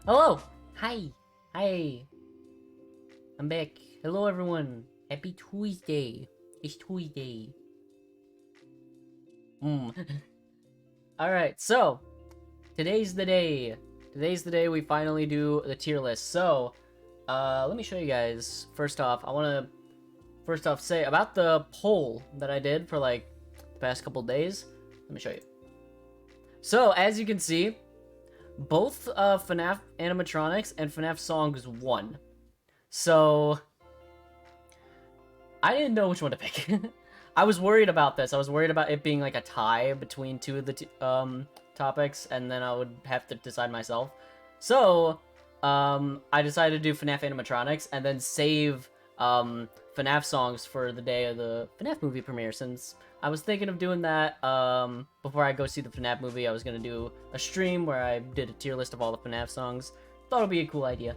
Hello! Hi! Hi! I'm back. Hello, everyone. Happy Tuesday. It's Tuesday. Alright, so, today's the day. Today's the day we finally do the tier list. So, let me show you guys. First off, I want to say about the poll that I did for, like, the past couple days. Let me show you. So, as you can see, both FNaF Animatronics and FNaF Songs won. So, I didn't know which one to pick. I was worried about this. I was worried about it being like a tie between two of the topics, and then I would have to decide myself. So, I decided to do FNaF Animatronics and then save FNaF Songs for the day of the FNaF movie premiere, since I was thinking of doing that before I go see the FNaF movie. I was going to do a stream where I did a tier list of all the FNaF songs. Thought it would be a cool idea.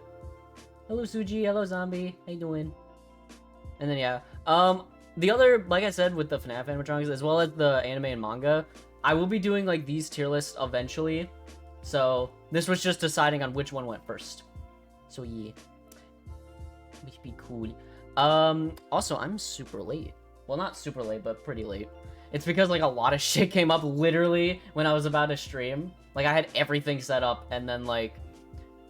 Hello, Suji. Hello, Zombie. How you doing? And then, yeah. The other, like I said, with the FNaF animatronics, as well as the anime and manga, I will be doing, like, these tier lists eventually. So, this was just deciding on which one went first. So, yeah. Which would be cool. Also, I'm super late. Well, not super late, but pretty late. It's because, like, a lot of shit came up literally when I was about to stream. Like, I had everything set up, and then, like,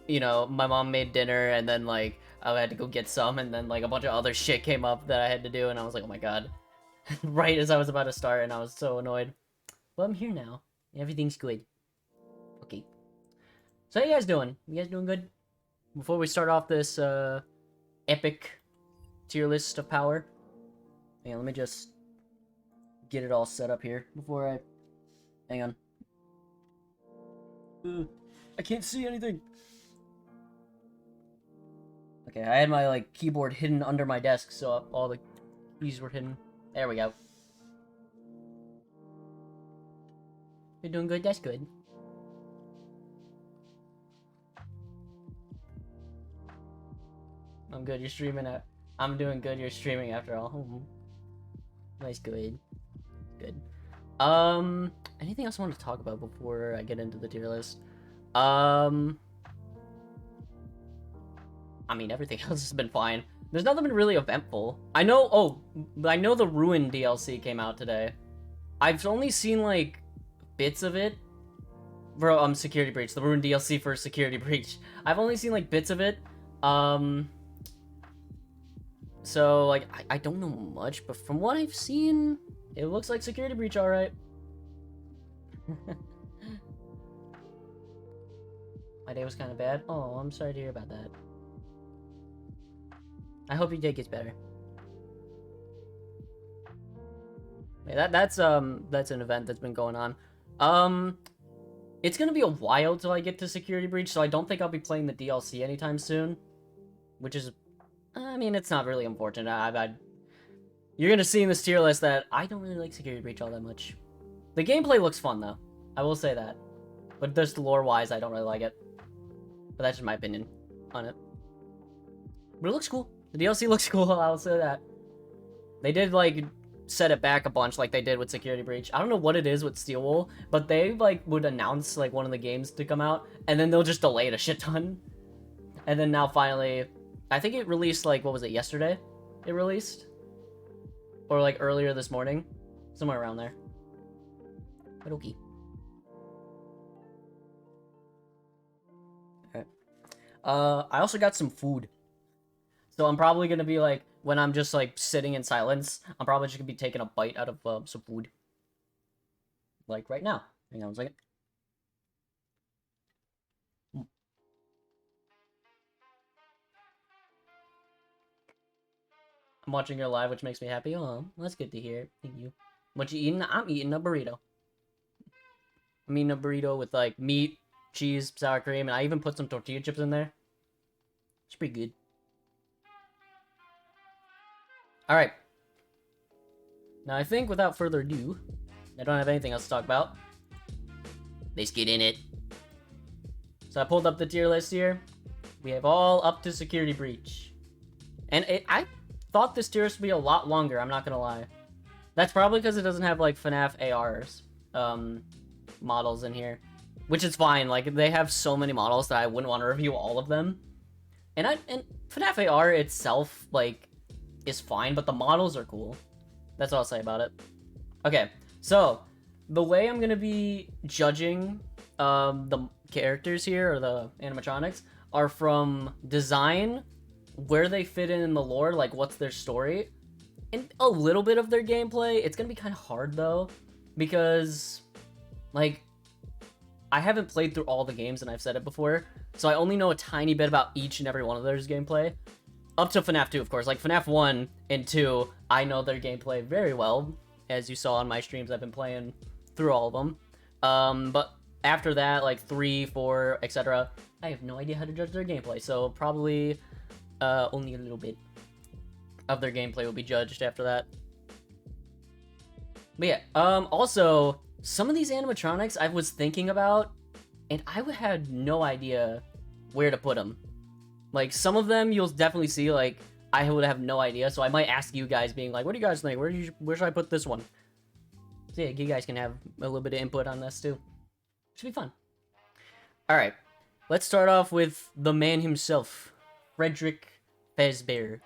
you know, my mom made dinner, and then, like, I had to go get some, and then, like, a bunch of other shit came up that I had to do, and I was like, oh my god. Right as I was about to start, and I was so annoyed. But I'm here now. Everything's good. Okay. So how you guys doing? You guys doing good? Before we start off this, epic tier list of power. Hang on, let me just get it all set up here before I... Hang on. I can't see anything! Okay, I had my, like, keyboard hidden under my desk, so all the keys were hidden. There we go. You're doing good? That's good. I'm good, you're streaming at... I'm doing good, you're streaming after all. Nice, good. Good. Anything else I want to talk about before I get into the tier list? I mean, everything else has been fine. There's nothing been really eventful. I know the Ruin DLC came out today. I've only seen, like, bits of it. Bro, Security Breach. The Ruin DLC for Security Breach. I've only seen, like, bits of it. So, like, I don't know much, but from what I've seen, it looks like Security Breach alright. My day was kind of bad. Oh, I'm sorry to hear about that. I hope your day gets better. Yeah, that's an event that's been going on. It's gonna be a while till I get to Security Breach, so I don't think I'll be playing the DLC anytime soon. Which is, I mean, it's not really important. You're gonna see in this tier list that I don't really like Security Breach all that much. The gameplay looks fun, though. I will say that. But just lore-wise, I don't really like it. But that's just my opinion on it. But it looks cool. The DLC looks cool, I'll say that. They did, like, set it back a bunch like they did with Security Breach. I don't know what it is with Steel Wool, but they, like, would announce, like, one of the games to come out, and then they'll just delay it a shit ton. And then now, finally, I think it released, like, what was it, yesterday? It released? Or, like, earlier this morning? Somewhere around there. But okay. Alright. I also got some food. So I'm probably gonna be like, when I'm just like sitting in silence, I'm probably just gonna be taking a bite out of some food. Like right now. Hang on a second. I'm watching your live, which makes me happy. Oh, that's good to hear. Thank you. What you eating? I'm eating a burrito. I'm eating a burrito with like meat, cheese, sour cream, and I even put some tortilla chips in there. It's pretty good. Alright. Now, I think without further ado, I don't have anything else to talk about. Let's get in it. So I pulled up the tier list here. We have all up to Security Breach. And I thought this tier list would be a lot longer, I'm not gonna lie. That's probably because it doesn't have, like, FNaF ARs models in here. which is fine. Like, they have so many models that I wouldn't want to review all of them. And FNaF AR itself, like, is fine, but the models are cool. That's all I'll say about it. Okay, so the way I'm gonna be judging the characters here, or the animatronics, are from design, where they fit in the lore, like what's their story, and a little bit of their gameplay. It's gonna be kind of hard though, because like I haven't played through all the games, and I've said it before, so I only know a tiny bit about each and every one of theirs gameplay. Up to FNaF 2, of course. Like, FNaF 1 and 2, I know their gameplay very well. As you saw on my streams, I've been playing through all of them. But after that, like 3, 4, etc., I have no idea how to judge their gameplay. So probably only a little bit of their gameplay will be judged after that. But yeah, also, some of these animatronics I was thinking about, and I had no idea where to put them. Like, some of them you'll definitely see, like, I would have no idea, so I might ask you guys, being like, what do you guys think? Where should I put this one? So yeah, you guys can have a little bit of input on this, too. Should be fun. Alright, let's start off with the man himself, Frederick Fazbear.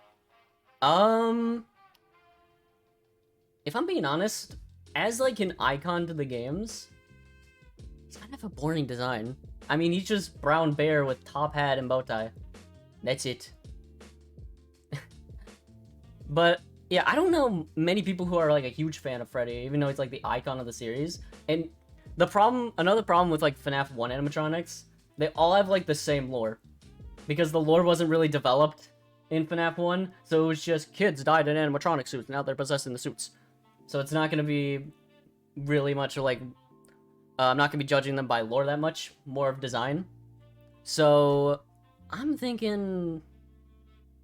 If I'm being honest, as, like, an icon to the games, he's kind of a boring design. I mean, he's just brown bear with top hat and bow tie. That's it. But, yeah, I don't know many people who are, like, a huge fan of Freddy, even though he's, like, the icon of the series. And another problem with, like, FNaF 1 animatronics, they all have, like, the same lore. Because the lore wasn't really developed in FNaF 1, so it was just kids died in animatronic suits, now they're possessing the suits. So it's not gonna be really much, like, I'm not gonna be judging them by lore that much, more of design. So I'm thinking...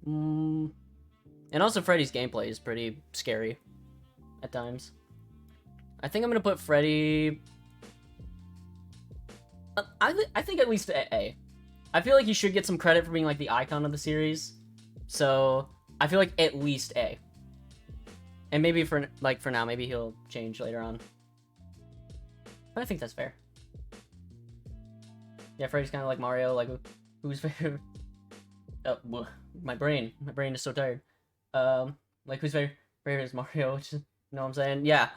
And also Freddy's gameplay is pretty scary at times. I think I'm gonna put Freddy... I think at least A. I feel like he should get some credit for being, like, the icon of the series. So I feel like at least A. And maybe for now, maybe he'll change later on. But I think that's fair. Yeah, Freddy's kind of like Mario, like, who's favorite... Oh, my brain is so tired. Like, who's favorite is Mario, which is, you know what I'm saying? Yeah.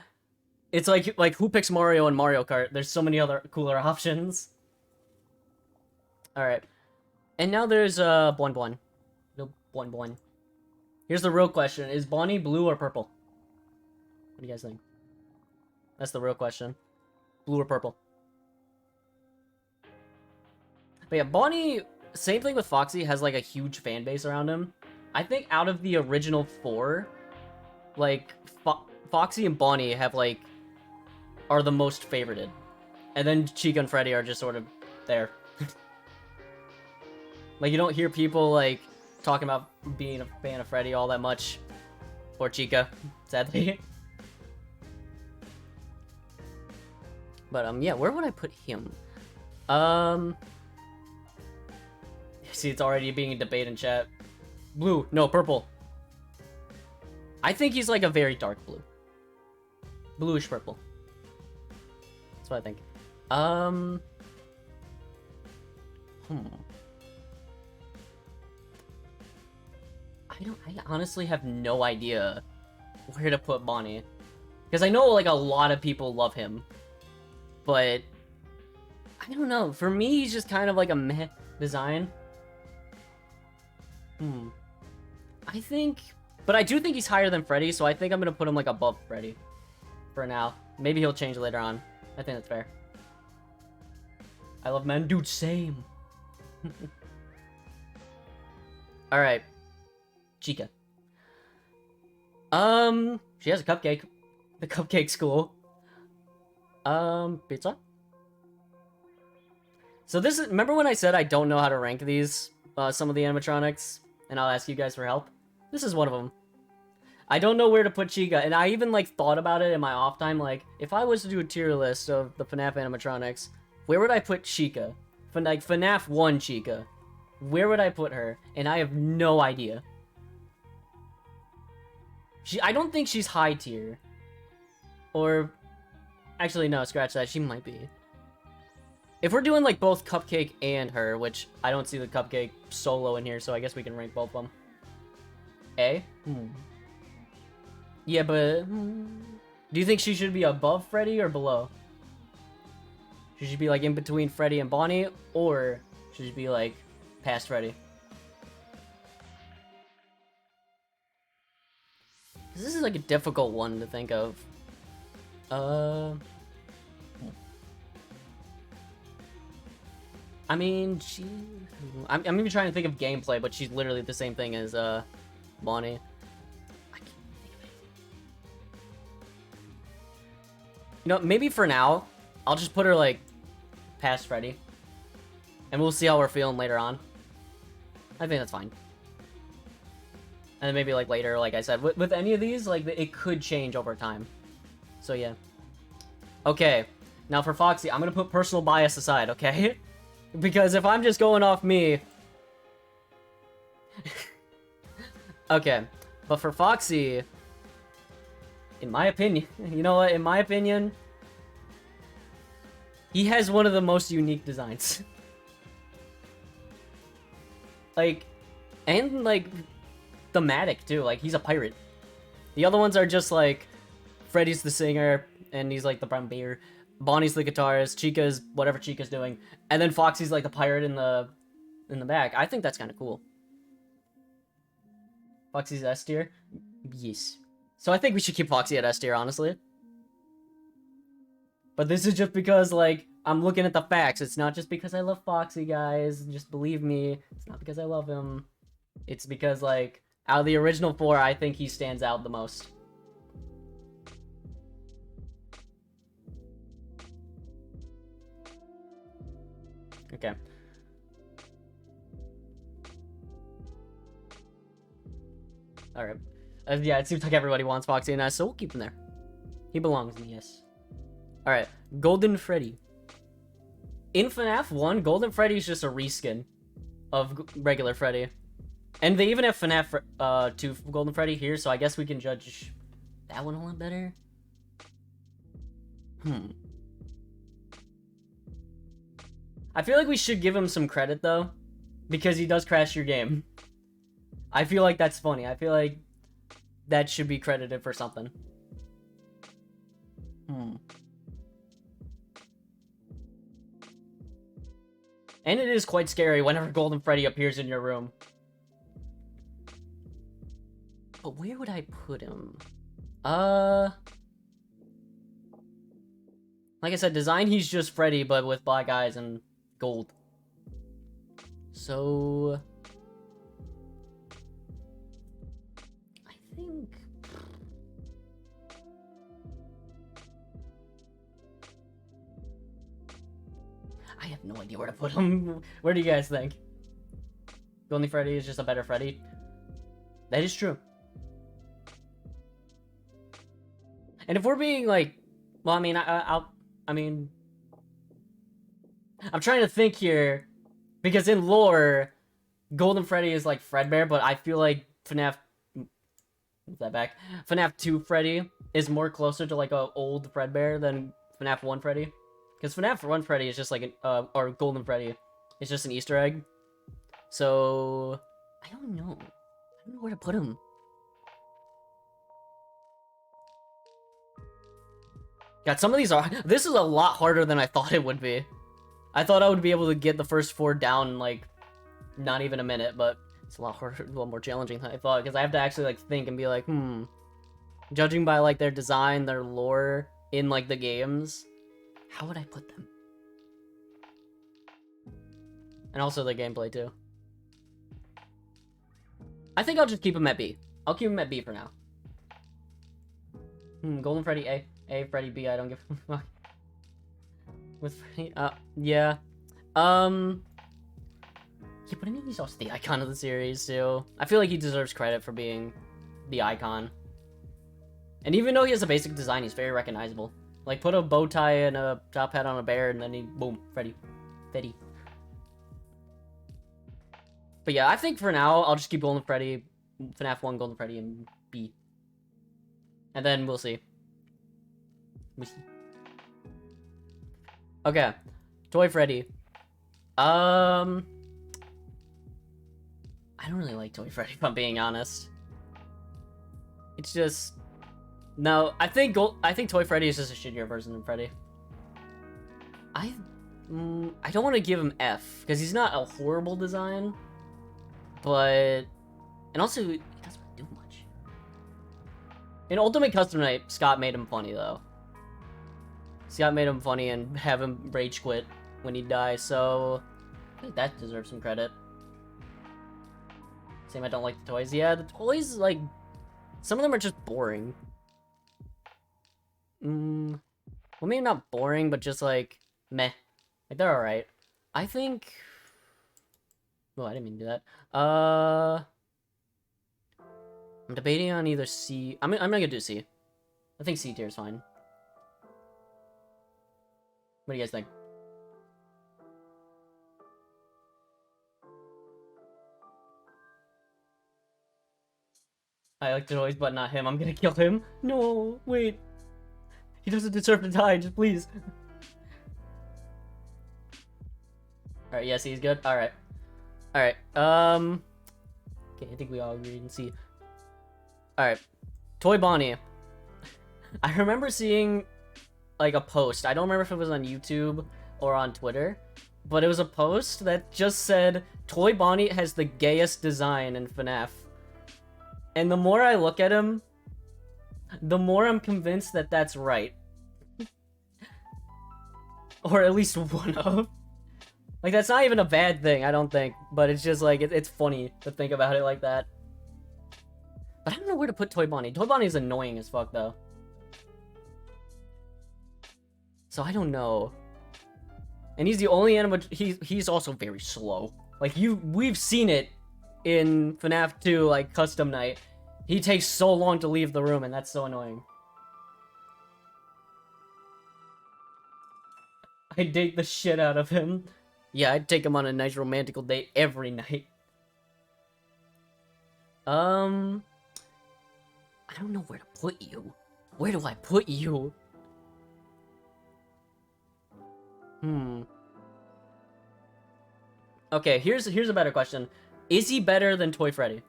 It's like who picks Mario in Mario Kart? There's so many other cooler options. Alright. And now there's, Bon Bon. No, Bon Bon. Here's the real question. Is Bonnie blue or purple? What do you guys think? That's the real question. Blue or purple? But yeah, Bonnie, same thing with Foxy, has, like, a huge fan base around him. I think out of the original 4, like, Foxy and Bonnie have, like, are the most favorited. And then Chica and Freddy are just sort of there. Like, you don't hear people, like, talking about being a fan of Freddy all that much. Or Chica, sadly. But, yeah, where would I put him? See, it's already being a debate in chat. Blue. No, purple. I think he's, like, a very dark blue. Bluish purple. That's what I think. I honestly have no idea where to put Bonnie. Because I know, like, a lot of people love him. But I don't know. For me, he's just kind of like a meh design. I think... But I do think he's higher than Freddy, so I think I'm going to put him, like, above Freddy. For now. Maybe he'll change later on. I think that's fair. I love men. Dude, same. Alright. Chica. She has a cupcake. The cupcake's cool. Pizza? So this is... Remember when I said I don't know how to rank these? Some of the animatronics? And I'll ask you guys for help? This is one of them. I don't know where to put Chica, and I even, like, thought about it in my off time, like, if I was to do a tier list of the FNaF animatronics, where would I put Chica? Like, FNaF 1 Chica. Where would I put her? And I have no idea. I don't think she's high tier. Or... Actually, no, scratch that. She might be. If we're doing like both Cupcake and her, which I don't see the Cupcake solo in here, so I guess we can rank both of them. A? Yeah, but do you think she should be above Freddy or below? Should she be like in between Freddy and Bonnie, or should she be like past Freddy? This is like a difficult one to think of. I mean, I'm even trying to think of gameplay, but she's literally the same thing as Bonnie. I can't think of anything. You know, maybe for now, I'll just put her like past Freddy, and we'll see how we're feeling later on. I think that's fine. And then maybe like later, like I said, with any of these, like it could change over time. So yeah. Okay, now for Foxy, I'm gonna put personal bias aside, okay? Because if I'm just going off me... Okay, but for Foxy, in my opinion, you know what, in my opinion, he has one of the most unique designs. Like, and like, thematic too, like he's a pirate. The other ones are just like, Freddy's the singer, and he's like the brown bear. Bonnie's the guitarist, Chica's whatever Chica's doing, and then Foxy's like the pirate in the back. I think that's kind of cool. Foxy's S tier? Yes. So I think we should keep Foxy at S tier, honestly. But this is just because, like, I'm looking at the facts. It's not just because I love Foxy, guys. Just believe me. It's not because I love him. It's because, like, out of the original 4, I think he stands out the most. Okay. Alright. Yeah, it seems like everybody wants Foxy and S, so we'll keep him there. He belongs in the S. Alright, Golden Freddy. In FNaF 1, Golden Freddy is just a reskin of regular Freddy. And they even have FNaF 2 Golden Freddy here, so I guess we can judge that one a little better. I feel like we should give him some credit, though, because he does crash your game. I feel like that's funny. I feel like that should be credited for something. And it is quite scary whenever Golden Freddy appears in your room. But where would I put him? Like I said, design, he's just Freddy, but with black eyes and gold. So... I think... I have no idea where to put him. Where do you guys think? Golden Freddy is just a better Freddy? That is true. And if we're being like... Well, I mean, I mean... I'm trying to think here, because in lore, Golden Freddy is like Fredbear, but I feel like FNaF... Move that back. FNaF 2 Freddy is more closer to like a old Fredbear than FNaF 1 Freddy. Because FNaF 1 Freddy is just like an... or Golden Freddy is just an Easter egg. So... I don't know. I don't know where to put him. God, some of these are... This is a lot harder than I thought it would be. I thought I would be able to get the first 4 down in, like, not even a minute, but it's a lot harder, a little more challenging than I thought, because I have to actually, like, think and be like, judging by, like, their design, their lore in, like, the games, how would I put them? And also the gameplay, too. I think I'll just keep them at B. I'll keep them at B for now. Golden Freddy A. A, Freddy B, I don't give a fuck. With Freddy, yeah. Yeah, but I mean, he's also the icon of the series, too. I feel like he deserves credit for being the icon. And even though he has a basic design, he's very recognizable. Like, put a bow tie and a top hat on a bear, and then he, boom, Freddy. Freddy. But yeah, I think for now, I'll just keep Golden Freddy, FNaF 1, Golden Freddy, and B. And then we'll see. Okay. Toy Freddy. I don't really like Toy Freddy, if I'm being honest. It's just... No, I think Toy Freddy is just a shittier version of Freddy. I don't want to give him F, because he's not a horrible design, but... And also, he doesn't do much. In Ultimate Custom Night, Scott made him funny, though. Scott made him funny and have him rage quit when he dies, so... I think that deserves some credit. Same, I don't like the toys. Yeah, the toys, like... Some of them are just boring. Well, maybe not boring, but just, like, meh. Like, they're alright. I think... Oh, I didn't mean to do that. I'm debating on either C... I'm gonna do C. I think C tier is fine. What do you guys think? I like the toys, but not him. I'm gonna kill him. No, wait. He doesn't deserve to die, just please. Alright, yes, he's good. Alright. Alright, okay, I think we all agreed and see. Alright. Toy Bonnie. I remember seeing, like, a post. I don't remember if it was on YouTube or on Twitter, but it was a post that just said, Toy Bonnie has the gayest design in FNaF. And the more I look at him, the more I'm convinced that that's right. Or at least one of. Like, that's not even a bad thing, I don't think. But it's just, like, it's funny to think about it like that. But I don't know where to put Toy Bonnie. Toy Bonnie is annoying as fuck, though. So I don't know. And he's the only he's also very slow. Like, we've seen it in FNaF 2, like, Custom Night. He takes so long to leave the room, and that's so annoying. I date the shit out of him. Yeah, I'd take him on a nice romantical date every night. I don't know where to put you. Where do I put you? Okay, here's a better question. Is he better than Toy Freddy?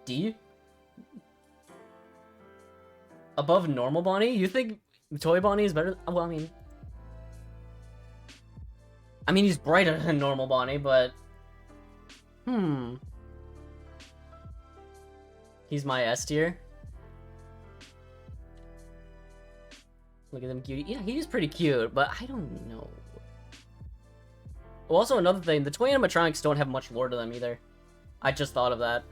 D? Above normal Bonnie? You think Toy Bonnie is better? Well, I mean, he's brighter than normal Bonnie, but... He's my S tier. Look at them cutie. Yeah, he is pretty cute, but I don't know. Well, also another thing, the toy animatronics don't have much lore to them either. I just thought of that.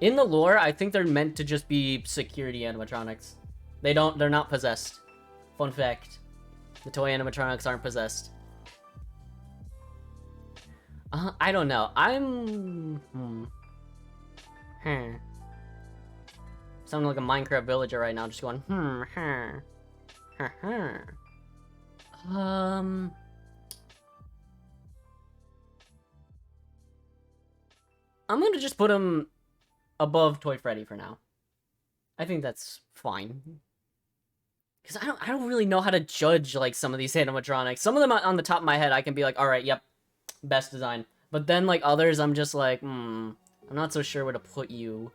In the lore, I think they're meant to just be security animatronics. They're not possessed. Fun fact. The toy animatronics aren't possessed. I don't know. I'm... Sounding like a Minecraft villager right now, just going, I'm gonna just put him above Toy Freddy for now. I think that's fine. Because I don't really know how to judge, like, some of these animatronics. Some of them on the top of my head, I can be like, alright, yep, best design. But then, like, others, I'm just like, I'm not so sure where to put you.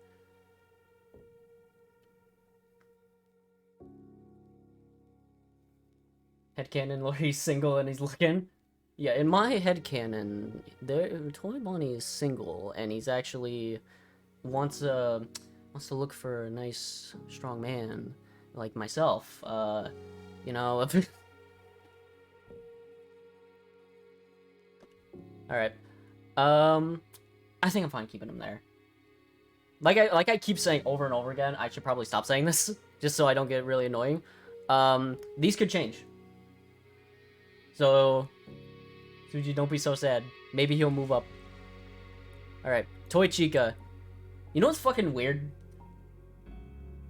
Headcanon, Lord, he's single and he's looking. Yeah, in my headcanon, Toy Bonnie is single, and he's actually wants to look for a nice, strong man like myself. You know. All right. I think I'm fine keeping him there. Like I keep saying over and over again, I should probably stop saying this just so I don't get really annoying. These could change. So, Suji, don't be so sad. Maybe he'll move up. Alright, Toy Chica. You know what's fucking weird?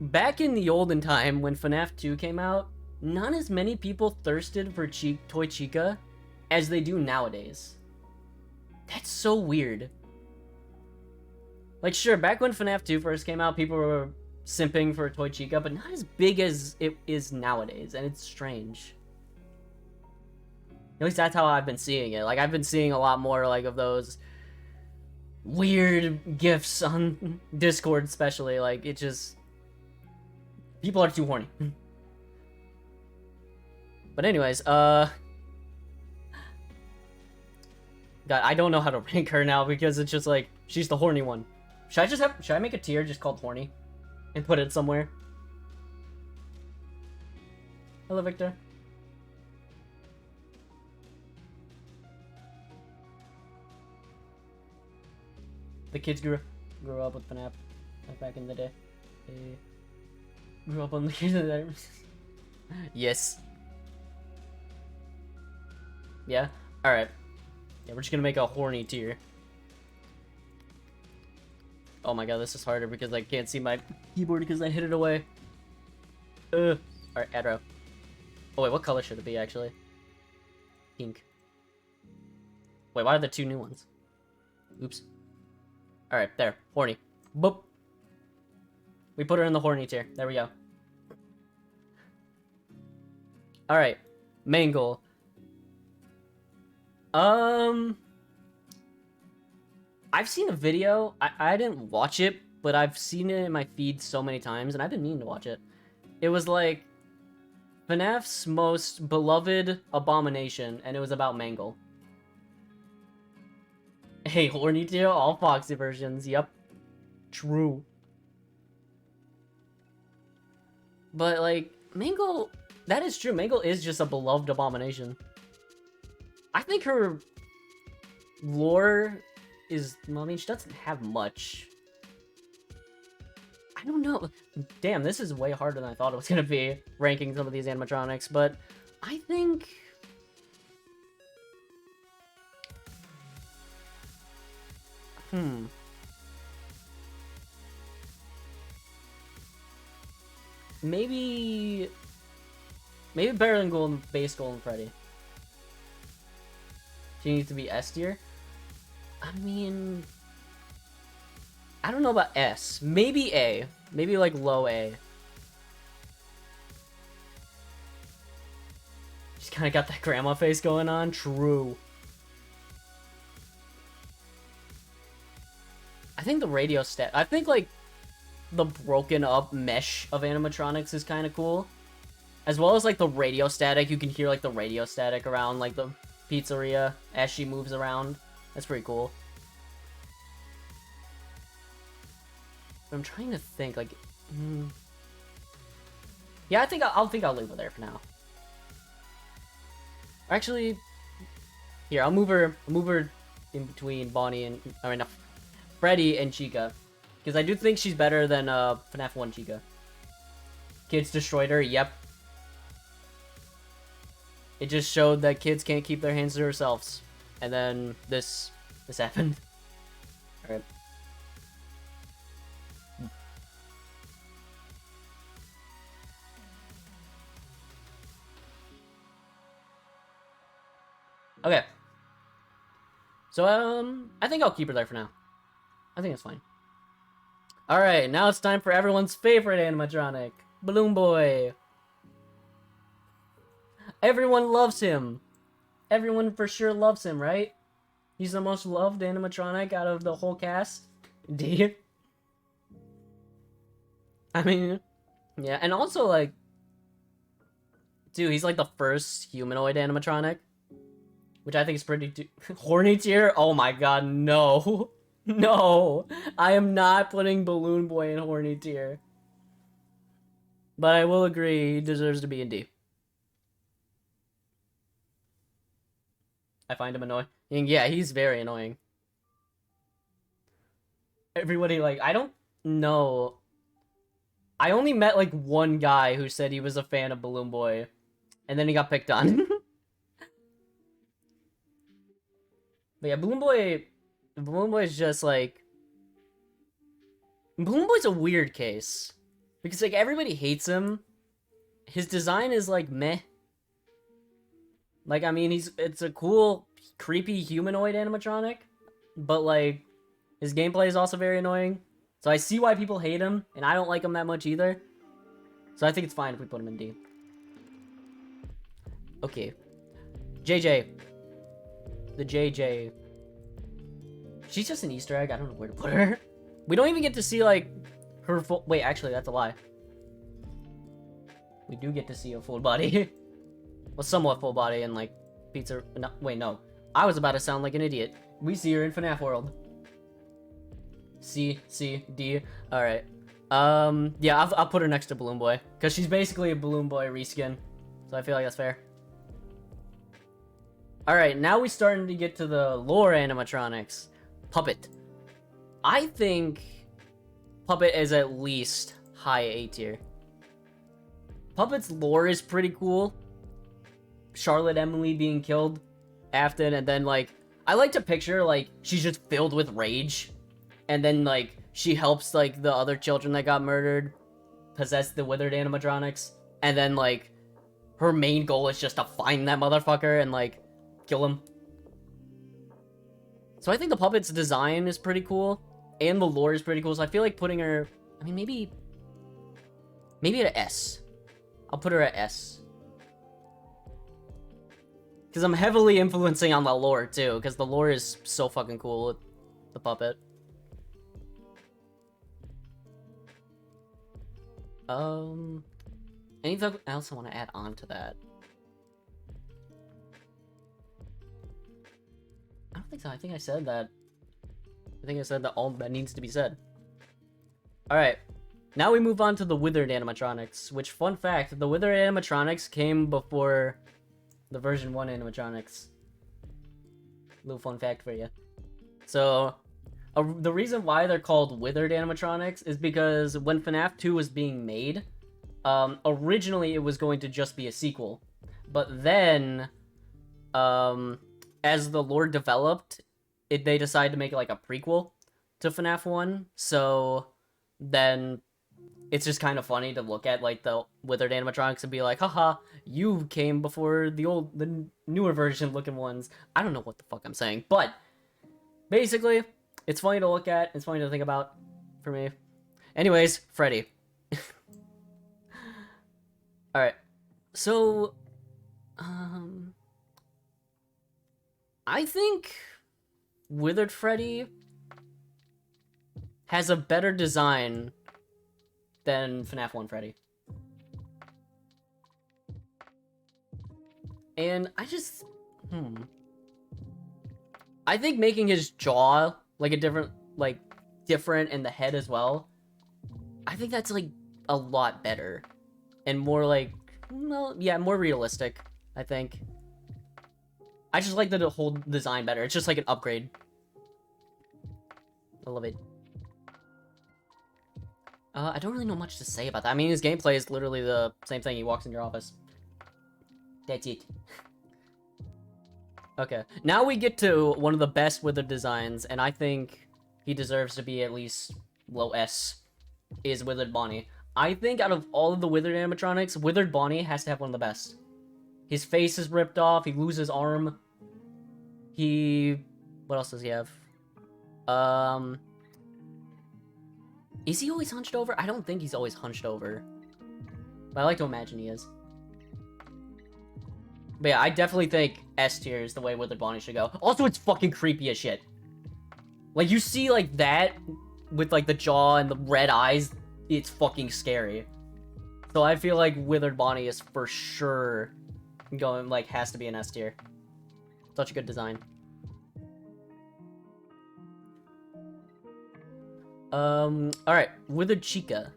Back in the olden time, when FNaF 2 came out, not as many people thirsted for Toy Chica as they do nowadays. That's so weird. Like, sure, back when FNaF 2 first came out, people were simping for Toy Chica, but not as big as it is nowadays, and it's strange. At least that's how I've been seeing it. Like, I've been seeing a lot more, like, of those weird gifs on Discord, especially. Like, it just... people are too horny. But anyways, God, I don't know how to rank her now because it's just like, she's the horny one. Should I make a tier just called horny? And put it somewhere? Hello, Victor. The kids grew up with FNaF back in the day. They grew up on the kids of the Yes. Yeah? Alright. Yeah, we're just gonna make a horny tier. Oh my god, this is harder because I can't see my keyboard because I hid it away. Alright, Adro. Oh wait, what color should it be actually? Pink. Wait, why are there two new ones? Oops. Alright, there. Horny. Boop. We put her in the horny tier. There we go. Alright. Main goal. I've seen a video. I didn't watch it, but I've seen it in my feed so many times, and I've been meaning to watch it. It was like FNaF's most beloved abomination, and it was about Mangle. Hey, horny tier, all Foxy versions. Yep. True. But, like, Mangle... that is true. Mangle is just a beloved abomination. I think her lore is... well, I mean, she doesn't have much. I don't know. Damn, this is way harder than I thought it was gonna be, ranking some of these animatronics, but I think... Maybe better than base Golden Freddy. She needs to be S tier. I mean, I don't know about S. Maybe A. Maybe like low A. She's kind of got that grandma face going on. True. I think the radio I think like the broken up mesh of animatronics is kind of cool. As well as like the radio static. You can hear like the radio static around like the pizzeria as she moves around. That's pretty cool. But I'm trying to think like yeah, I think I'll leave her there for now. Actually, here, I'll move her in between Bonnie and Freddy and Chica. Because I do think she's better than FNaF 1 Chica. Kids destroyed her, yep. It just showed that kids can't keep their hands to themselves. And then this happened. Alright. Okay. So, I think I'll keep her there for now. I think it's fine. Alright, now it's time for everyone's favorite animatronic. Balloon Boy. Everyone loves him. Everyone for sure loves him, right? He's the most loved animatronic out of the whole cast. Indeed. I mean, yeah, and also, like... dude, he's like the first humanoid animatronic. Which I think is pretty... horny tier? Oh my god, no. No. I am not putting Balloon Boy in horny tier. But I will agree, he deserves to be in D. I find him annoying. Yeah, he's very annoying. Everybody, like, I don't know. I only met, like, one guy who said he was a fan of Balloon Boy. And then he got picked on. But yeah, Balloon Boy is just, like... Balloon Boy's a weird case. Because, like, everybody hates him. His design is, like, meh. Like, I mean, it's a cool, creepy humanoid animatronic. But, like, his gameplay is also very annoying. So I see why people hate him, and I don't like him that much either. So I think it's fine if we put him in D. Okay. JJ. The JJ. She's just an Easter egg. I don't know where to put her. We don't even get to see, like, her full... Wait, actually, that's a lie. We do get to see a full body. Well, somewhat full body and, like, pizza... No, wait, no. I was about to sound like an idiot. We see her in FNaF World. C, D. Alright. Yeah, I'll put her next to Balloon Boy. Because she's basically a Balloon Boy reskin. So I feel like that's fair. Alright, now we're starting to get to the lore animatronics. Puppet. I think Puppet is at least high A tier. Puppet's lore is pretty cool. Charlotte Emily being killed after, and then, like, I like to picture, like, she's just filled with rage. And then, like, she helps, like, the other children that got murdered possess the withered animatronics. And then, like, her main goal is just to find that motherfucker and, like, kill him. So I think the puppet's design is pretty cool. And the lore is pretty cool. So I feel like putting her... I mean, maybe at an S. I'll put her at S. Because I'm heavily influencing on the lore, too. Because the lore is so fucking cool with the puppet. Anything else I want to add on to that? I don't think so. I think I said that. I think I said that all that needs to be said. Alright. Now we move on to the withered animatronics. Which, fun fact, the withered animatronics came before the version 1 animatronics. Little fun fact for you. So, the reason why they're called withered animatronics is because when FNaF 2 was being made, originally it was going to just be a sequel. But then, as the lore developed, they decided to make it like a prequel to FNaF 1. So then it's just kind of funny to look at like the withered animatronics and be like, haha, you came before the newer version looking ones. I don't know what the fuck I'm saying, but basically, it's funny to look at. It's funny to think about for me. Anyways, Freddy. Alright. So, I think Withered Freddy has a better design than FNaF 1 Freddy. And I just... I think making his jaw, like, different in the head as well, I think that's, like, a lot better. And more, like... Well, yeah, more realistic, I think. I just like the whole design better. It's just like an upgrade. I love it. I don't really know much to say about that. I mean, his gameplay is literally the same thing. He walks in your office. That's it. Okay. Now we get to one of the best Withered designs, and I think he deserves to be at least low S, is Withered Bonnie. I think out of all of the Withered animatronics, Withered Bonnie has to have one of the best. His face is ripped off, he loses arm. What else does he have? Is he always hunched over? I don't think he's always hunched over. But I like to imagine he is. But yeah, I definitely think S tier is the way Withered Bonnie should go. Also, it's fucking creepy as shit. Like, you see, like, that with, like, the jaw and the red eyes, it's fucking scary. So I feel like Withered Bonnie is for sure going, like, has to be an S tier. Such a good design. Alright, Withered Chica.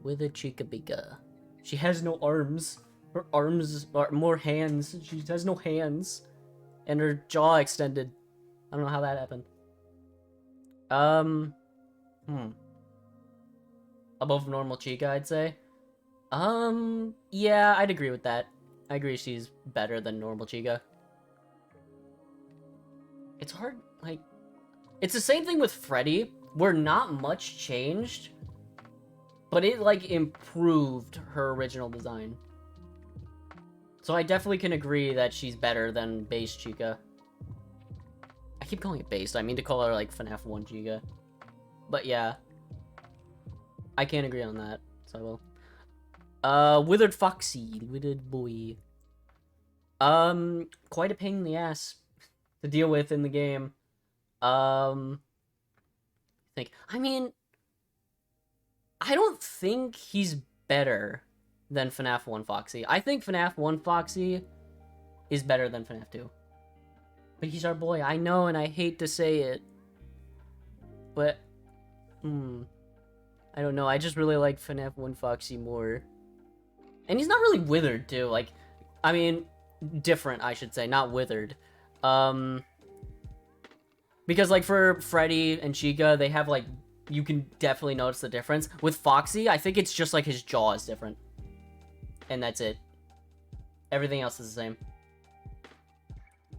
Withered Chica Bika. She has no arms. Her arms are more hands. She has no hands. And her jaw extended. I don't know how that happened. Above normal Chica, I'd say. Yeah, I'd agree with that. I agree she's better than normal Chica. It's hard, like... It's the same thing with Freddy, where not much changed, but it, like, improved her original design. So I definitely can agree that she's better than base Chica. I keep calling it base, I mean to call her, like, FNaF 1 Chica. But yeah. I can't agree on that, so I will. Withered Foxy, Withered Boy. Quite a pain in the ass to deal with in the game. I mean, I don't think he's better than FNaF 1 Foxy. I think FNaF 1 Foxy is better than FNaF 2. But he's our boy, I know, and I hate to say it. But, I don't know, I just really like FNaF 1 Foxy more. And he's not really withered, too. Like, I mean, different, I should say, not withered. Because, like, for Freddy and Chica, they have, like, you can definitely notice the difference. With Foxy, I think it's just, like, his jaw is different. And that's it. Everything else is the same.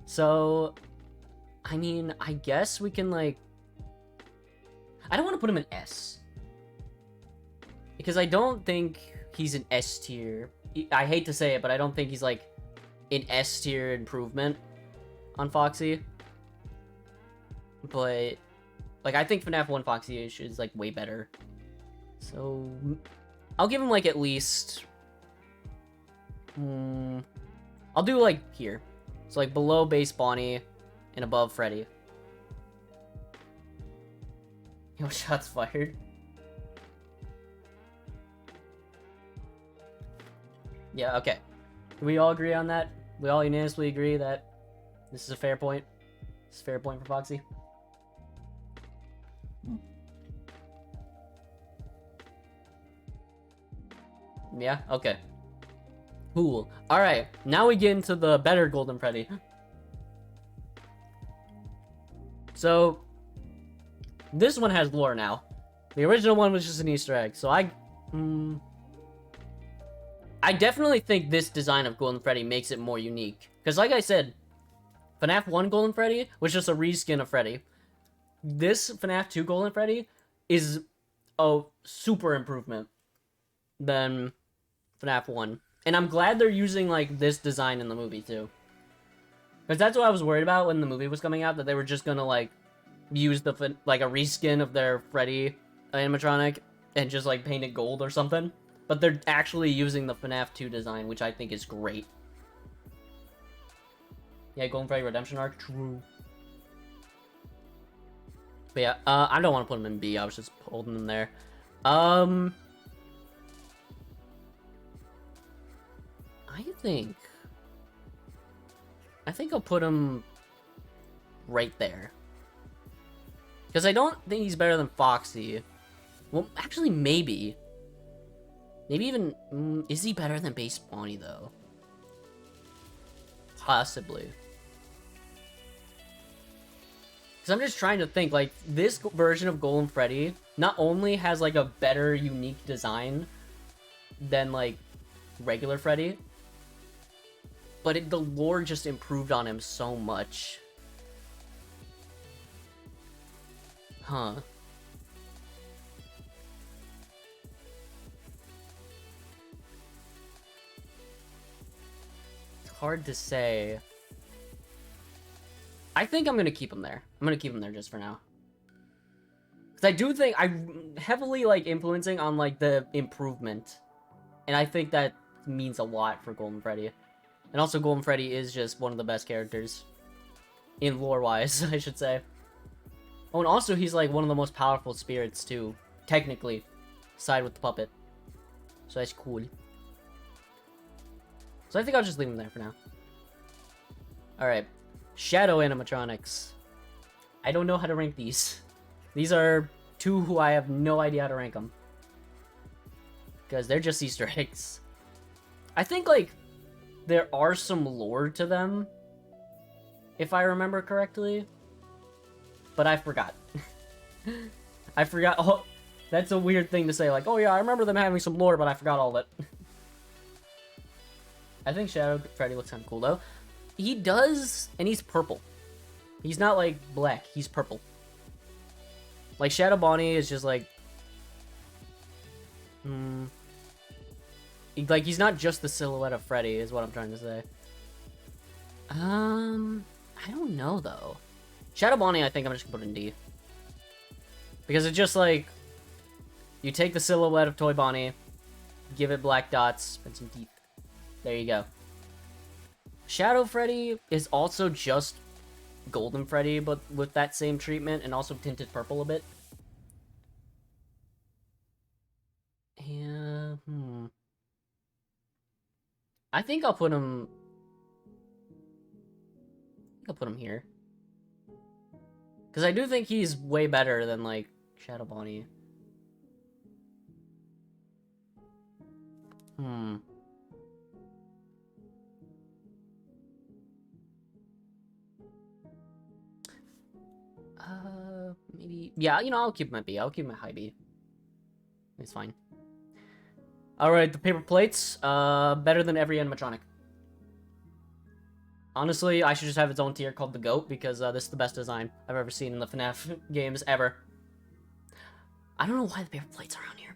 So, I mean, I guess we can, like... I don't want to put him in S. Because I don't think he's an S tier. I hate to say it, but I don't think he's, like, an S tier improvement on Foxy. But, like, I think FNaF 1 Foxy is, like, way better. So, I'll give him, like, at least... I'll do, like, here. So, like, below base Bonnie and above Freddy. Yo, shots fired. Yeah, okay. Can we all agree on that? We all unanimously agree that this is a fair point? This is a fair point for Foxy? Yeah, okay. Cool. Alright, now we get into the better Golden Freddy. So, this one has lore now. The original one was just an Easter egg, so I definitely think this design of Golden Freddy makes it more unique. Because like I said, FNaF 1 Golden Freddy was just a reskin of Freddy. This FNaF 2 Golden Freddy is a super improvement than FNaF 1. And I'm glad they're using, like, this design in the movie, too. Because that's what I was worried about when the movie was coming out, that they were just gonna, like, use the, like, a reskin of their Freddy animatronic and just, like, paint it gold or something. But they're actually using the FNaF 2 design, which I think is great. Yeah, Golden Freddy Redemption Arc, true. But yeah, I don't want to put him in B, I was just holding him there. I think I'll put him right there. Because I don't think he's better than Foxy. Well, actually, maybe. Maybe even... is he better than Base Bonnie, though? Possibly. Because I'm just trying to think, like, this version of Golden Freddy not only has, like, a better, unique design than, like, regular Freddy, but the lore just improved on him so much. Huh. It's hard to say. I think I'm gonna keep him there. I'm gonna keep him there just for now. Because I do think I'm heavily, like, influencing on, like, the improvement. And I think that means a lot for Golden Freddy. And also, Golden Freddy is just one of the best characters. In lore-wise, I should say. Oh, and also, he's, like, one of the most powerful spirits, too. Technically. Side with the puppet. So that's cool. So I think I'll just leave him there for now. Alright. Shadow Animatronics. I don't know how to rank these. These are two who I have no idea how to rank them. Because they're just Easter eggs. I think, like, there are some lore to them, if I remember correctly. But I forgot. I forgot. Oh, that's a weird thing to say. Like, oh yeah, I remember them having some lore, but I forgot all of it. I think Shadow Freddy looks kind of cool, though. He does, and he's purple. He's not, like, black. He's purple. Like, Shadow Bonnie is just, like... Like, he's not just the silhouette of Freddy, is what I'm trying to say. I don't know, though. Shadow Bonnie, I think I'm just gonna put in D. Because it's just, like... You take the silhouette of Toy Bonnie, give it black dots, and some teeth. There you go. Shadow Freddy is also just Golden Freddy, but with that same treatment and also tinted purple a bit. Yeah, I think I'll put him... I'll put him here. Because I do think he's way better than, like, Shadow Bonnie. Maybe... Yeah, you know, I'll keep my B. I'll keep my high B. It's fine. Alright, the paper plates. Better than every animatronic. Honestly, I should just have its own tier called the GOAT, because this is the best design I've ever seen in the FNaF games ever. I don't know why the paper plates are around here.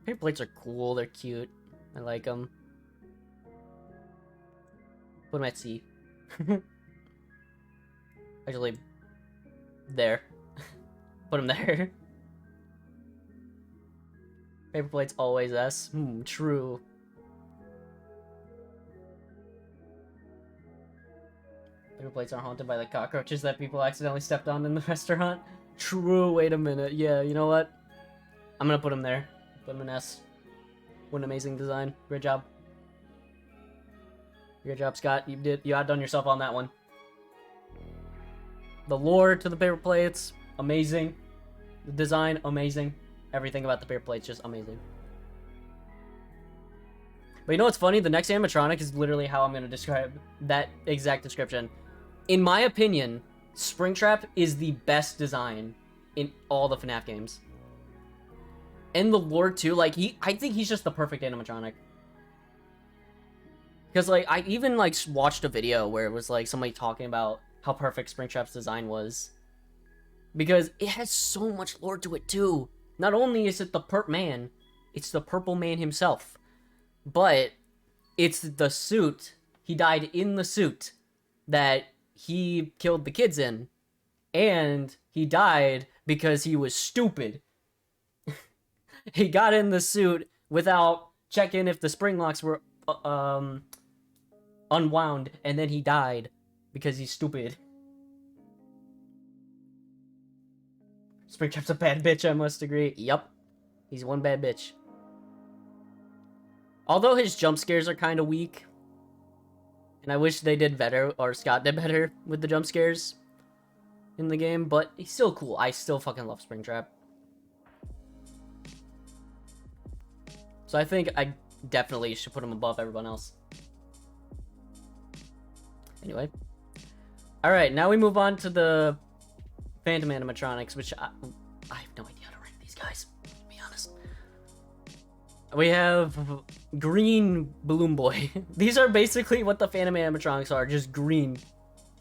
Paper plates are cool, they're cute. I like them. Put them at C. Actually, there. Put them there. Paper plates always S. True. Paper plates are haunted by the cockroaches that people accidentally stepped on in the restaurant. True, wait a minute. Yeah, you know what? I'm gonna put them there. Put them in S. What an amazing design. Great job. Great job, Scott. You outdone yourself on that one. The lore to the paper plates, amazing. The design, amazing. Everything about the paper plates, just amazing. But you know what's funny? The next animatronic is literally how I'm gonna describe that exact description. In my opinion, Springtrap is the best design in all the FNaF games. And the lore too, like I think he's just the perfect animatronic. Because like I even like watched a video where it was like somebody talking about how perfect Springtrap's design was. Because it has so much lore to it too. Not only is it the Perp Man, it's the Purple Man himself. But it's the suit, he died in the suit that he killed the kids in. And he died because he was stupid. He got in the suit without checking if the spring locks were unwound, and then he died because he's stupid. Springtrap's a bad bitch, I must agree. Yup. He's one bad bitch. Although his jump scares are kind of weak, and I wish they did better, or Scott did better with the jump scares in the game, but he's still cool. I still fucking love Springtrap. So I think I definitely should put him above everyone else. Anyway. Alright, now we move on to the Phantom Animatronics, which I have no idea how to rank these guys, to be honest. We have Green Balloon Boy. These are basically what the Phantom Animatronics are, just green.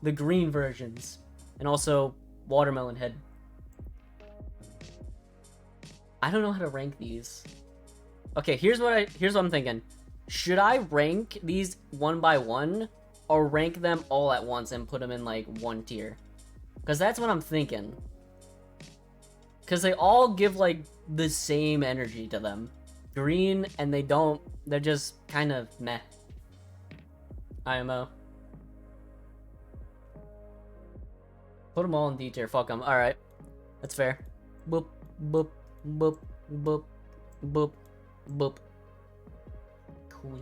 The green versions. And also Watermelon Head. I don't know how to rank these. Okay, here's what I'm thinking. Should I rank these one by one, or rank them all at once and put them in like one tier? Because that's what I'm thinking. Because they all give like the same energy to them. Green, and they're just kind of meh. IMO. Put them all in D tier, fuck them. Alright, that's fair. Boop, boop, boop, boop, boop. Boop. Cool.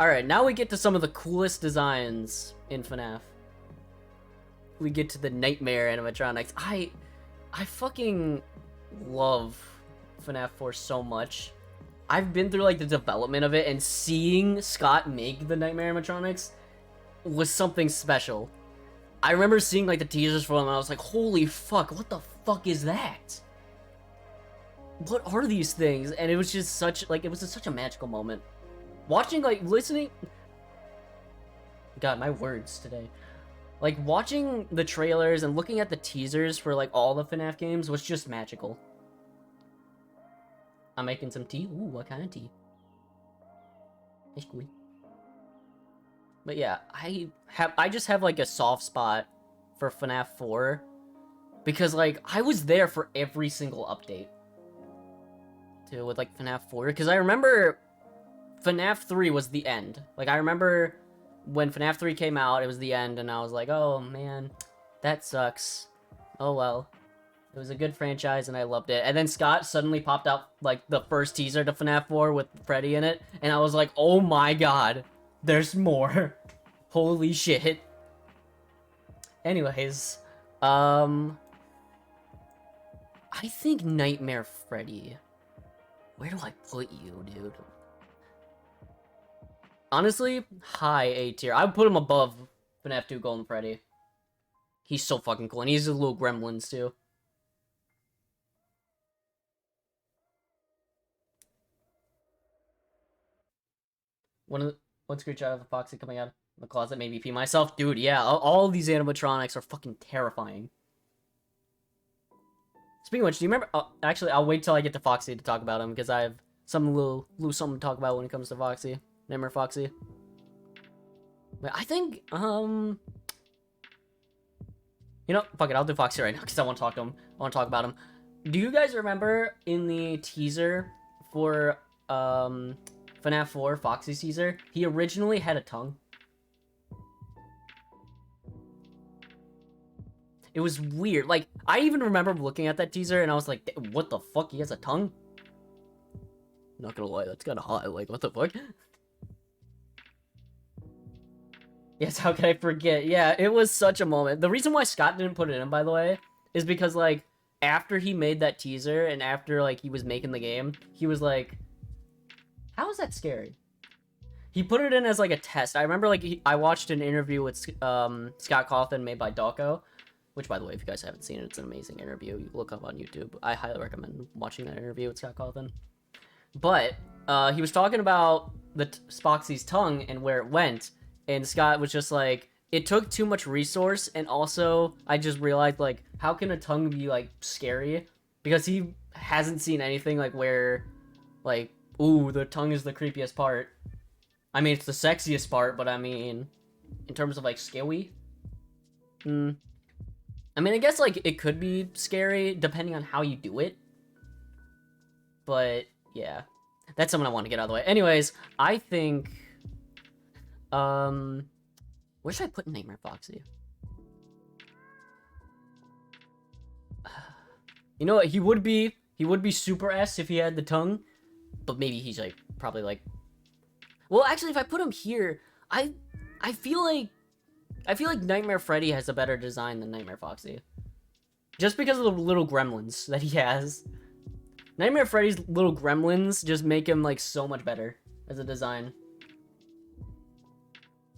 Alright, now we get to some of the coolest designs in FNaF. We get to the Nightmare Animatronics. I fucking love FNaF 4 so much. I've been through like the development of it, and seeing Scott make the Nightmare Animatronics was something special. I remember seeing like the teasers for them, and I was like, holy fuck, what the fuck is that? What are these things? And it was just such, like, it was just such a magical moment. Watching, like, listening... God, my words today. Like, watching the trailers and looking at the teasers for, like, all the FNaF games was just magical. I'm making some tea. Ooh, what kind of tea? It's cool. But yeah, I just have, like, a soft spot for FNaF 4. Because, like, I was there for every single update. With like FNaF 4, because I remember FNaF 3 was the end. Like, I remember when FNaF 3 came out, it was the end, and I was like, oh, man, that sucks. Oh, well. It was a good franchise, and I loved it. And then Scott suddenly popped out, like, the first teaser to FNaF 4 with Freddy in it, and I was like, oh my god, there's more. Holy shit. Anyways, I think Nightmare Freddy. Where do I put you, dude? Honestly, high A tier. I would put him above FNaF 2 Golden Freddy. He's so fucking cool, and he's a little gremlins, too. One screech out of a Foxy coming out of the closet made me pee myself. Dude, yeah, all these animatronics are fucking terrifying. Speaking of which, do you remember... actually, I'll wait till I get to Foxy to talk about him, because I have some little something to talk about when it comes to Foxy. Nightmare Foxy. But I think, you know, fuck it, I'll do Foxy right now, because I want to talk to him. I want to talk about him. Do you guys remember in the teaser for, FNaF 4, Foxy's teaser, he originally had a tongue? It was weird. Like, I even remember looking at that teaser, and I was like, what the fuck? He has a tongue? Not gonna lie, that's kind of hot. Like, what the fuck? Yes, how could I forget? Yeah, it was such a moment. The reason why Scott didn't put it in, by the way, is because, like, after he made that teaser, and after, like, he was making the game, he was like, how is that scary? He put it in as, like, a test. I remember, like, I watched an interview with, Scott Cawthon made by Dawko, which, by the way, if you guys haven't seen it, it's an amazing interview. You look up on YouTube. I highly recommend watching that interview with Scott Cawthon. But, he was talking about the Foxy's tongue and where it went, and Scott was just like, it took too much resource, and also, I just realized, like, how can a tongue be, like, scary? Because he hasn't seen anything, like, where, like, ooh, the tongue is the creepiest part. I mean, it's the sexiest part, but I mean, in terms of, like, scary? I mean, I guess, like, it could be scary, depending on how you do it. But, yeah. That's something I want to get out of the way. Anyways, I think... where should I put Nightmare Foxy? You know what? He would be super S if he had the tongue, but maybe he's like probably like. Well, actually, if I put him here, I feel like Nightmare Freddy has a better design than Nightmare Foxy, just because of the little gremlins that he has. Nightmare Freddy's little gremlins just make him like so much better as a design.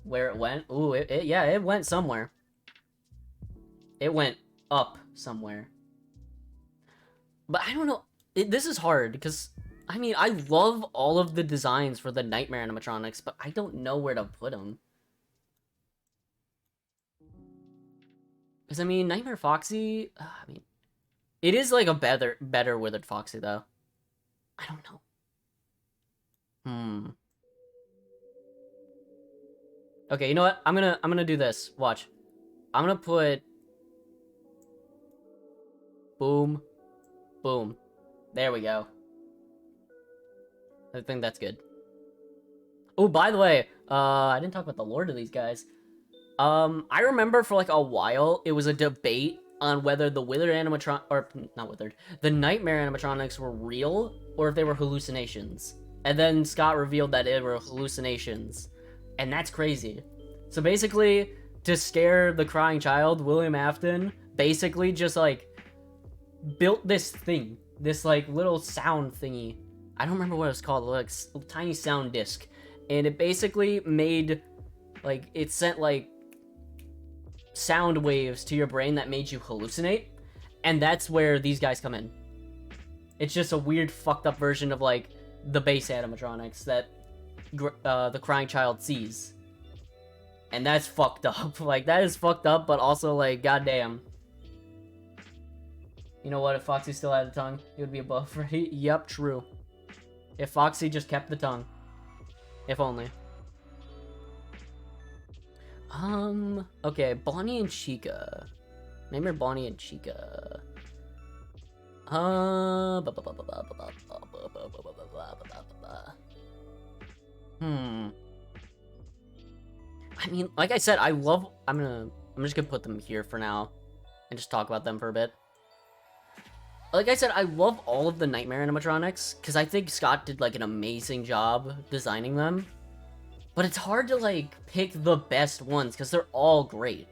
Where it went? Ooh, yeah, it went somewhere. It went up somewhere. But I don't know. This is hard, because, I mean, I love all of the designs for the Nightmare animatronics, but I don't know where to put them. Because, I mean, Nightmare Foxy, I mean, it is, like, a better Withered Foxy, though. I don't know. Okay, you know what? I'm gonna do this. Watch. I'm gonna put... Boom. Boom. There we go. I think that's good. Oh, by the way, I didn't talk about the lore to these guys. I remember for like a while, it was a debate on whether the the Nightmare animatronics were real, or if they were hallucinations. And then Scott revealed that they were hallucinations. And that's crazy. So basically, to scare the crying child, William Afton basically just like built this thing, this like little sound thingy. I don't remember what it was called, like tiny sound disc. And it basically made, like, it sent like sound waves to your brain that made you hallucinate. And that's where these guys come in. It's just a weird fucked up version of like the base animatronics that the crying child sees. And that's fucked up. Like, that is fucked up, but also like, goddamn. You know what? If Foxy still had a tongue, he would be above Freddy. Yep, true. If Foxy just kept the tongue. If only. Okay, Bonnie and Chica. Name her Bonnie and Chica. I mean, like I said, I'm just gonna put them here for now and just talk about them for a bit. Like I said, I love all of the Nightmare animatronics because I think Scott did like an amazing job designing them. But it's hard to like pick the best ones because they're all great.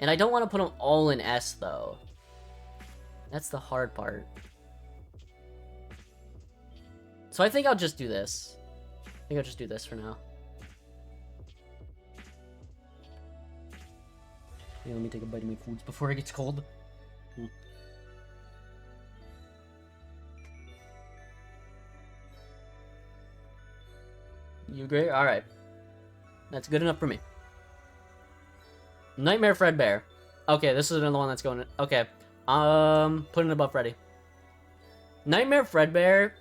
And I don't want to put them all in S though. That's the hard part. So I think I'll just do this. I think I'll just do this for now. Yeah, let me take a bite of my foods before it gets cold. You agree? Alright. That's good enough for me. Nightmare Fredbear. Okay, this is another one that's going in. Okay. Putting it above Freddy. Nightmare Fredbear,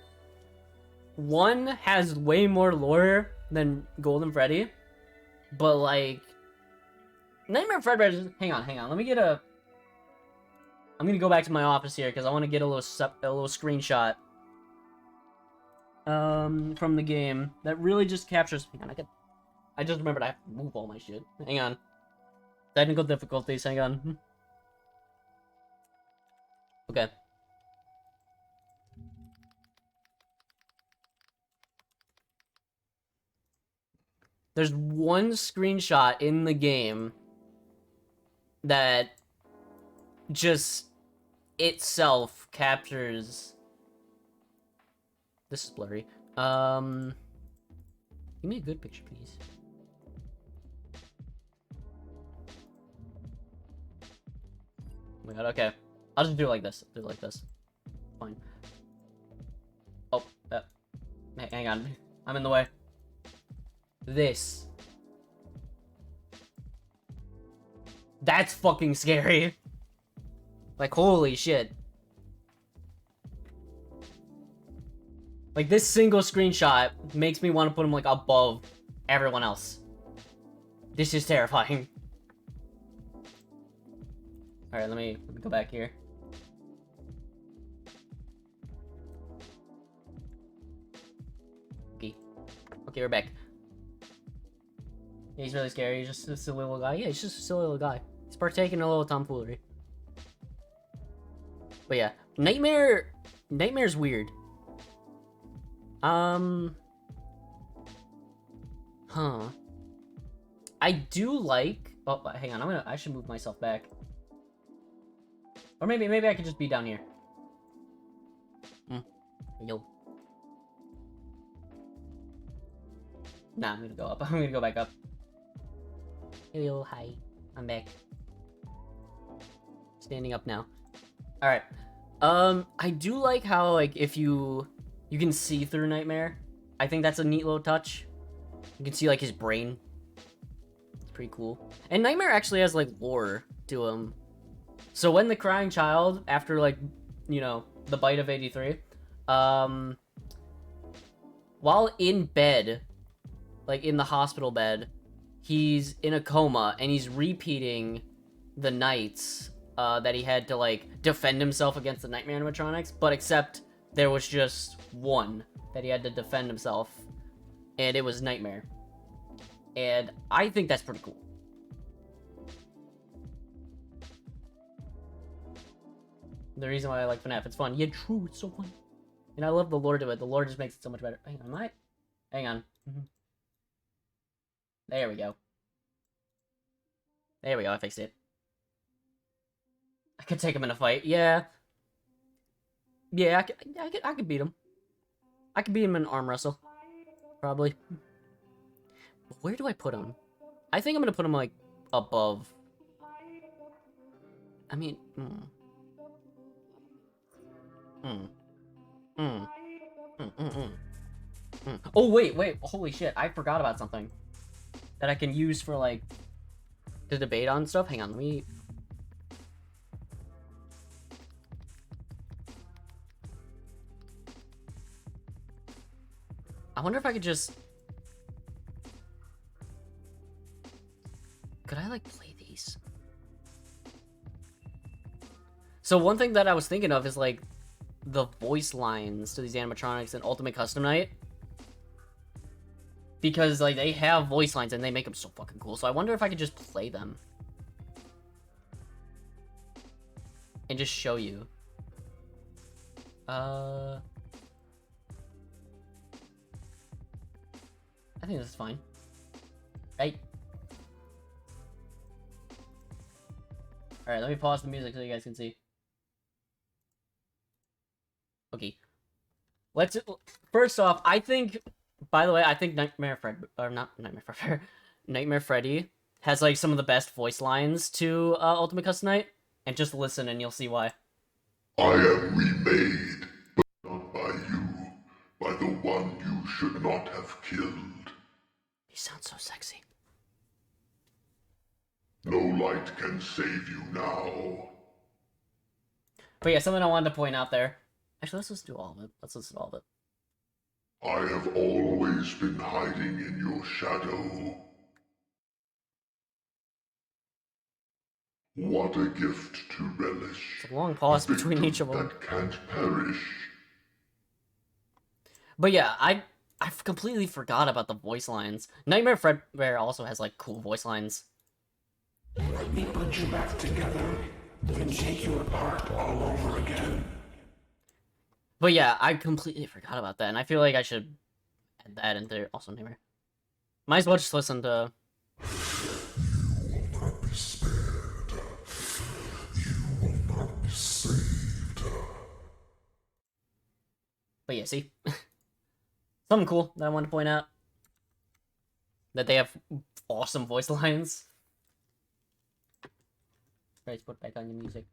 one has way more lore than Golden Freddy. But, like, Nightmare Fredbear, hang on. Let me get a... I'm gonna go back to my office here, because I want to get a little screenshot. From the game that really just captures... Hang on, I just remembered I have to move all my shit. Hang on. Technical difficulties, hang on. Okay. There's one screenshot in the game that just itself captures... This is blurry. Give me a good picture, please. Oh my god, okay. I'll just do it like this. Fine. Oh, hang on. I'm in the way. This. That's fucking scary. Like, holy shit. Like, this single screenshot makes me want to put him, like, above everyone else. This is terrifying. Alright, let me go back here. Okay, we're back. Yeah, he's really scary. He's just a silly little guy. Yeah, he's just a silly little guy. He's partaking in a little tomfoolery. But yeah, Nightmare's weird. Huh. I do like... Oh, hang on. I should move myself back. Or maybe I could just be down here. Yo. Nah, I'm gonna go up. I'm gonna go back up. Hello, hi. I'm back. Standing up now. Alright. I do like how, like, if you can see through Nightmare. I think that's a neat little touch. You can see, like, his brain. It's pretty cool. And Nightmare actually has, like, lore to him. So when the crying child, after, like, you know, the bite of 83, while in bed, like, in the hospital bed, he's in a coma, and he's repeating the nights that he had to, like, defend himself against the Nightmare animatronics, but except there was just one that he had to defend himself, and it was Nightmare. And I think that's pretty cool. The reason why I like FNaF, it's fun. Yeah, true, it's so fun. And I love the lore to it. The lore just makes it so much better. Hang on, Hang on. There we go. There we go, I fixed it. I could take him in a fight, yeah. Yeah, I could beat him. I could beat him in an arm wrestle. Probably. But where do I put him? I think I'm gonna put him, like, above. I mean, Oh, wait, holy shit, I forgot about something that I can use for, like, to debate on stuff. Hang on, let me... I wonder if I could just... Could I, like, play these? So one thing that I was thinking of is, like, the voice lines to these animatronics in Ultimate Custom Night. because like they have voice lines and they make them so fucking cool. So I wonder if I could just play them and just show you. I think this is fine, right? All right, let me pause the music so you guys can see. Okay, let's. First off, I think. By the way, I think Nightmare Freddy has like some of the best voice lines to Ultimate Custom Night, and just listen and you'll see why. I am remade, but not by you, by the one you should not have killed. He sounds so sexy. No light can save you now. But yeah, something I wanted to point out there. Actually, let's just do all of it. Let's listen to all of it. I have always been hiding in your shadow. What a gift to relish. It's a long pause between each of them. That can't perish. But yeah, I completely forgot about the voice lines. Nightmare Fredbear also has like cool voice lines. Let me put you back together, then take you apart all over again. But yeah, I completely forgot about that, and I feel like I should add that into there. Also, Nightmare. Might as well just listen to. You will not be spared. You will not be saved. But yeah, see? Something cool that I wanted to point out. That they have awesome voice lines. Right, put back on your music.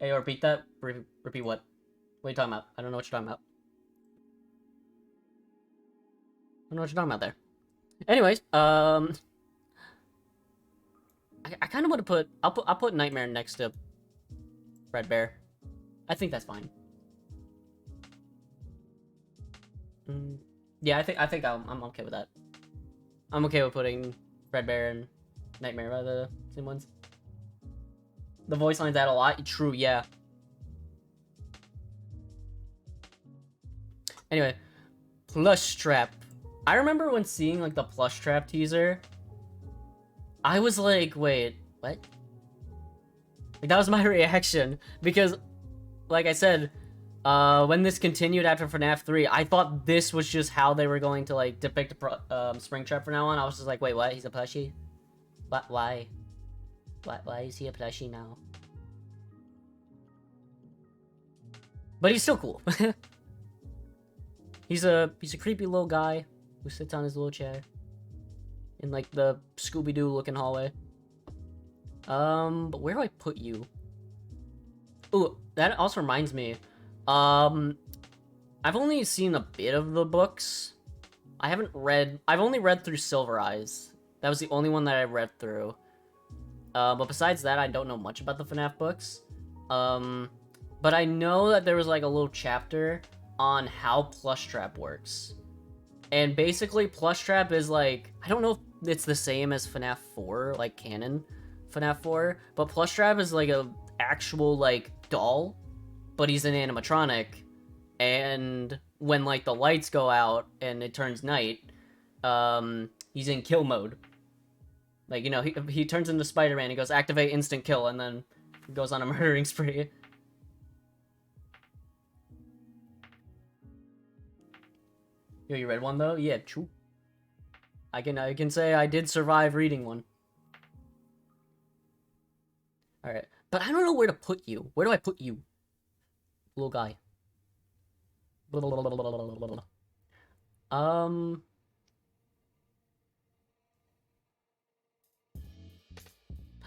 Hey, repeat that. Repeat what? What are you talking about? I don't know what you're talking about. I don't know what you're talking about there. Anyways, I kind of want to put. I'll put Nightmare next to Fredbear. I think that's fine. Yeah, I think I'm okay with that. I'm okay with putting Fredbear and Nightmare by the same ones. The voice lines add a lot. True, yeah. Anyway, Plush Trap. I remember when seeing like the Plush Trap teaser, I was like, wait, what? Like, that was my reaction because, like I said, when this continued after FNaF 3, I thought this was just how they were going to like depict Springtrap from now on. I was just like, wait, what? He's a plushie? What? Why? Why is he a plushie now? But he's still cool. he's a creepy little guy who sits on his little chair in like the Scooby-Doo looking hallway. But where do I put you? Ooh, that also reminds me. I've only seen a bit of the books. I've only read through Silver Eyes. That was the only one that I read through. But besides that, I don't know much about the FNaF books. But I know that there was like a little chapter on how Plush Trap works. And basically, Plush Trap is like, I don't know if it's the same as FNaF 4, like canon FNaF 4, but Plush Trap is like a actual like doll, but he's an animatronic. And when like the lights go out and it turns night, he's in kill mode. Like, you know, he turns into Spider-Man, he goes activate instant kill, and then goes on a murdering spree. Yo, you read one though? Yeah, true. I can say I did survive reading one. Alright. But I don't know where to put you. Where do I put you? Little guy.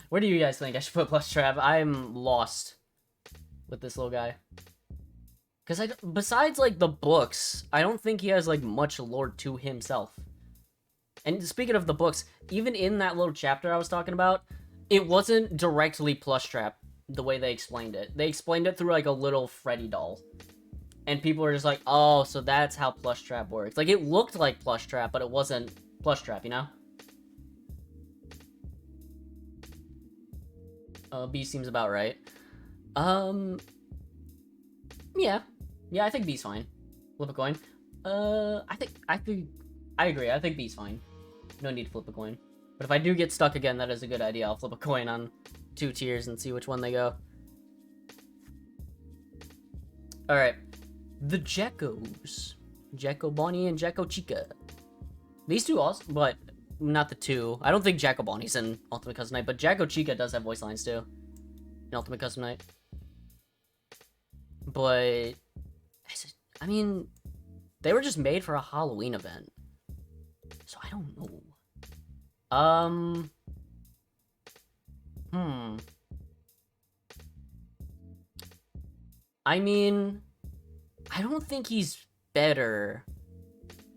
Where do you guys think I should put Plush Trap? I'm lost with this little guy. Because besides, like, the books, I don't think he has, like, much lore to himself. And speaking of the books, even in that little chapter I was talking about, it wasn't directly Plush Trap, the way they explained it. They explained it through, like, a little Freddy doll. And people were just like, oh, so that's how Plush Trap works. Like, it looked like Plush Trap, but it wasn't Plush Trap, you know? B seems about right. Yeah. Yeah, I think B's fine. Flip a coin. I agree. I think B's fine. No need to flip a coin. But if I do get stuck again, that is a good idea. I'll flip a coin on 2 tiers and see which one they go. Alright. The Geckos. Gecko Bonnie and Gecko Chica. These two also, but not the two. I don't think Gecko Bonnie's in Ultimate Custom Night, but Gecko Chica does have voice lines too. In Ultimate Custom Night. But, I mean, they were just made for a Halloween event. So I don't know. I mean, I don't think he's better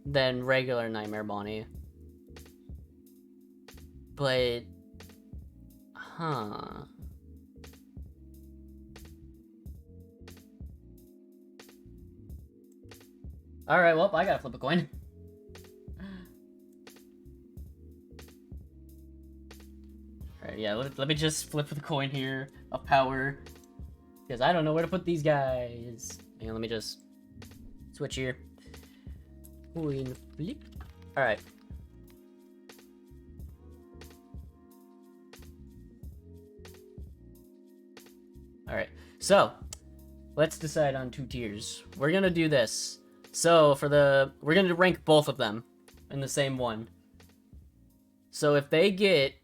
than regular Nightmare Bonnie. But, Alright, well, I gotta flip a coin. Alright, yeah, let me just flip the coin here of power. Because I don't know where to put these guys. Hang on, let me just switch here. Coin flip. Alright. Alright, so let's decide on 2 tiers. We're gonna do this. So we're gonna rank both of them in the same one. So if they get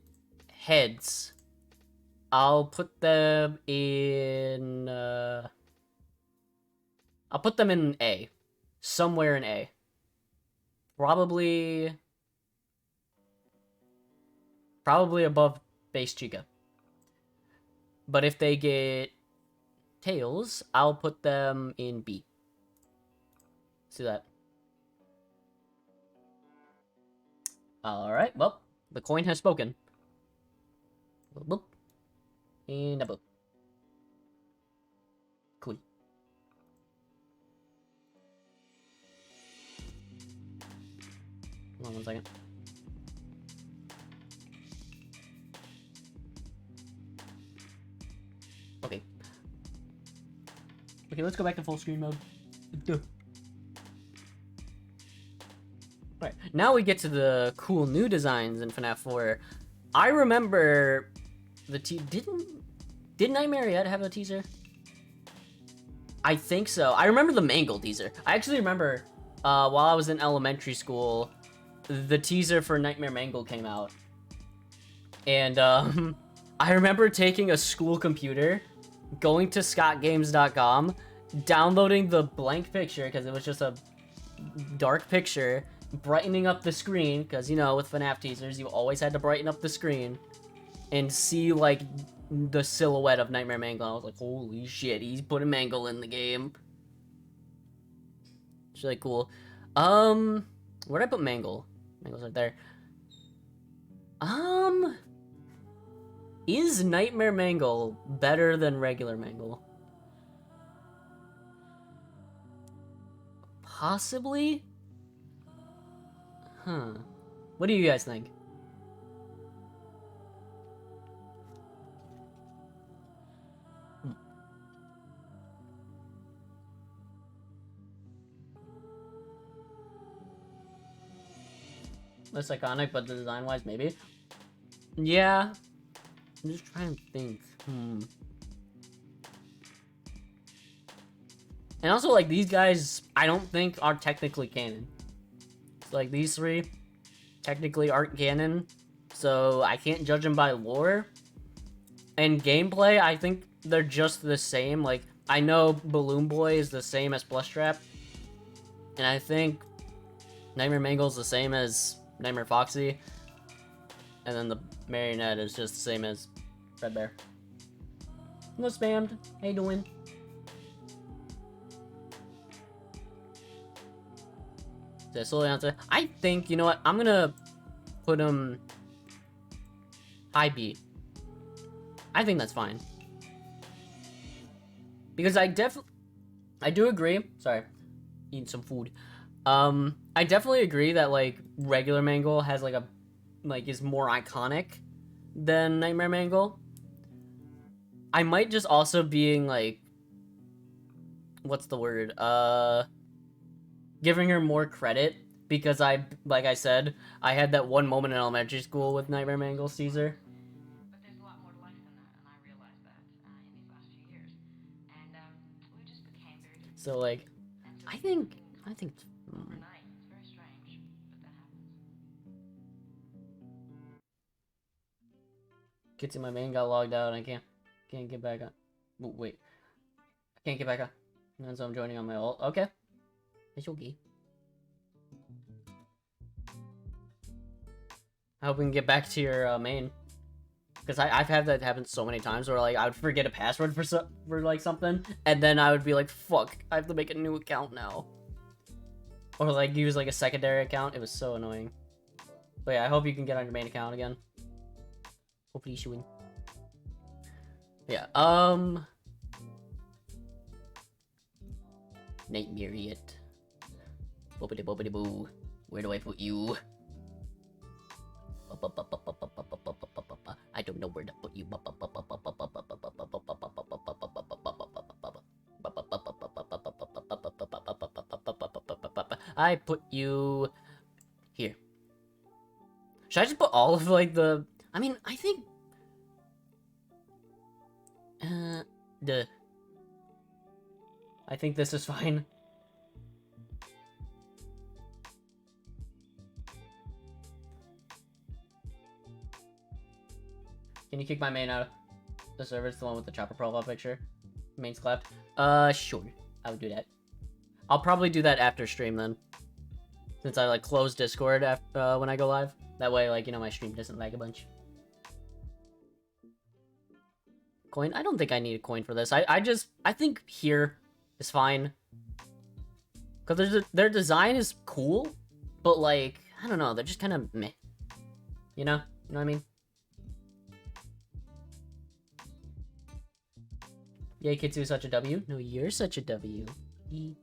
heads, I'll put them in, I'll put them in A. Somewhere in A. Probably above Base Chica. But if they get tails, I'll put them in B. See that? Alright, well, the coin has spoken. Boop. And a boop. Cool. Hold on 1 second. Okay. Okay, let's go back to full screen mode. Alright, now we get to the cool new designs in FNaF 4. I remember the did Nightmare yet have a teaser? I think so. I remember the Mangle teaser. I actually remember while I was in elementary school, the teaser for Nightmare Mangle came out. And I remember taking a school computer, going to scottgames.com, downloading the blank picture because it was just a dark picture, brightening up the screen, because, you know, with FNaF teasers, you always had to brighten up the screen, and see, like, the silhouette of Nightmare Mangle. I was like, holy shit, he's putting Mangle in the game. It's really cool. Where'd I put Mangle? Mangle's right there. Is Nightmare Mangle better than regular Mangle? Possibly? Huh. What do you guys think? Less iconic, but design-wise, maybe? Yeah. I'm just trying to think. And also, like, these guys, I don't think are technically canon. So, like, these 3 technically aren't canon, so I can't judge them by lore. And gameplay, I think they're just the same. Like, I know Balloon Boy is the same as Plushtrap, and I think Nightmare Mangle is the same as Nightmare Foxy, and then the Marionette is just the same as Red Bear. No spammed. How you doing? So slowly answer. I think, you know what? I'm gonna put him high B. I think that's fine. Because I do agree. Sorry, eating some food. I definitely agree that, like, regular Mangle has, like, is more iconic than Nightmare Mangle. I might just also being, like, what's the word? giving her more credit because like I said, I had that one moment in elementary school with Nightmare Mangle Caesar. But there's a lot more to life than that, and I realized that in these last few years. And we just became very good. So like, I think Overnight, it's very strange, but that happens. Kitsy, my main got logged out. I can't get back on. Wait, I can't get back on. And so I'm joining on my ult. Okay, it's okay. I hope we can get back to your main, because I've had that happen so many times where like I would forget a password for like something, and then I would be like, fuck, I have to make a new account now, or like use like a secondary account. It was so annoying. But yeah, I hope you can get on your main account again. Hopefully you should win. Yeah, Nightmare it. Boopity boopity boo. Where do I put you? I don't know where to put you. I put you here. Should I just put all of like the... I mean, I think... I think this is fine. Can you kick my main out of the server? It's the one with the chopper profile picture. Main's clapped. Sure. I would do that. I'll probably do that after stream then. Since I like close Discord after, when I go live. That way, like, you know, my stream doesn't lag a bunch. Coin? I don't think I need a coin for this. I think here is fine. Because their design is cool, but like, I don't know, they're just kind of meh. You know? You know what I mean? Yay, Kitsu is such a W. No, you're such a W. E.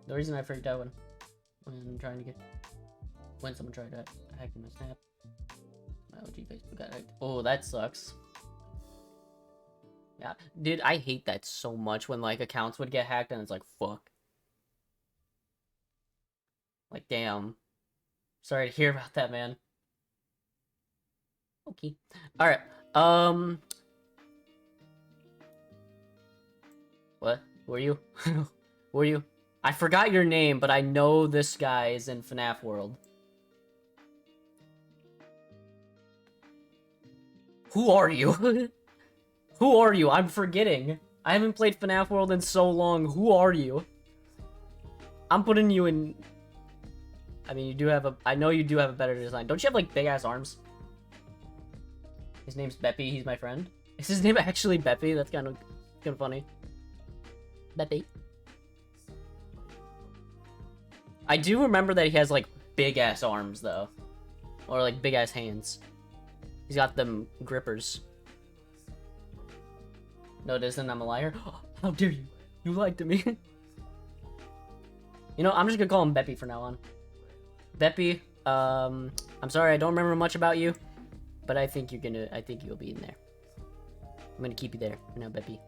The reason I freaked out when someone tried to hack my snap, my OG Facebook got hacked. Oh, that sucks. Yeah, dude, I hate that so much when like accounts would get hacked and it's like, fuck. Like, damn. Sorry to hear about that, man. Okay. Alright, what? Who are you? Who are you? I forgot your name, but I know this guy is in FNaF World. Who are you? Who are you? I'm forgetting. I haven't played FNaF World in so long. Who are you? I'm putting you in... I mean, you do have a... I know you do have a better design. Don't you have, like, big-ass arms? His name's Beppy. He's my friend. Is his name actually Beppy? That's kind of funny. Beppy. I do remember that he has, like, big-ass arms, though. Or, like, big-ass hands. He's got them grippers. No, it isn't. I'm a liar. How dare you? You lied to me. You know, I'm just gonna call him Beppy from now on. Beppy, I'm sorry, I don't remember much about you, but I think you'll be in there. I'm gonna keep you there for now, Beppy.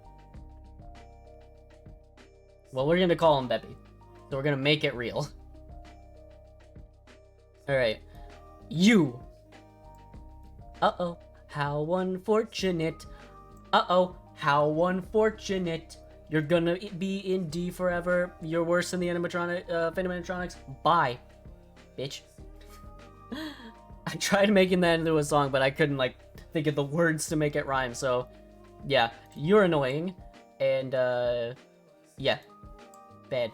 Well, we're gonna call him Beppy, so we're gonna make it real. Alright. You! Uh-oh. How unfortunate. Uh-oh. How unfortunate. You're gonna be in D forever. You're worse than the animatronic, Animatronics. Bye, bitch. I tried making that into a song, but I couldn't, like, think of the words to make it rhyme, so... Yeah, you're annoying. And, yeah. Bad.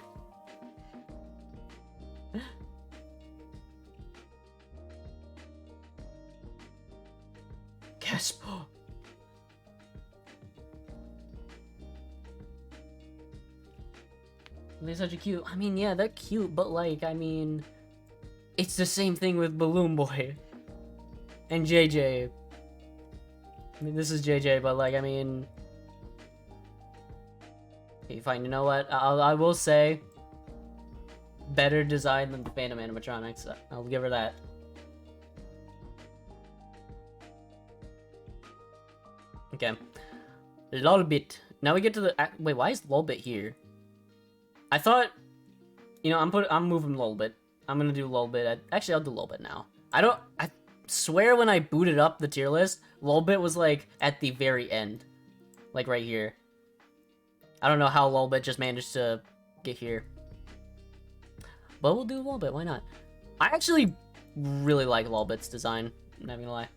Gasp. They're such a cute... I mean, yeah, they're cute, but, like, I mean... It's the same thing with Balloon Boy. And JJ. I mean, this is JJ, but, like, I mean... Okay, fine, you know what? I will say... better design than the Phantom Animatronics. I'll give her that. Okay. Lolbit. Now we get to the... Wait, why is Lolbit here? I thought... You know, I'm moving Lolbit. I'm gonna do Lolbit. Actually, I'll do Lolbit now. I swear when I booted up the tier list, Lolbit was, like, at the very end. Like, right here. I don't know how Lolbit just managed to get here. But we'll do Lolbit, why not? I actually really like Lolbit's design, I'm not gonna lie.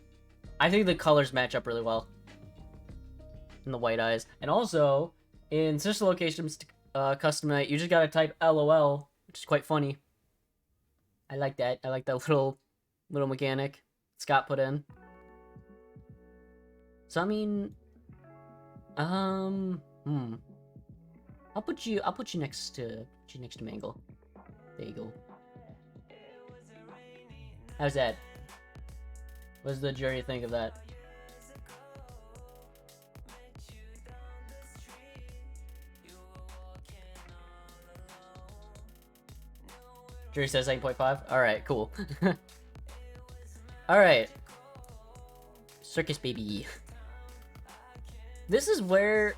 I think the colors match up really well. And the white eyes. And also, in Sister Locations Custom Night, you just gotta type LOL, which is quite funny. I like that. I like that little mechanic Scott put in. So I mean, I'll put you next to Mangle. There you go. How's that? What does the jury think of that? Jury says 8.5. Alright, cool. Alright. Circus Baby. This is where,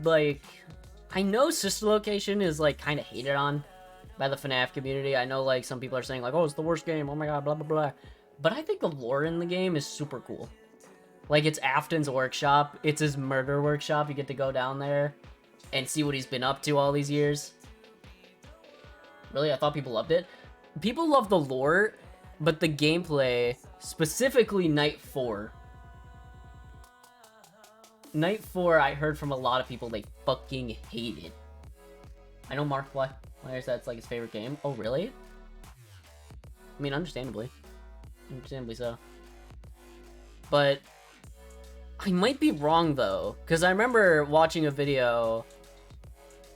like, I know Sister Location is, like, kind of hated on by the FNaF community. I know, like, some people are saying, like, oh, it's the worst game, oh my god, blah, blah, blah. But I think the lore in the game is super cool. Like, it's Afton's workshop. It's his murder workshop. You get to go down there and see what he's been up to all these years. Really? I thought people loved it. People love the lore, but the gameplay, specifically Night 4. Night 4, I heard from a lot of people they fucking hate it. I know Markiplier said it's like his favorite game. Oh, really? I mean, understandably. Understandably so. But I might be wrong, though, because I remember watching a video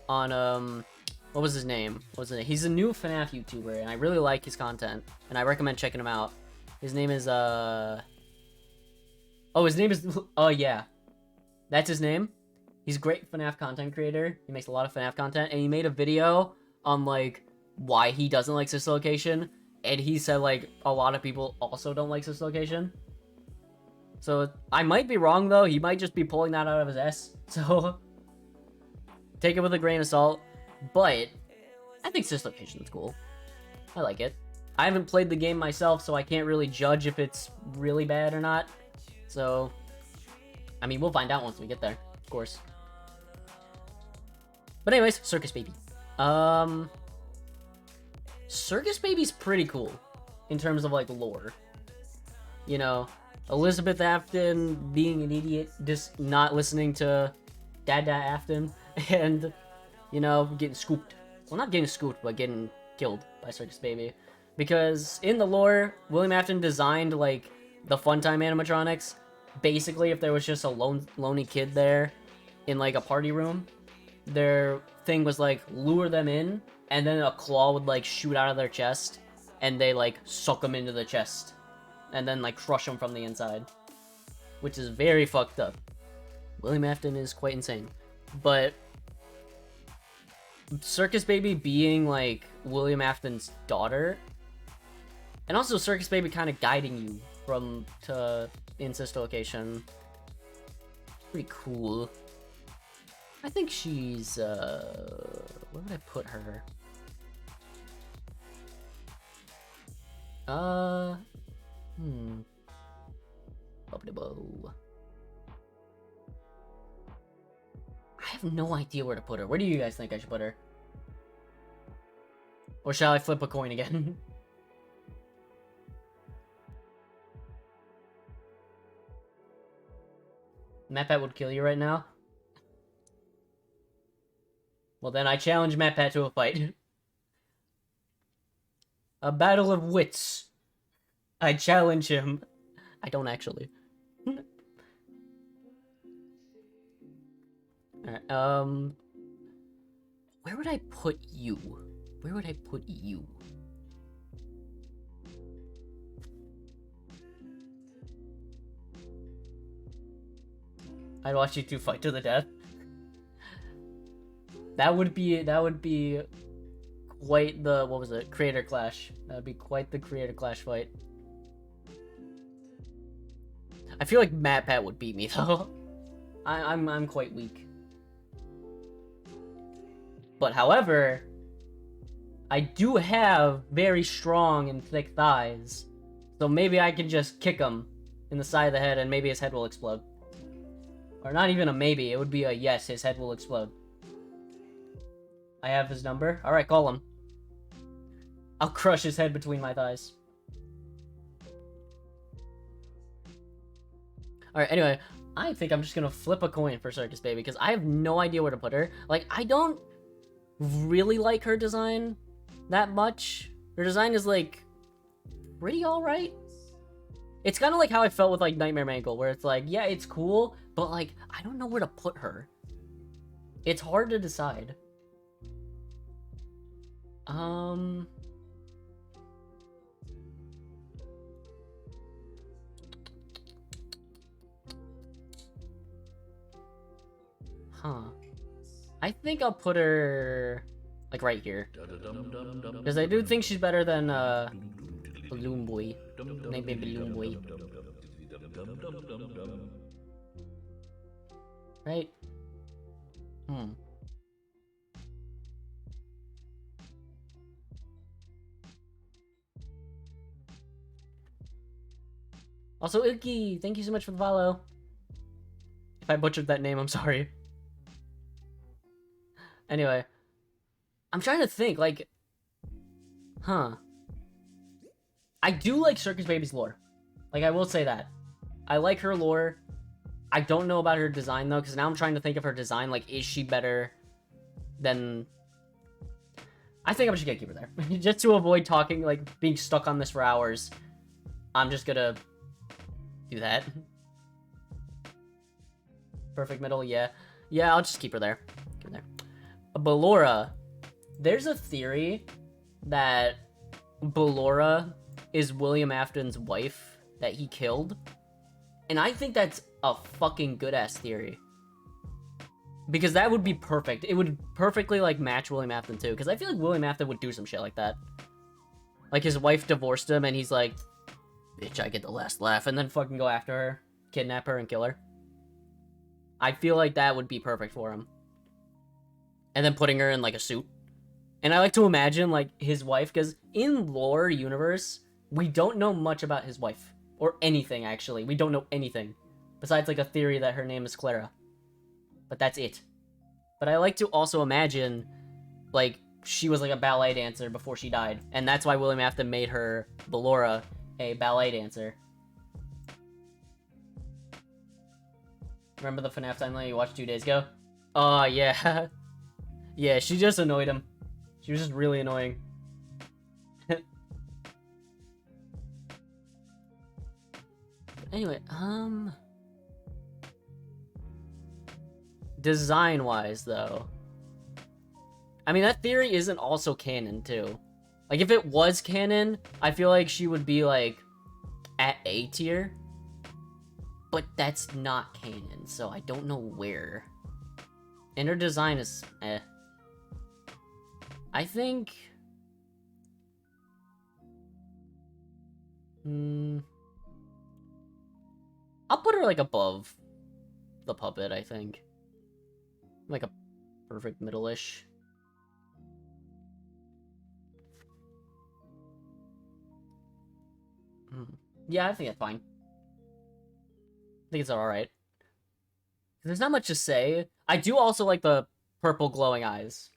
on, what was his name? He's a new FNaF YouTuber, and I really like his content, and I recommend checking him out. His name is, oh, yeah. That's his name. He's a great FNaF content creator. He makes a lot of FNaF content, and he made a video on, like, why he doesn't like Sister Location, and he said, like, a lot of people also don't like Sister Location. So, I might be wrong, though. He might just be pulling that out of his ass. So, take it with a grain of salt. But, I think Sister Location is cool. I like it. I haven't played the game myself, so I can't really judge if it's really bad or not. So, I mean, we'll find out once we get there, of course. But anyways, Circus Baby. Circus Baby's pretty cool in terms of, like, lore. You know, Elizabeth Afton being an idiot, just not listening to Dada Afton, and, you know, getting scooped. Well, not getting scooped, but getting killed by Circus Baby. Because in the lore, William Afton designed, like, the Funtime animatronics. Basically, if there was just a lonely kid there in, like, a party room, their thing was, like, lure them in, and then a claw would, like, shoot out of their chest, and they, like, suck them into the chest, and then, like, crush them from the inside. Which is very fucked up. William Afton is quite insane. But Circus Baby being, like, William Afton's daughter, and also Circus Baby kind of guiding you in Sister Location. Pretty cool. I think she's, where would I put her? Bubba-da-bo. I have no idea where to put her. Where do you guys think I should put her? Or shall I flip a coin again? MatPat would kill you right now? Well, then I challenge MatPat to a fight. A battle of wits. I challenge him. I don't actually. Alright, where would I put you? Where would I put you? I'd watch you two fight to the death. That would be quite the, what was it? Creator Clash. That would be quite the Creator Clash fight. I feel like MatPat would beat me though. I'm quite weak. But however, I do have very strong and thick thighs. So maybe I can just kick him in the side of the head and maybe his head will explode. Or not even a maybe, it would be a yes, his head will explode. I have his number. Alright, call him. I'll crush his head between my thighs. Alright, anyway, I think I'm just gonna flip a coin for Circus Baby because I have no idea where to put her. Like, I don't really like her design that much. Her design is, like, pretty alright. It's kind of like how I felt with, like, Nightmare Mangle, where it's like, yeah, it's cool, but, like, I don't know where to put her. It's hard to decide. Huh. I think I'll put her, like, right here. Because I do think she's better than, Balloon Boy. Maybe Balloon Boy. Right? Also, Ilky, thank you so much for the follow. If I butchered that name, I'm sorry. Anyway, I'm trying to think, like, I do like Circus Baby's lore. Like, I will say that. I like her lore. I don't know about her design, though, because now I'm trying to think of her design. Like, is she better than... I think I'm just gonna keep her there. Just to avoid talking, like, being stuck on this for hours. I'm just gonna do that. Perfect middle, yeah. Yeah, I'll just keep her there. Keep her there. Ballora. There's a theory that Ballora is William Afton's wife that he killed. And I think that's a fucking good-ass theory. Because that would be perfect. It would perfectly, like, match William Afton, too. Because I feel like William Afton would do some shit like that. Like, his wife divorced him, and he's like, bitch, I get the last laugh, and then fucking go after her, kidnap her, and kill her. I feel like that would be perfect for him. And then putting her in, like, a suit. And I like to imagine, like, his wife, because in lore universe, we don't know much about his wife. Or anything, actually. We don't know anything. Besides, like, a theory that her name is Clara. But that's it. But I like to also imagine, like, she was, like, a ballet dancer before she died. And that's why William Afton made her, Ballora, a ballet dancer. Remember the FNaF timeline you watched 2 days ago? Oh, yeah. Yeah, she just annoyed him. She was just really annoying. Anyway, design-wise, though. I mean, that theory isn't also canon, too. Like, if it was canon, I feel like she would be, like, at A tier. But that's not canon, so I don't know where. And her design is, eh. I think... I'll put her, like, above the puppet, I think. Like a perfect middle-ish. Yeah, I think that's fine. I think it's alright. There's not much to say. I do also like the purple glowing eyes.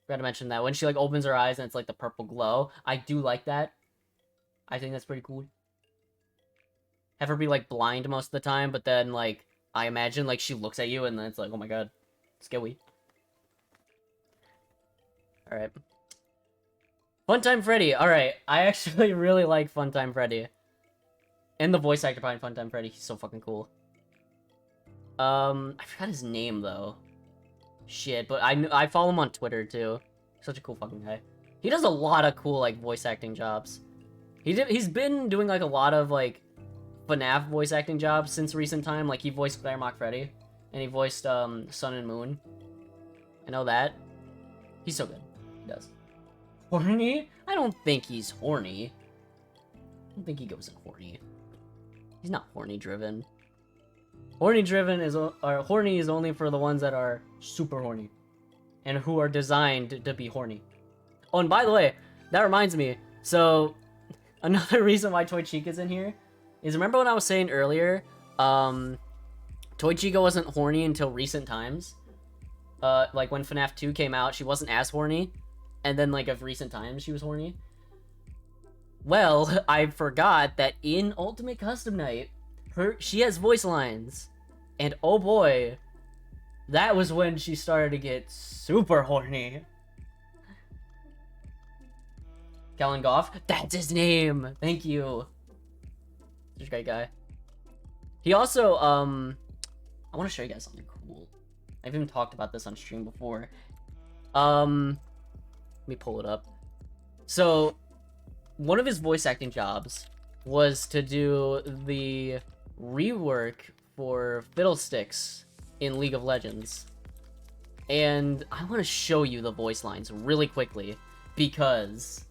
Forgot to mention that. When she, like, opens her eyes and it's, like, the purple glow. I do like that. I think that's pretty cool. Have her be, like, blind most of the time, but then, like, I imagine, like, she looks at you and then it's like, oh my god. Scary. Alright. Funtime Freddy. Alright. I actually really like Funtime Freddy. And the voice actor behind Funtime Freddy. He's so fucking cool. I forgot his name, though. Shit, but I follow him on Twitter, too. Such a cool fucking guy. He does a lot of cool, like, voice acting jobs. He's been doing, like, a lot of, like, FNaF voice acting jobs since recent time. Like, he voiced Claremont Freddy. And he voiced, Sun and Moon. I know that. He's so good. He does. Horny? I don't think he's horny. I don't think he goes in horny. He's not horny driven. Horny driven is or horny is only for the ones that are super horny and who are designed to be horny. Oh, and by the way, that reminds me. So another reason why Toy Chica's in here is, remember when I was saying earlier, Toy Chica wasn't horny until recent times. Like when FNaF 2 came out, she wasn't as horny, and then like of recent times she was horny. Well, I forgot that in Ultimate Custom Night, she has voice lines, and oh boy, that was when she started to get super horny. Galen Goff, that's his name. Thank you. Such a great guy. He also, I want to show you guys something cool. I've even talked about this on stream before. Let me pull it up. So, one of his voice acting jobs was to do the rework for Fiddlesticks in League of Legends. And I want to show you the voice lines really quickly, because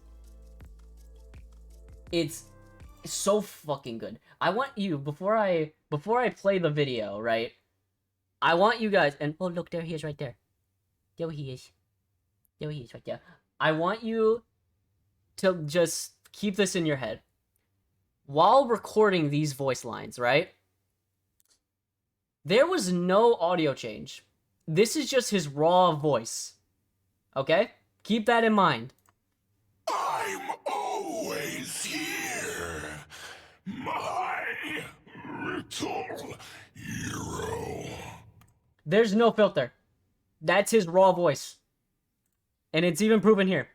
it's so fucking good. I want you, before I play the video, right? I want you guys, and oh look, there he is right there. There he is. There he is right there. I want you to just keep this in your head. While recording these voice lines, right? There was no audio change. This is just his raw voice. Okay? Keep that in mind. I'm always here, my little hero. There's no filter. That's his raw voice. And it's even proven here.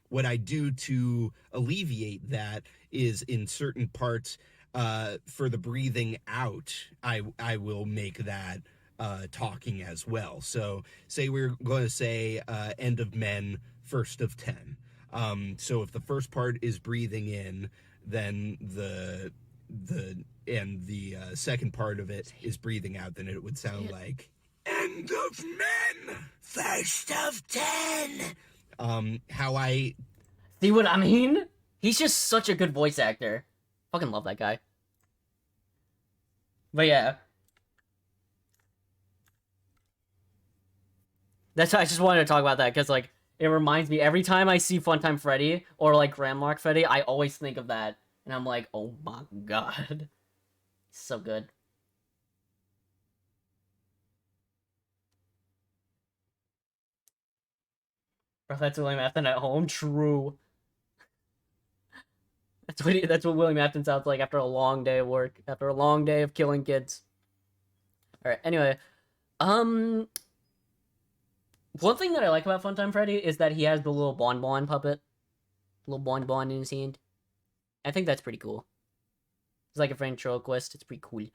What I do to alleviate that is, in certain parts, for the breathing out, I will make that talking as well. So say we're going to say end of men, first of 10. So if the first part is breathing in, then the second part of it is breathing out, then it would sound like end of men, first of 10. How I See what I mean? He's just such a good voice actor. Fucking love that guy. But yeah. That's why I just wanted to talk about that, because like it reminds me, every time I see Funtime Freddy or like Grandmark Freddy, I always think of that. And I'm like, oh my god. So good. Bro, that's William Afton at home. True. That's what William Afton sounds like after a long day of work, after a long day of killing kids. All right. Anyway, one thing that I like about Funtime Freddy is that he has the little bonbon puppet, little bonbon in his hand. I think that's pretty cool. It's like a ventriloquist. It's pretty cool.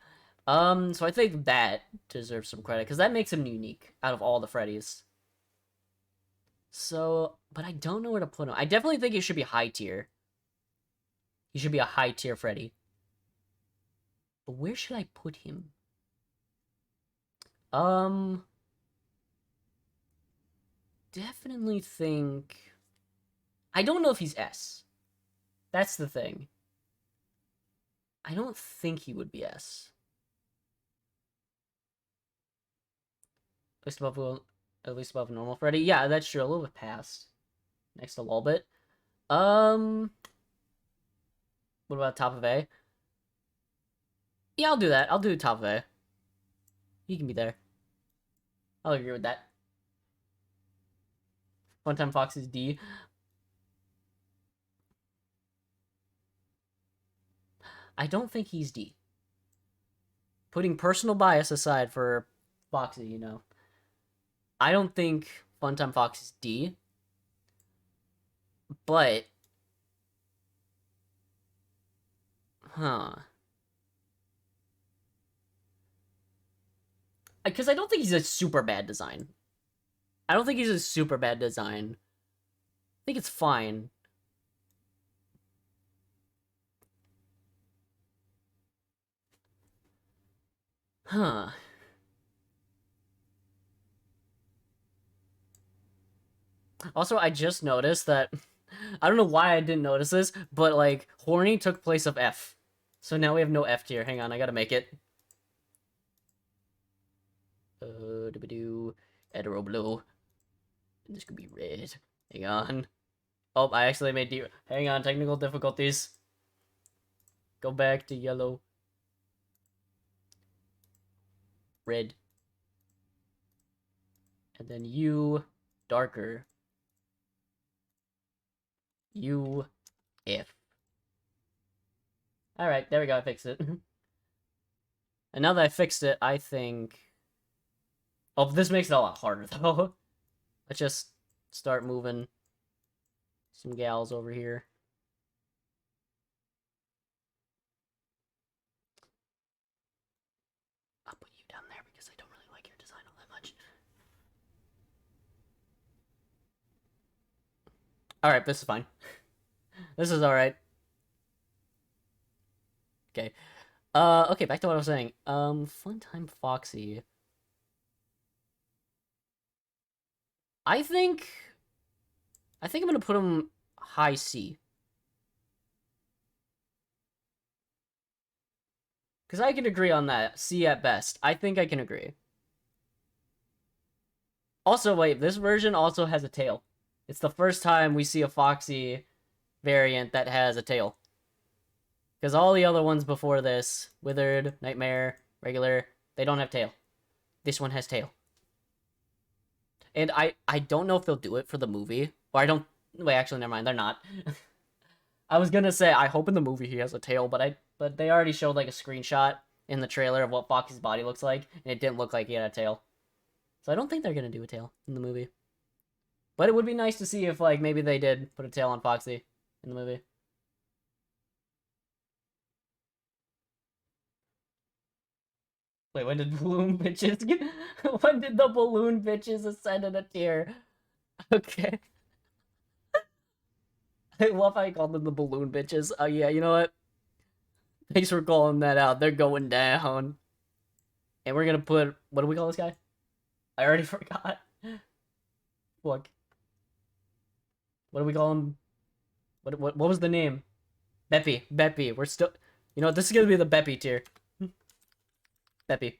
So I think that deserves some credit, because that makes him unique out of all the Freddys. So, but I don't know where to put him. I definitely think he should be high tier. He should be a high tier Freddy. But where should I put him? Definitely think... I don't know if he's S. That's the thing. I don't think he would be S. At least above normal Freddy. Yeah, that's true. A little bit past. Next to Lolbit. What about top of A? Yeah, I'll do that. I'll do top of A. He can be there. I'll agree with that. Funtime Fox is D. I don't think he's D. Putting personal bias aside for Foxy, you know. I don't think Funtime Fox is D. But... Huh. Because I don't think he's a super bad design. I don't think he's a super bad design. I think it's fine. Huh. Also, I just noticed that I don't know why I didn't notice this, but like horny took place of F. So now we have no F tier. Hang on, I gotta make it. Do hetero blue. This could be red. Hang on. Oh, I actually made D. Hang on, technical difficulties. Go back to yellow. Red. And then U, darker. U, F. Alright, there we go, I fixed it. And now that I fixed it, I think... Oh, this makes it a lot harder, though. Let's just start moving some gals over here. I'll put you down there because I don't really like your design all that much. Alright, this is fine. This is alright. Okay. Okay, back to what I was saying. Funtime Foxy. I think I'm gonna put him high C. Because I can agree on that. C at best. I think I can agree. Also, wait, this version also has a tail. It's the first time we see a Foxy variant that has a tail. Because all the other ones before this, Withered, Nightmare, Regular, they don't have tail. This one has tail. And I don't know if they'll do it for the movie. Or I don't... Wait, actually, never mind. They're not. I was gonna say, I hope in the movie he has a tail, but they already showed, like, a screenshot in the trailer of what Foxy's body looks like, and it didn't look like he had a tail. So I don't think they're gonna do a tail in the movie. But it would be nice to see if, like, maybe they did put a tail on Foxy in the movie. Wait, when did balloon bitches get... When did the balloon bitches ascend in a tier? Okay. I love how I called them the balloon bitches. Oh, yeah, you know what? Thanks for calling that out. They're going down. And we're gonna put... What do we call this guy? I already forgot. Look. What do we call him? What was the name? Beppy. Beppy. We're still... You know what? This is gonna be the Beppy tier. Beppy.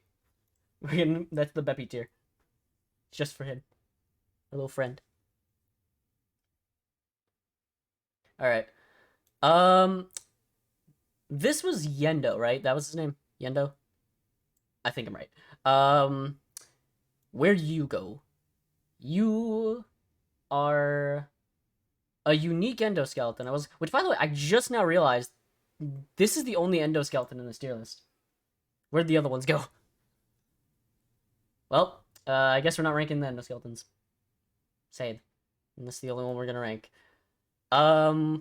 That's the Beppy tier. It's just for him. Our little friend. Alright. This was Yendo, right? That was his name? Yendo? I think I'm right. Where do you go? You are a unique endoskeleton. Which, by the way, I just now realized this is the only endoskeleton in this tier list. Where'd the other ones go? Well, I guess we're not ranking the endoskeletons. Sad. And this is the only one we're gonna rank. I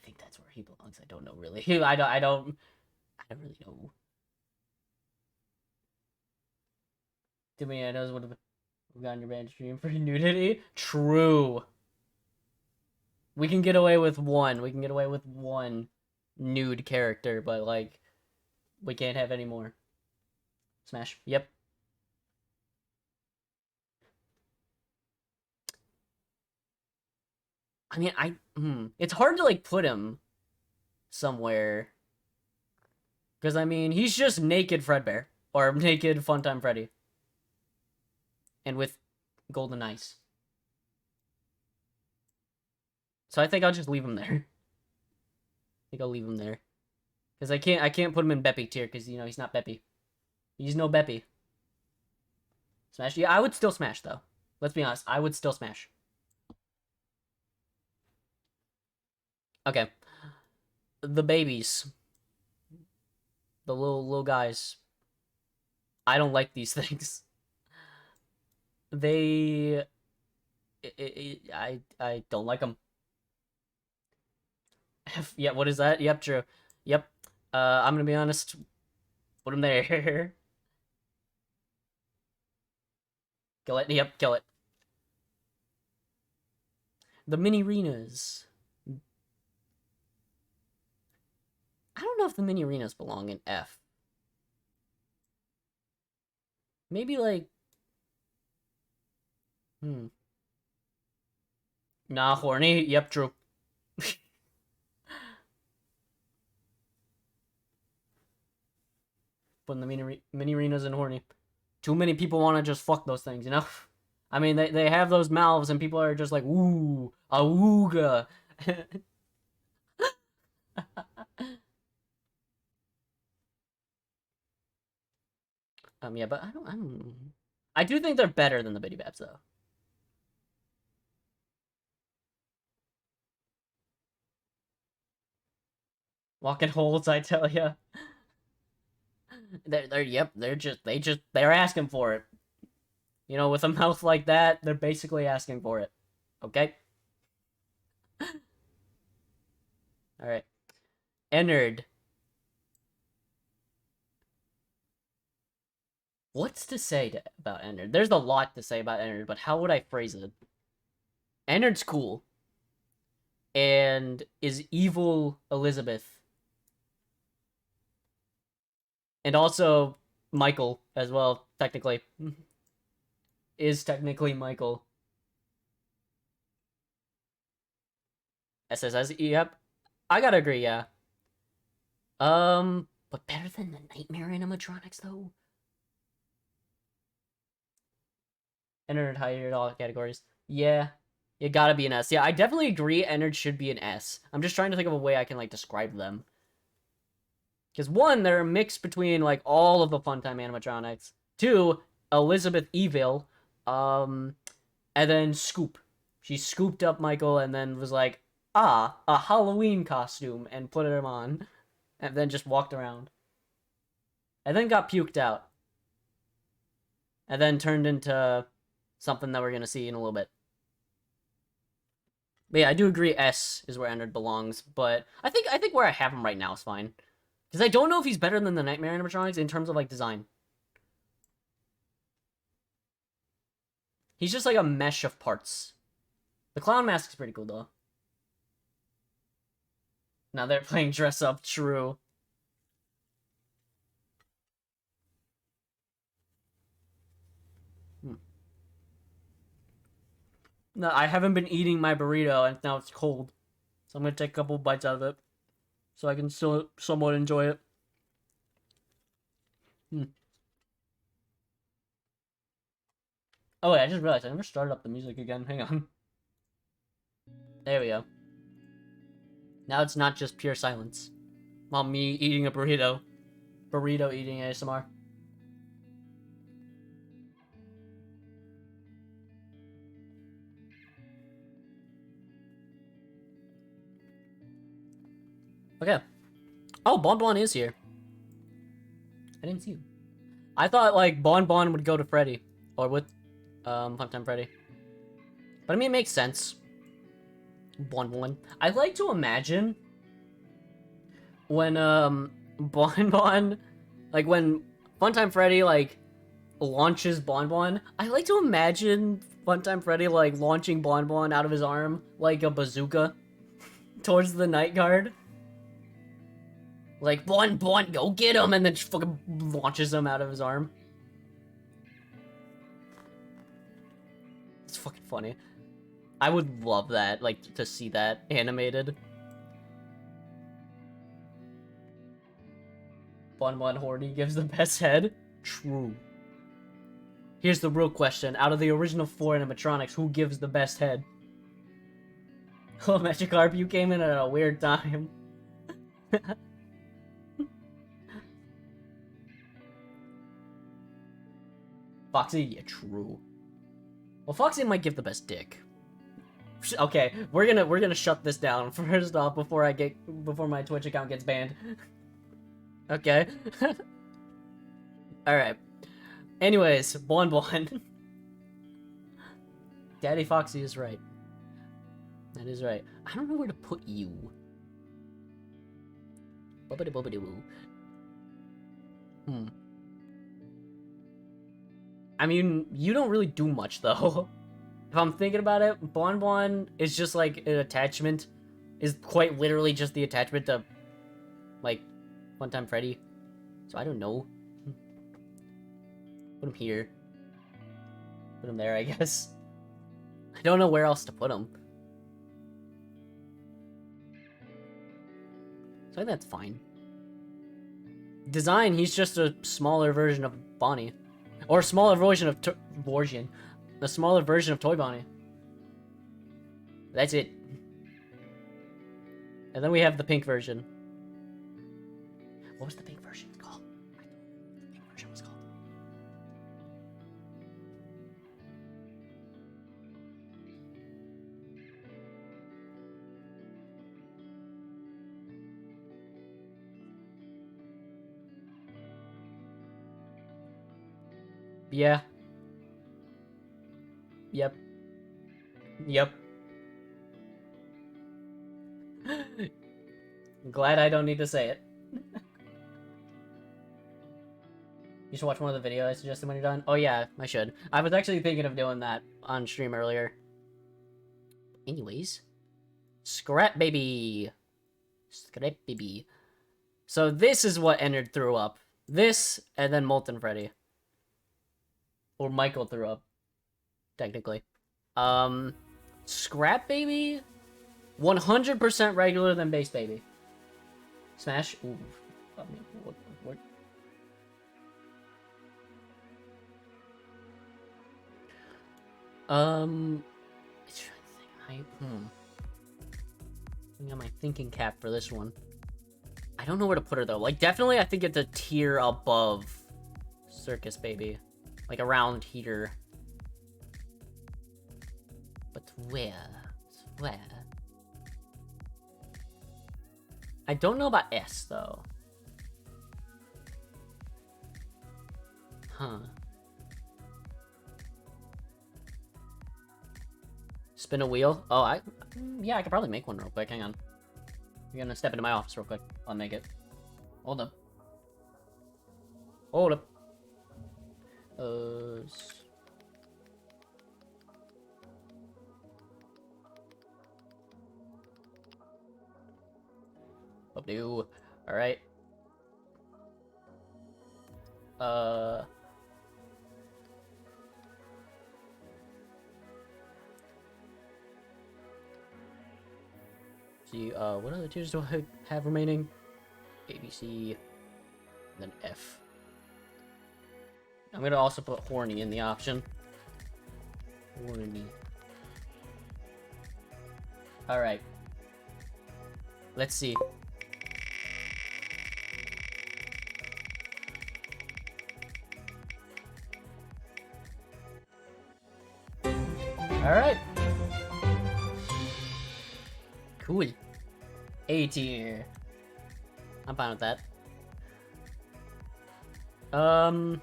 think that's where he belongs. I don't know really. I don't really know. Too many idols would have gotten your band stream for nudity. True. We can get away with one. We can get away with one nude character, but like we can't have any more. Smash. Yep. I mean, it's hard to like put him somewhere because I mean he's just naked Fredbear or naked Funtime Freddy, and with golden eyes. So I think I'll just leave him there. I think I'll leave him there because I can't put him in Beppy tier because you know he's not Beppy. He's no Beppy. Smash. Yeah, I would still smash though. Let's be honest. I would still smash. Okay. The babies. The little guys. I don't like these things. They... I don't like them. Yeah, what is that? Yep, true. Yep. I'm gonna be honest. Put them there. Kill it. Yep, kill it. The mini arenas. I don't know if the mini arenas belong in F. Maybe like... Nah, horny. Yep, true. Putting the mini arenas in horny. Too many people want to just fuck those things, you know? I mean, they have those mouths and people are just like, ooh, awooga. Yeah, but I do think they're better than the Bitty Baps, though. Walking holes, I tell ya. They're asking for it. You know, with a mouth like that, they're basically asking for it. Okay? Alright. Ennard. What's to say about Ennard? There's a lot to say about Ennard, but how would I phrase it? Ennard's cool. And is evil Elizabeth. And also Michael as well, technically. Is technically Michael. SSS, yep. I gotta agree, yeah. But better than the Nightmare Animatronics, though? Ennard higher all categories. Yeah. You gotta be an S. Yeah, I definitely agree Ennard should be an S. I'm just trying to think of a way I can, like, describe them. Because, one, they're a mix between, like, all of the Funtime animatronics. Two, Elizabeth Evil. And then Scoop. She scooped up Michael and then was like, ah, a Halloween costume, and put him on. And then just walked around. And then got puked out. And then turned into something that we're gonna see in a little bit. But yeah, I do agree S is where Ennard belongs, but I think where I have him right now is fine. Because I don't know if he's better than the Nightmare Animatronics in terms of, like, design. He's just like a mesh of parts. The clown mask is pretty cool, though. Now they're playing dress up, true. No, I haven't been eating my burrito, and now it's cold. So I'm gonna take a couple bites out of it. So I can still somewhat enjoy it. Oh wait, I just realized I never started up the music again. Hang on. There we go. Now it's not just pure silence. While me eating a burrito. Burrito eating ASMR. Okay. Oh, Bon Bon is here. I didn't see him. I thought, like, Bon Bon would go to Freddy. Or with, Funtime Freddy. But I mean, it makes sense. Bon Bon. I like to imagine when, Bon Bon, like, when Funtime Freddy, like, launches Bon Bon, I like to imagine Funtime Freddy, like, launching Bon Bon out of his arm like a bazooka towards the night guard. Like, Bon Bon, go get him! And then just fucking launches him out of his arm. It's fucking funny. I would love that, like, to see that animated. Bon Bon Horny gives the best head? True. Here's the real question. Out of the original 4 animatronics, who gives the best head? Oh, Magikarp, you came in at a weird time. Foxy? Yeah, true. Well, Foxy might give the best dick. Okay, we're gonna shut this down first off before my Twitch account gets banned. Okay. Alright. Anyways, Bon Bon. Daddy Foxy is right. That is right. I don't know where to put you. Bobbity bobbity woo. I mean, you don't really do much, though. If I'm thinking about it, Bon Bon is just, like, an attachment. Is quite literally just the attachment to like Funtime Freddy. So I don't know. Put him here. Put him there, I guess. I don't know where else to put him. So I think that's fine. Design, he's just a smaller version of Bonnie. Or a smaller version of a smaller version of Toy Bonnie. That's it. And then we have the pink version. What was the pink version called? I don't know what the pink version was called. Yeah. Yep. Yep. I'm glad I don't need to say it. You should watch one of the videos I suggested when you're done. Oh yeah, I should. I was actually thinking of doing that on stream earlier. Anyways. Scrap Baby. Scrap Baby. So this is what Ennard threw up. This, and then Molten Freddy. Or Michael threw up. Technically. Scrap Baby? 100% regular than Base Baby. Smash? Ooh. I mean, what? I'm trying to think. I got my thinking cap for this one. I don't know where to put her though. Like, definitely I think it's a tier above Circus Baby. Like around here. But where? Where? I don't know about S though. Huh. Spin a wheel? Oh, yeah, I could probably make one real quick. Hang on. You're gonna step into my office real quick. I'll make it. Hold up. Hold up. New. Alright. See, what other tiers do I have remaining? A, B, C, and then F. I'm gonna also put horny in the option. Horny. Alright. Let's see. Alright. Cool. A tier. I'm fine with that. I'll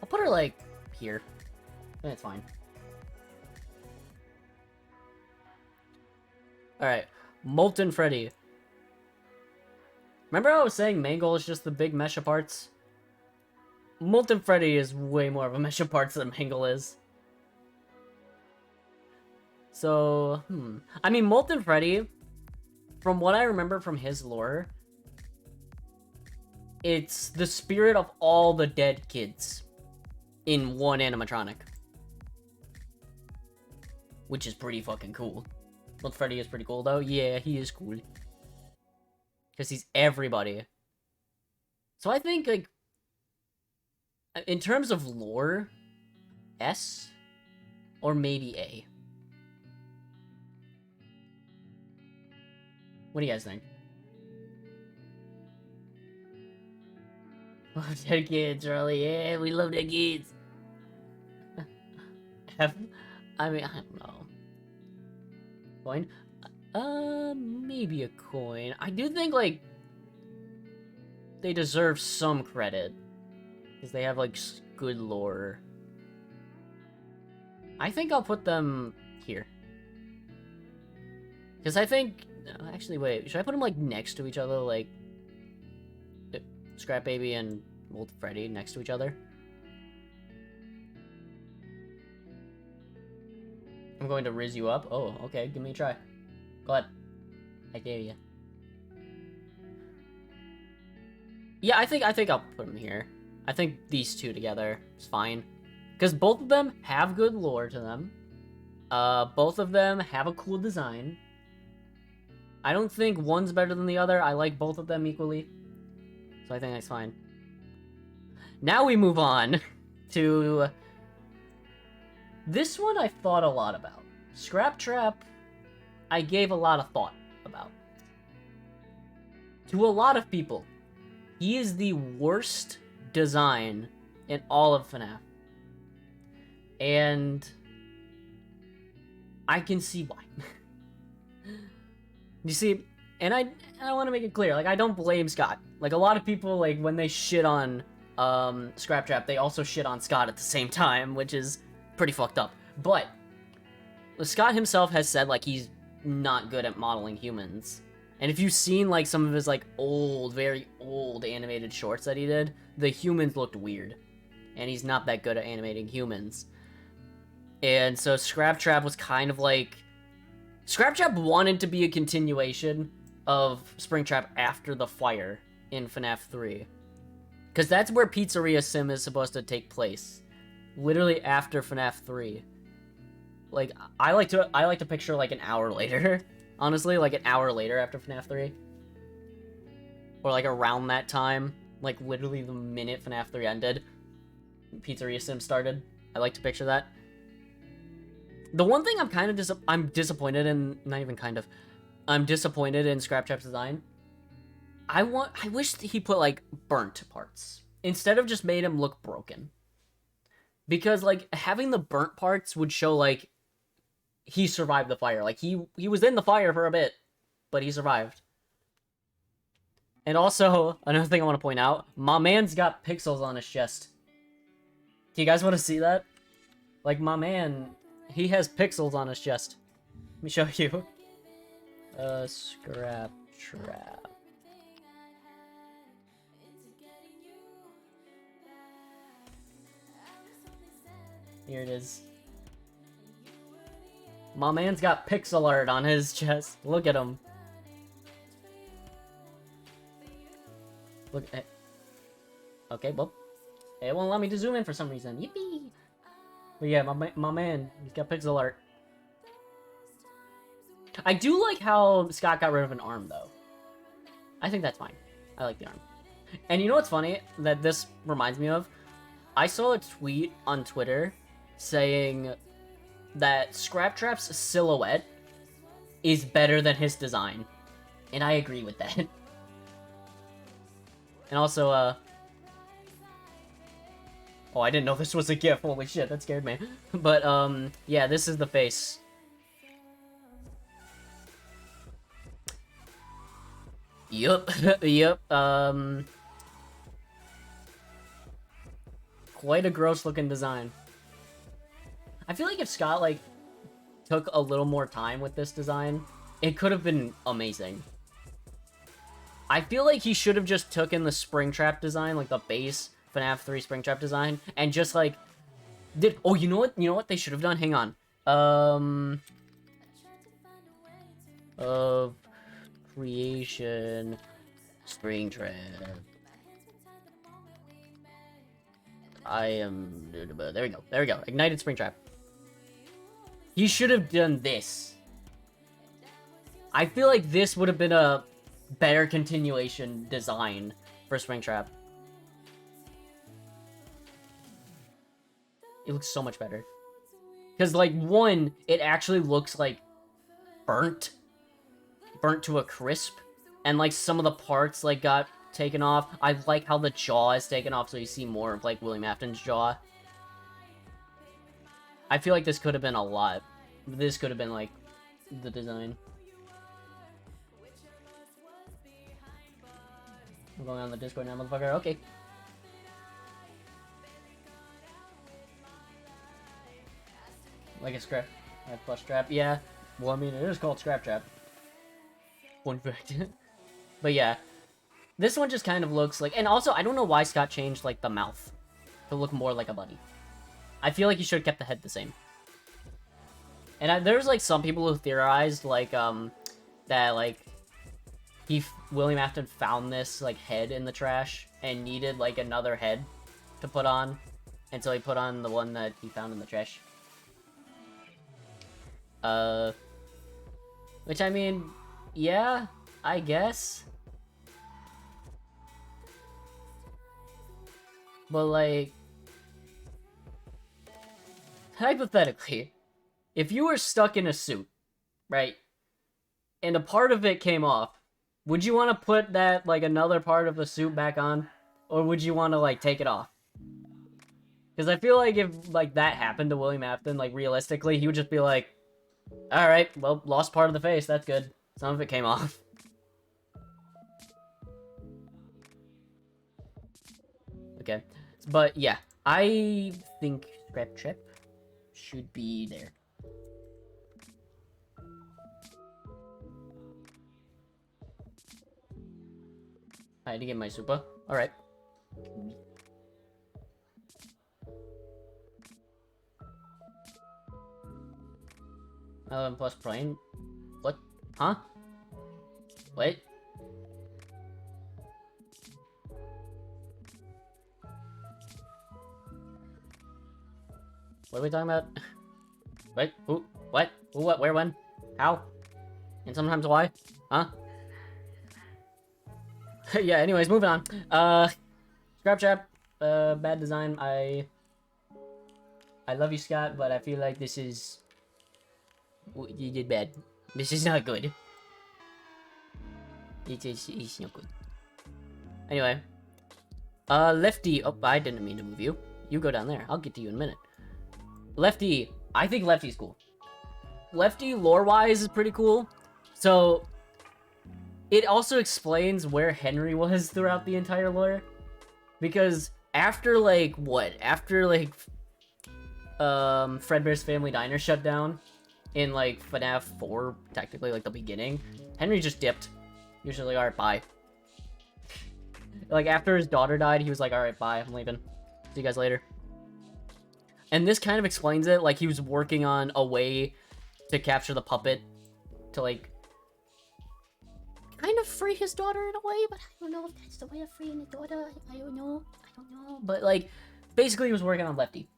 put her, like, here. That's fine. Alright. Molten Freddy. Remember how I was saying Mangle is just the big mesh of parts? Molten Freddy is way more of a mesh of parts than Mangle is. So, I mean, Molten Freddy, from what I remember from his lore, it's the spirit of all the dead kids in one animatronic. Which is pretty fucking cool. Molten Freddy is pretty cool, though. Yeah, he is cool. Because he's everybody. So I think, like, in terms of lore, S or maybe A. What do you guys think? Love dead kids, Charlie. Yeah, we love dead kids. I mean, I don't know. Coin? Maybe a coin. I do think, like, they deserve some credit. Because they have, like, good lore. I think I'll put them here. Because I think... Actually, wait. Should I put them, like, next to each other? Like, Scrap Baby and Molten Freddy next to each other? I'm going to riz you up. Oh, okay. Give me a try. Go ahead. I dare you. Yeah, I think I'll put them here. I think these two together is fine. Because both of them have good lore to them. Both of them have a cool design. I don't think one's better than the other. I like both of them equally. So I think that's fine. Now we move on to... This one I thought a lot about. Scrap Trap, I gave a lot of thought about. To a lot of people, he is the worst design in all of FNaF. And I can see why. You see, and I want to make it clear, like, I don't blame Scott. Like, a lot of people, like, when they shit on Scrap Trap, they also shit on Scott at the same time, which is pretty fucked up. But Scott himself has said, like, he's not good at modeling humans. And if you've seen, like, some of his, like, old, very old animated shorts that he did, the humans looked weird. And he's not that good at animating humans. And so Scrap Trap was kind of like... Scrap Trap wanted to be a continuation of Springtrap after the fire in FNaF 3. Because that's where Pizzeria Sim is supposed to take place. Literally after FNaF 3. Like, I like to picture, like, an hour later. Honestly, like, an hour later after FNaF 3. Or, like, around that time. Like, literally the minute FNaF 3 ended. Pizzeria Sim started. I like to picture that. The one thing I'm kind of I'm disappointed in, not even kind of, I'm disappointed in Scrap Trap's design. I wish he put, like, burnt parts instead of just made him look broken. Because, like, having the burnt parts would show, like, he survived the fire. Like, he was in the fire for a bit, but he survived. And also, another thing I want to point out, my man's got pixels on his chest. Do you guys want to see that? Like, my man, he has pixels on his chest. Let me show you. Scrap Trap. Here it is. My man's got pixel art on his chest. Look at him. Look at... Okay, well, it won't allow me to zoom in for some reason. Yippee! But yeah, my man, he's got pixel art. I do like how Scott got rid of an arm, though. I think that's fine. I like the arm. And you know what's funny that this reminds me of? I saw a tweet on Twitter saying that Scrap Trap's silhouette is better than his design. And I agree with that. And also, oh, I didn't know this was a GIF. Holy shit, that scared me. But, yeah, this is the face. Yup. Yup. Quite a gross looking design. I feel like if Scott, like, took a little more time with this design, it could have been amazing. I feel like he should have just taken the Springtrap design, like the base FNaF 3 Springtrap design, and just, like, did... Oh, you know what? You know what they should have done? Hang on. Of creation Springtrap. I am... There we go. There we go. Ignited Springtrap. He should have done this. I feel like this would have been a better continuation design for Springtrap. It looks so much better. Because, like, one, it actually looks, like, burnt. Burnt to a crisp. And, like, some of the parts, like, got taken off. I like how the jaw is taken off so you see more of, like, William Afton's jaw. I feel like this could have been a lot. This could have been, like, the design. I'm going on the Discord now, motherfucker. Okay. Like a scrap. Plus trap. Yeah. Well, I mean, it is called Scrap Trap. Fun fact. But yeah. This one just kind of looks like... And also, I don't know why Scott changed, like, the mouth to look more like a bunny. I feel like he should have kept the head the same. And there's, like, some people who theorized, like, that, like... William Afton found this like head in the trash and needed like another head to put on, and so he put on the one that he found in the trash. Which I mean, yeah, I guess. But like, hypothetically, if you were stuck in a suit, right, and a part of it came off, would you want to put that, like, another part of the suit back on? Or would you want to, like, take it off? Because I feel like if, like, that happened to William Afton, like, realistically, he would just be like, alright, well, lost part of the face, that's good. Some of it came off. Okay. But, yeah. I think Scrap Trap should be there. I had to get my super. Alright. 11 plus prime. What? Huh? Wait. What are we talking about? Wait, who? What? Who, what, where, when? How? And sometimes why? Huh? Yeah, anyways, moving on. Scrap Trap, bad design. I love you, Scott, but I feel like this is... You did bad. This is not good. It's not good. Anyway. Lefty... Oh, I didn't mean to move you. You go down there. I'll get to you in a minute. Lefty. I think Lefty's cool. Lefty, lore-wise, is pretty cool. So... It also explains where Henry was throughout the entire lore. Because after, like, what? After, like, Fredbear's Family Diner shut down in, like, FNaF 4, technically, like, the beginning, Henry just dipped. He was just like, alright, bye. Like, after his daughter died, he was like, alright, bye, I'm leaving. See you guys later. And this kind of explains it. Like, he was working on a way to capture the puppet to, like, kind of free his daughter in a way, but I don't know if that's the way of freeing a daughter. I don't know. But, like, basically he was working on Lefty.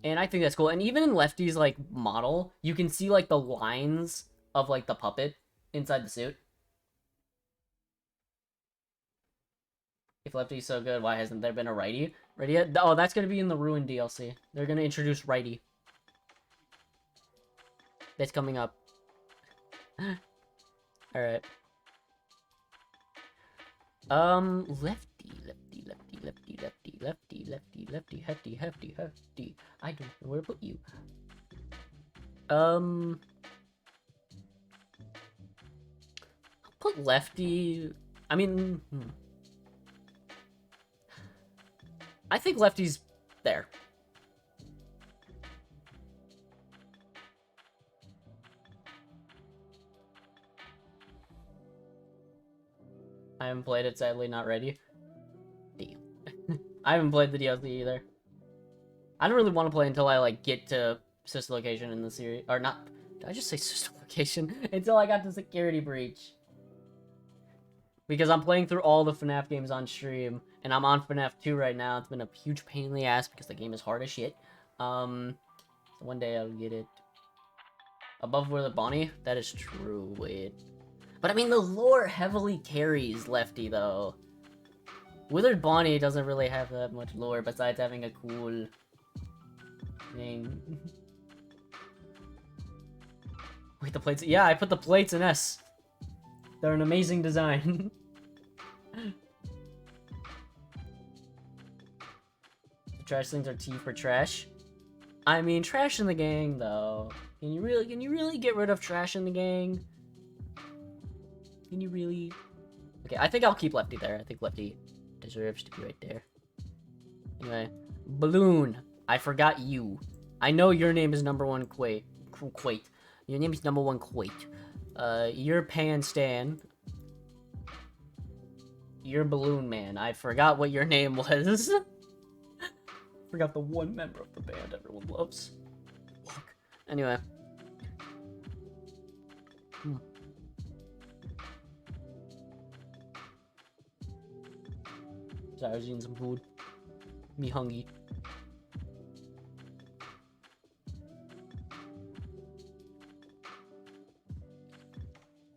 And I think that's cool. And even in Lefty's, like, model, you can see, like, the lines of, like, the puppet inside the suit. If Lefty's so good, why hasn't there been a righty? Ready yet? Oh, that's gonna be in the Ruin DLC. They're gonna introduce righty. That's coming up. Alright. Lefty, hefty. I don't know where to put you. I'll put Lefty... I mean... I think Lefty's there. I haven't played it, sadly, not ready. Damn. I haven't played the DLC either. I don't really want to play until I, like, get to Sister Location in the series. Or not. Did I just say Sister Location? Until I got to Security Breach. Because I'm playing through all the FNaF games on stream. And I'm on FNaF 2 right now. It's been a huge pain in the ass because the game is hard as shit. So one day I'll get it. Above Where the Bonnie? That is true, wait. But I mean, the lore heavily carries Lefty, though. Withered Bonnie doesn't really have that much lore besides having a cool name. Wait, the plates... Yeah, I put the plates in S. They're an amazing design. Trash things are T for trash. I mean, trash in the gang, though. Can you really get rid of trash in the gang? Can you really? Okay, I think I'll keep Lefty there. I think Lefty deserves to be right there. Anyway, Balloon. I forgot you. I know your name is number one Quate. Your name is number one Quate. You're Pan Stan. You're Balloon Man. I forgot what your name was. Forgot the one member of the band everyone loves. Fuck. Anyway. Sorry, I was eating some food. Me hungry.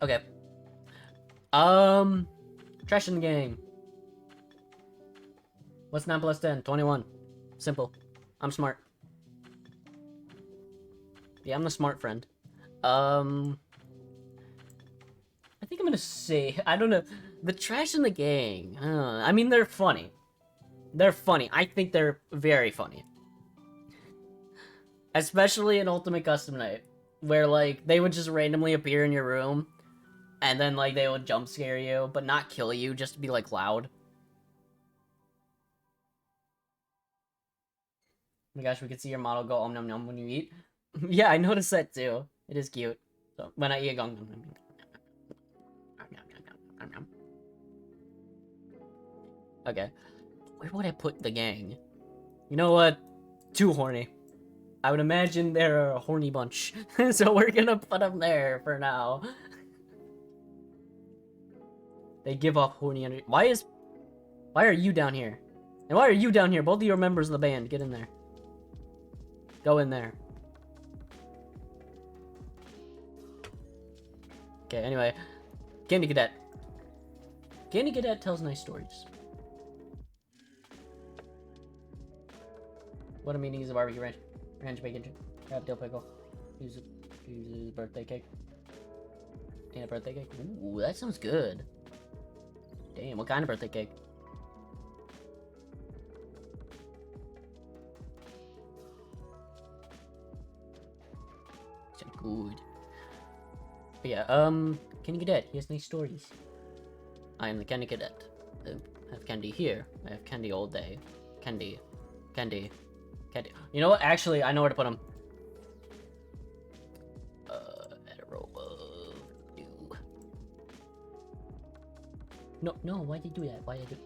Okay. Trash in the game. What's 9 plus 10? 21. Simple. I'm smart. Yeah, I'm the smart friend. I think I'm gonna say, I don't know, the trash in the gang. I mean, they're funny. They're funny. I think they're very funny. Especially in Ultimate Custom Night, where, like, they would just randomly appear in your room, and then, like, they would jump scare you, but not kill you, just to be, like, loud. Oh my gosh, we could see your model go om nom nom when you eat. Yeah, I noticed that too. It is cute. So, when I eat, I go nom nom nom. Okay. Where would I put the gang? You know what? Too horny. I would imagine they're a horny bunch. So we're gonna put them there for now. They give off horny energy. Why are you down here? And why are you down here? Both of you are members of the band. Get in there. Go in there. Okay, anyway. Candy Cadet. Candy Cadet tells nice stories. What a meeting is a barbecue ranch. Ranch bacon, crab dill pickle. Use a birthday cake. And a birthday cake. Ooh, that sounds good. Damn, what kind of birthday cake? So good. But yeah, Candy Cadet, he has nice stories. I am the Candy Cadet. I have candy here. I have candy all day. Candy. Candy. Candy. You know what? Actually, I know where to put him. At a row of two. No, why'd they do that? Why'd they do...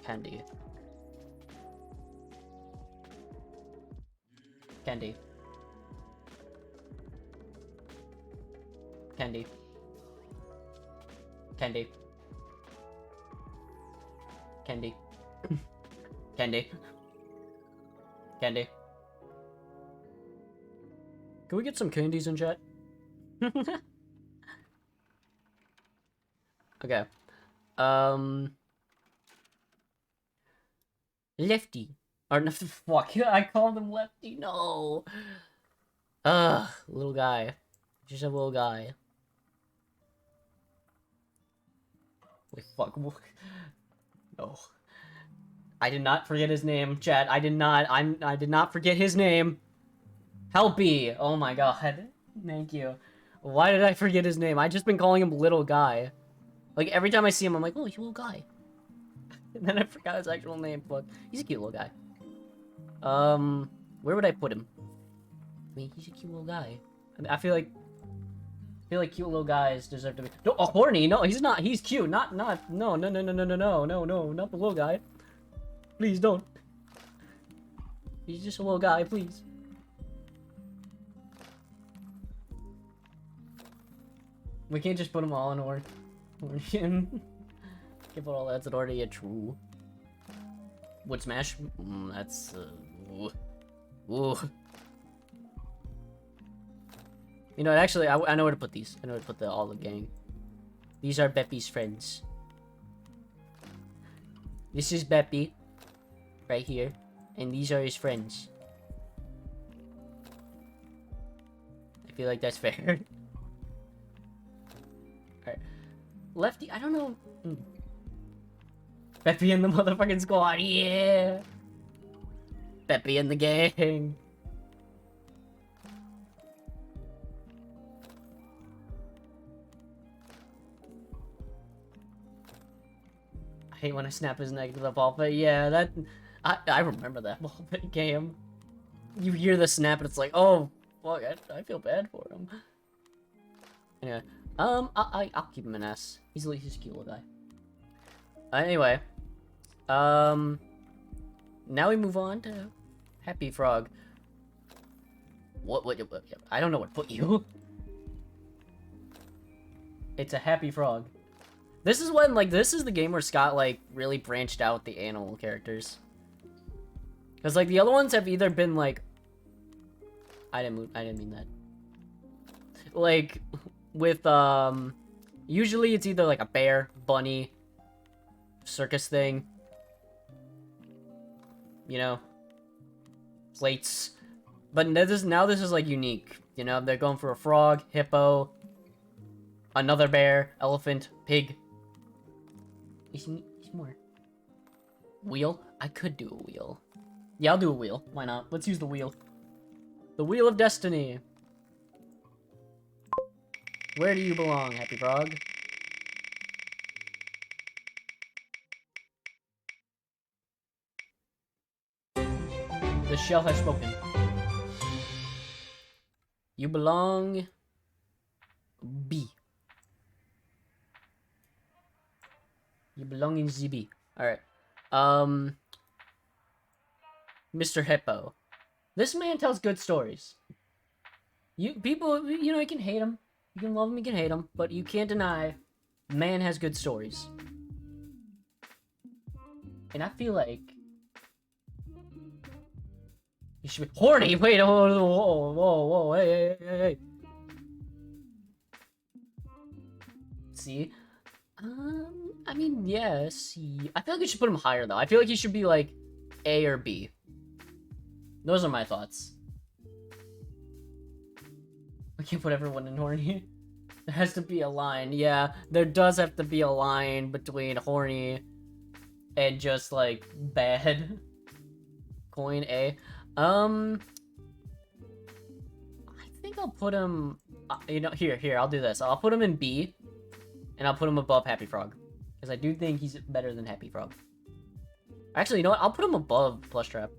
Candy. Candy. Candy. Candy. Candy. Candy. Candy. Can we get some candies in chat? Okay. Lefty. Or no, fuck. I called him Lefty. No. Little guy. Just a little guy. Wait, fuck. No. I did not forget his name, chat. I did not forget his name. Helpy. Oh my god. Thank you. Why did I forget his name? I just been calling him little guy. Like every time I see him, I'm like, oh, he's a little guy. And then I forgot his actual name. Fuck. He's a cute little guy. Where would I put him? I mean, he's a cute little guy. I feel like cute little guys deserve to be. No, horny. No, he's not. He's cute. Not. No, not the little guy. Please don't. He's just a little guy, please. We can't just put them all in order. Can't put all that's already a true. Wood smash? That's ooh. You know, actually, I know where to put these. I know where to put the olive gang. These are Beppy's friends. This is Beppy. Right here. And these are his friends. I feel like that's fair. Alright. Lefty, I don't know. Beppy and the motherfucking squad, yeah! Beppy and the gang. I hate when I snap his neck to the ball pit. Yeah, that... I remember that ball pit game. You hear the snap and it's like, oh, fuck, I feel bad for him. Anyway, I'll keep him an S. He's a cute little guy. Anyway, now we move on to Happy Frog. What, I don't know what to put you. It's a Happy Frog. This is when, like, this is the game where Scott, like, really branched out the animal characters. Because, like, the other ones have either been, like... I didn't mean that. Like, with, usually it's either, like, a bear, bunny, circus thing. You know? Plates. But now this is, like, unique. You know, they're going for a frog, hippo, another bear, elephant, pig. Is more. Wheel? I could do a wheel. Yeah, I'll do a wheel. Why not? Let's use the wheel. The Wheel of Destiny. Where do you belong, Happy Frog? The shell has spoken. You belong... B. You belong in ZB. Alright. Mr. Hippo. This man tells good stories. People, you know, you can hate him. You can love him, you can hate him. But you can't deny, man has good stories. And I feel like... you should be horny! Wait, whoa, hey. See? I mean, yes. I feel like you should put him higher, though. I feel like he should be, like, A or B. Those are my thoughts. I can't put everyone in horny. There has to be a line. Yeah, there does have to be a line between horny and just, like, bad. Coin A. I think I'll put him... you know, here, I'll do this. I'll put him in B. And I'll put him above Happy Frog. Because I do think he's better than Happy Frog. Actually, you know what? I'll put him above Plush Trap.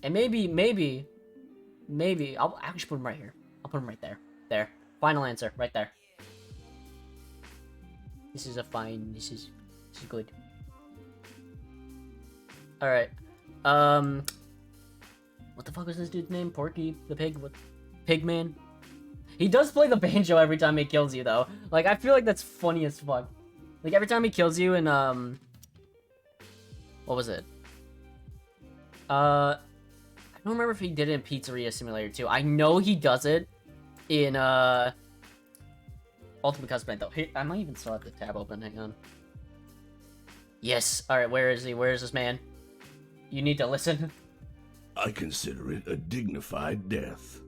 And maybe, I'll actually put him right here. I'll put him right there. There. Final answer, right there. This is good. Alright. What the fuck was this dude's name? Porky the Pig? What? Pigman? He does play the banjo every time he kills you, though. Like, I feel like that's funny as fuck. Like, every time he kills you in, what was it? I don't remember if he did it in Pizzeria Simulator 2. I know he does it in, Ultimate Custom, though. Here, I might even still have the tab open. Hang on. Yes. Alright, where is he? Where is this man? You need to listen. I consider it a dignified death.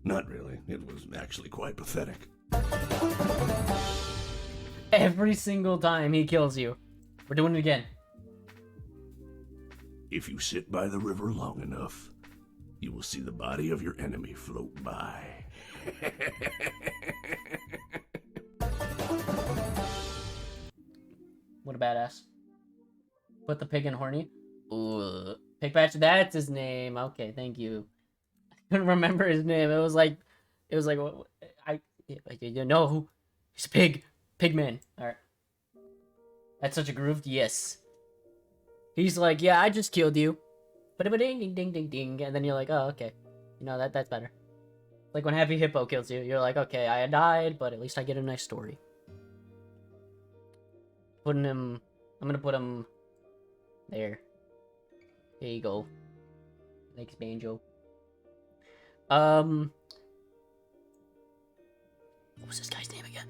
Not really. It was actually quite pathetic. Every single time he kills you. We're doing it again. If you sit by the river long enough, you will see the body of your enemy float by. What a badass. Put the pig in horny. Ooh. Pig Patch, that's his name. Okay, thank you. I couldn't remember his name. It was like, you know, he's a pig. Pigman. Alright. That's such a groove. Yes. He's like, yeah, I just killed you. But ding ding ding ding ding. And then you're like, oh, okay. You know, that's better. Like when Happy Hippo kills you, you're like, okay, I died, but at least I get a nice story. Putting him, I'm gonna put him there. There you go. Thanks, Banjo. What was this guy's name again?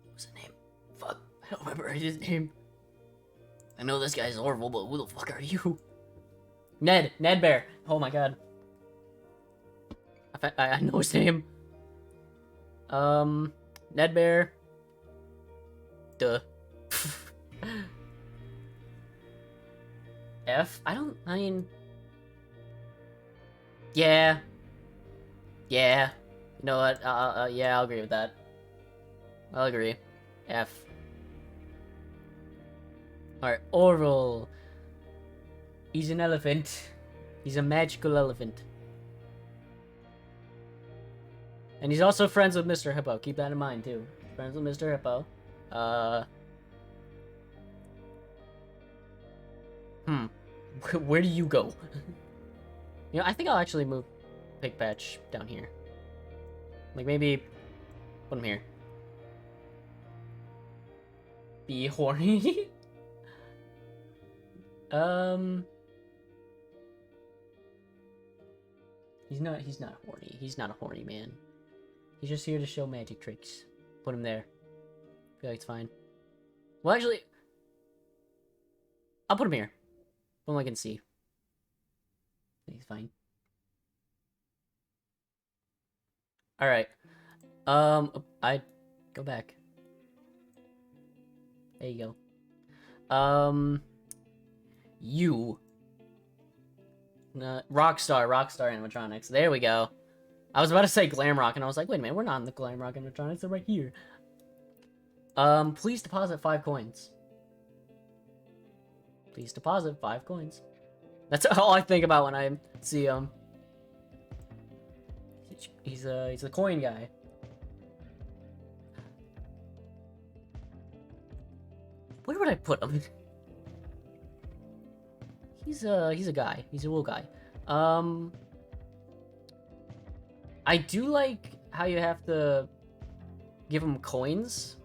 What was his name? Fuck, I don't remember his name. I know this guy's horrible, but who the fuck are you? Ned Bear. Oh my god. I know his name. Ned Bear. Duh. F? I mean... Yeah. Yeah. You know what? Yeah, I'll agree with that. I'll agree. F. Alright, Oral. He's an elephant. He's a magical elephant. And he's also friends with Mr. Hippo. Keep that in mind, too. Friends with Mr. Hippo. Where do you go? You know, I think I'll actually move Pig Patch down here. Like, maybe put him here. be horny. He's not horny. He's not a horny man. He's just here to show magic tricks. Put him there. I feel like it's fine. Well, actually, I'll put him here. Put him like in C. He's fine. Alright. I go back. There you go. You. Rockstar Animatronics. There we go. I was about to say Glamrock, and I was like, wait a minute, we're not in the Glamrock Animatronics, they're right here. Please deposit 5 coins. Please deposit 5 coins. That's all I think about when I see him. He's a coin guy. Where would I put him? He's a guy. He's a little guy. I do like how you have to give him coins,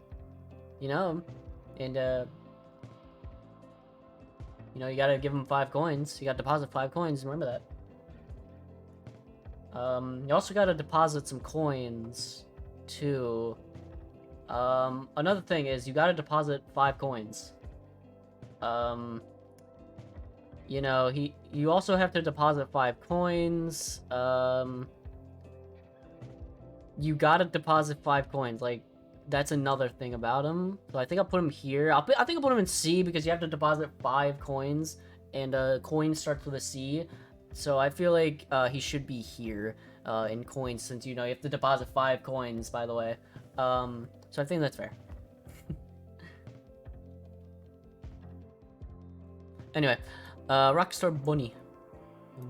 you know, and you know, you gotta give him 5 coins. You gotta deposit 5 coins. Remember that. You also gotta deposit some coins too. Another thing is you gotta deposit 5 coins. You know, you also have to deposit 5 coins. You gotta deposit 5 coins. Like, that's another thing about him. So I think I'll put him here. I think I'll put him in C because you have to deposit 5 coins, and coin starts with a C. So I feel like he should be here in coins, since, you know, you have to deposit 5 coins, by the way. So I think that's fair. Anyway, Rockstar Bunny.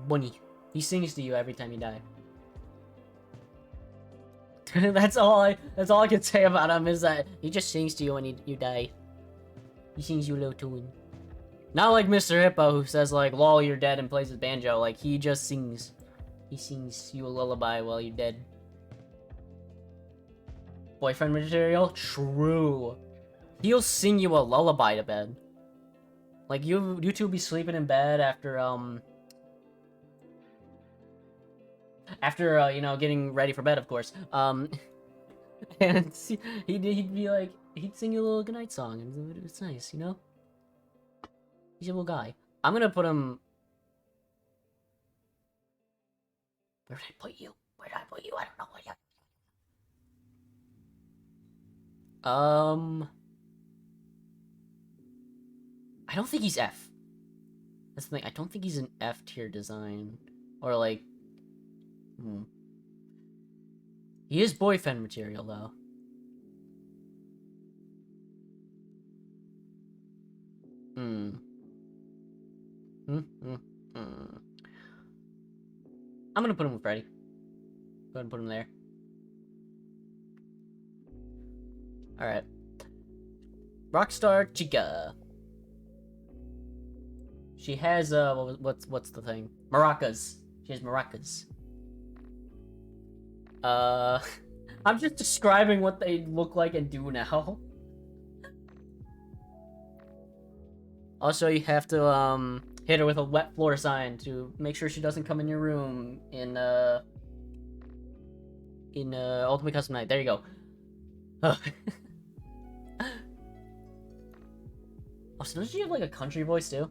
Bunny. He sings to you every time you die. That's all I can say about him, is that he just sings to you when you die. He sings you a little tune. Not like Mr. Hippo, who says, like, lol, you're dead, and plays his banjo. Like, he just sings. He sings you a lullaby while you're dead. Boyfriend material? True. He'll sing you a lullaby to bed. Like, you two be sleeping in bed after, you know, getting ready for bed, of course. And he'd be like, he'd sing you a little goodnight song, and it's nice, you know? He's a little guy. I'm gonna put him... Where did I put you? Where did I put you? I don't know what you... I don't think he's F. That's the thing. I don't think he's an F tier design. Or like... He is boyfriend material, though. I'm gonna put him with Freddy. Go ahead and put him there. Alright. Rockstar Chica. She has, what's the thing? Maracas. She has maracas. I'm just describing what they look like and do now. Also, you have to, hit her with a wet floor sign to make sure she doesn't come in your room in Ultimate Custom Night. There you go. Oh, so doesn't she have, like, a country voice, too?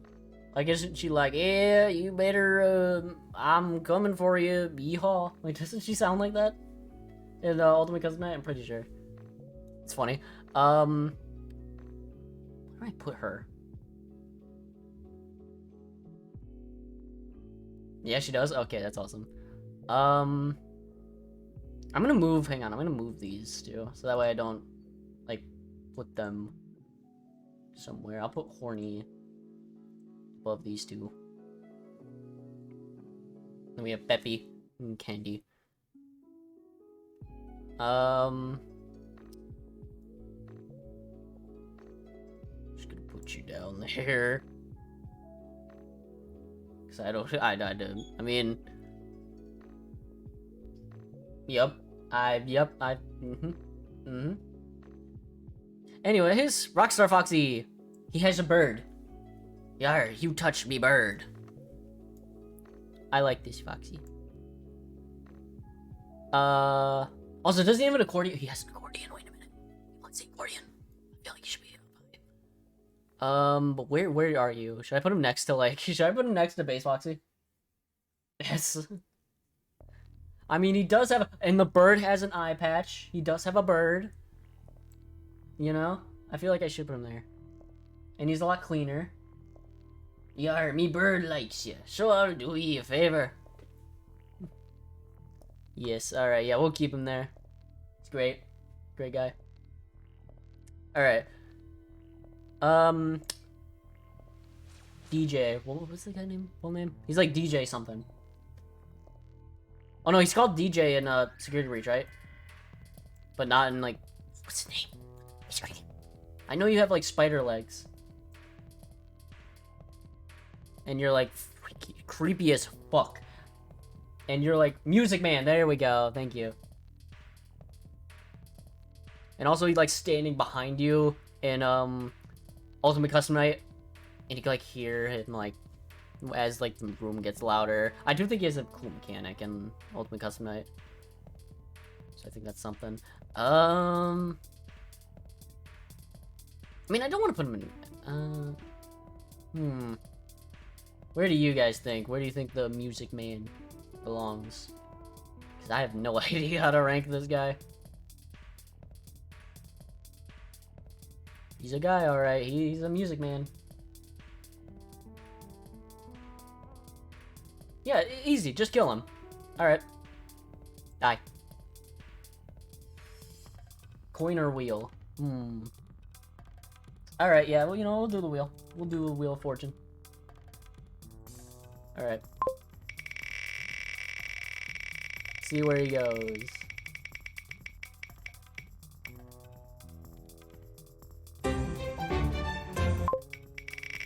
Like, isn't she like, yeah, you better, I'm coming for you, yeehaw? Like, doesn't she sound like that? In Ultimate Custom Night? I'm pretty sure. It's funny. Where do I put her? Yeah, she does? Okay, that's awesome. I'm gonna move, hang on, I'm gonna move these two, so that way I don't, like, put them somewhere. I'll put Horny above these two. Then we have Peppy and Candy. Just gonna put you down there. Cause I mean, Anyways, Rockstar Foxy. He has a bird. Yar, you touched me, bird. I like this Foxy. Also, does he have an accordion? He has an accordion. Wait a minute. What's the accordion? I feel like he should be. But where are you? Should I put him next to like? Should I put him next to Base Foxy? Yes. I mean, he does have, and the bird has an eye patch. He does have a bird. You know, I feel like I should put him there. And he's a lot cleaner. Yar, me bird likes you, so I'll do you a favor. Yes, alright, yeah, we'll keep him there. It's great. Great guy. Alright. DJ. What was the guy name? Full name? He's like DJ something. Oh no, he's called DJ in Security Breach, right? But not in like, what's his name? I know you have like spider legs. And you're like freaky, creepy as fuck. And you're like Music Man. There we go. Thank you. And also he's like standing behind you in Ultimate Custom Night, and you can like hear him like as like the room gets louder. I do think he has a cool mechanic in Ultimate Custom Night, so I think that's something. I mean, I don't want to put him in. Where do you guys think? Where do you think the Music Man belongs? Because I have no idea how to rank this guy. He's a guy, alright. He's a Music Man. Yeah, easy. Just kill him. Alright. Die. Coin or wheel? Alright, yeah, well, you know, we'll do the wheel. We'll do the Wheel of Fortune. Alright. See where he goes.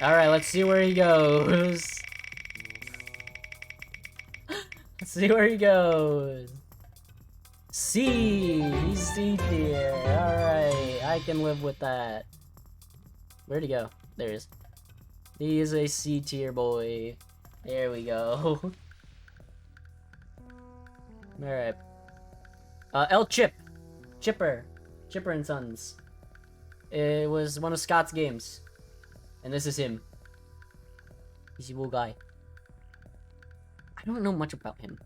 Alright, let's see where he goes. Let's see where he goes. C! He's C tier. Alright, I can live with that. Where'd he go? There he is. He is a C tier boy. There we go. Alright. L Chip. Chipper and Sons. It was one of Scott's games. And this is him. He's a cool guy. I don't know much about him.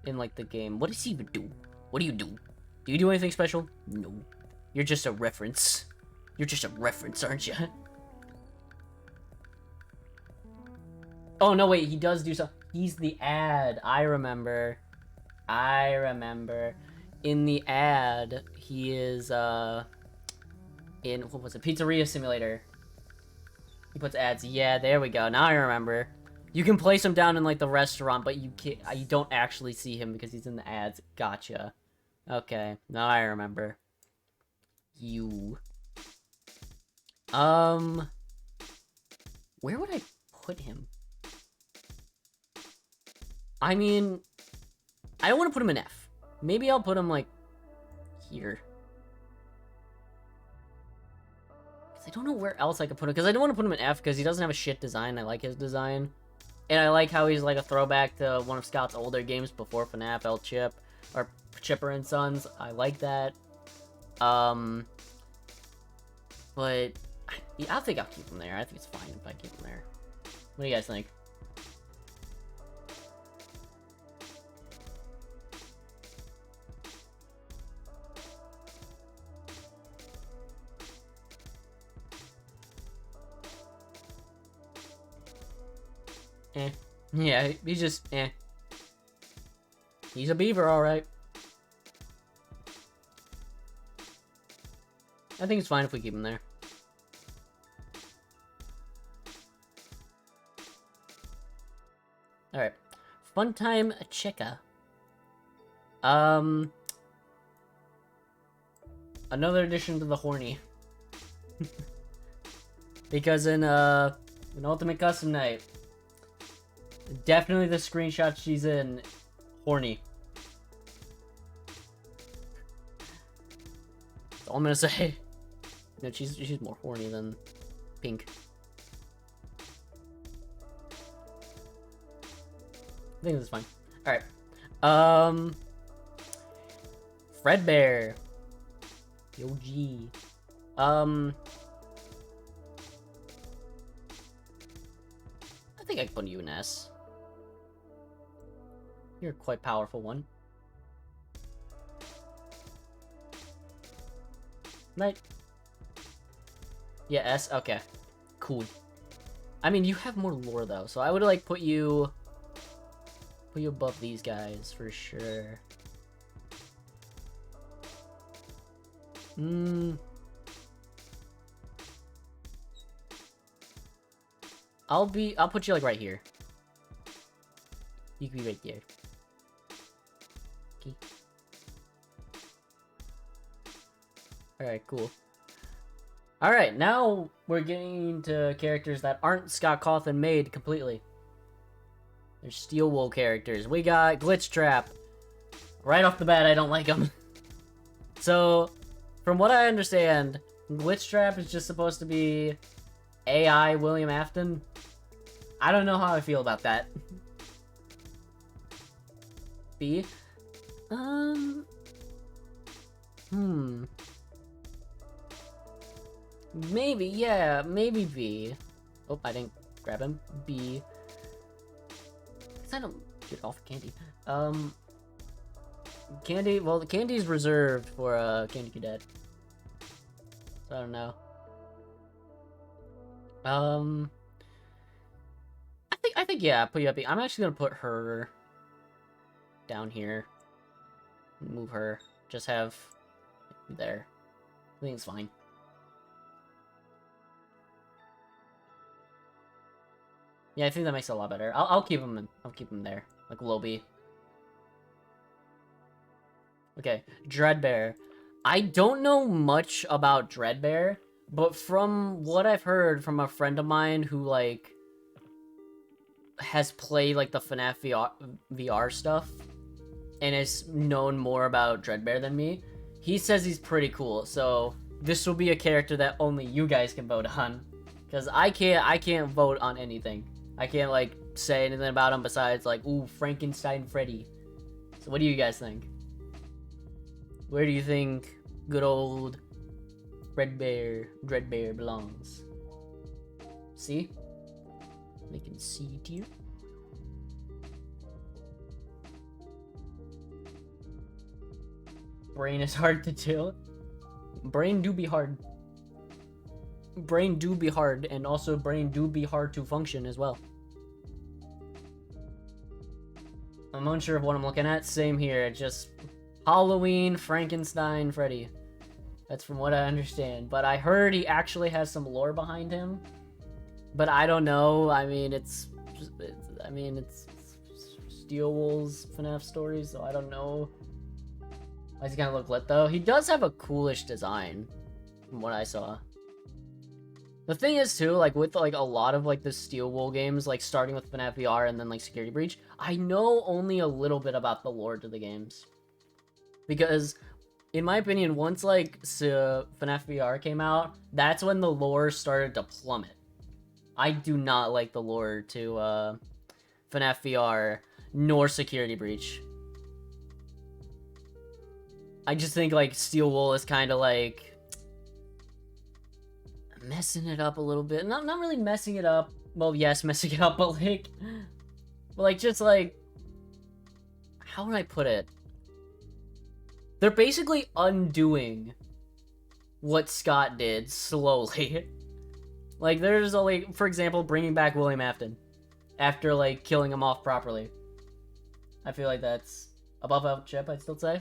In like the game. What does he even do? What do you do? Do you do anything special? No. You're just a reference. You're just a reference, aren't you? Oh, no, wait, he does do something. He's the ad. I remember. In the ad, he is, in, what was it? Pizzeria Simulator. He puts ads. Yeah, there we go. Now I remember. You can place him down in, like, the restaurant, but you can't, you don't actually see him because he's in the ads. Gotcha. Okay, now I remember. You. Where would I put him? I mean, I don't want to put him in F. Maybe I'll put him, like, here. Because I don't know where else I could put him. Because I don't want to put him in F because he doesn't have a shit design. I like his design. And I like how he's, like, a throwback to one of Scott's older games before FNaF, El Chip. Or Chipper and Sons. I like that. But I think I'll keep him there. I think it's fine if I keep him there. What do you guys think? Eh. Yeah, he's just, eh. He's a beaver, alright. I think it's fine if we keep him there. Alright. Funtime Checka. Another addition to the horny. Because in Ultimate Custom Night, definitely the screenshot she's in, horny. That's all I'm gonna say. No, she's more horny than Pink. I think this is fine. Alright. Fredbear. Yo G. I think I can put you in S. You're a quite powerful one. Right? Yeah, S? Okay. Cool. I mean, you have more lore, though, so I would, like, put you above these guys, for sure. I'll put you, like, right here. You can be right there. Okay. Alright, cool. Alright, now we're getting to characters that aren't Scott Cawthon made completely. They're Steel Wool characters. We got Glitch Trap. Right off the bat, I don't like him. So, from what I understand, Glitch Trap is just supposed to be AI William Afton. I don't know how I feel about that. B? Maybe, yeah, maybe B. Oh, I didn't grab him. B. Cause I don't get off Candy. Candy, well, the Candy's reserved for, Candy Cadet. So I don't know. I think, yeah, put you up. I'm actually gonna put her down here. Move her. Just have there. I think it's fine. Yeah, I think that makes it a lot better. I'll keep him in. I'll keep him there, like Lobby. Okay, Dreadbear. I don't know much about Dreadbear, but from what I've heard from a friend of mine who like has played like the FNaF VR stuff and is known more about Dreadbear than me, he says he's pretty cool. So this will be a character that only you guys can vote on, because I can't vote on anything. I can't like say anything about him besides like, ooh, Frankenstein Freddy. So what do you guys think? Where do you think good old Dreadbear belongs? See? Making C tier. Brain is hard to chill. Brain do be hard. Brain do be hard, and also brain do be hard to function as well. I'm unsure of what I'm looking at. Same here, just Halloween Frankenstein Freddy. That's from what I understand. But I heard he actually has some lore behind him. But I don't know. I mean, it's Steel Wool's FNaF stories, so I don't know. Why does he kind of look lit though? He does have a coolish design, from what I saw. The thing is too, like with like a lot of like the Steel Wool games, like starting with FNaF VR and then like Security Breach, I know only a little bit about the lore to the games. Because, in my opinion, once like FNaF VR came out, that's when the lore started to plummet. I do not like the lore to FNaF VR nor Security Breach. I just think like Steel Wool is kind of like messing it up a little bit. Not really messing it up. Well, yes, messing it up, but like just like, how would I put it? They're basically undoing what Scott did slowly. Like, there's only, for example, bringing back William Afton after like killing him off properly. I feel like that's above El Chip, I'd still say.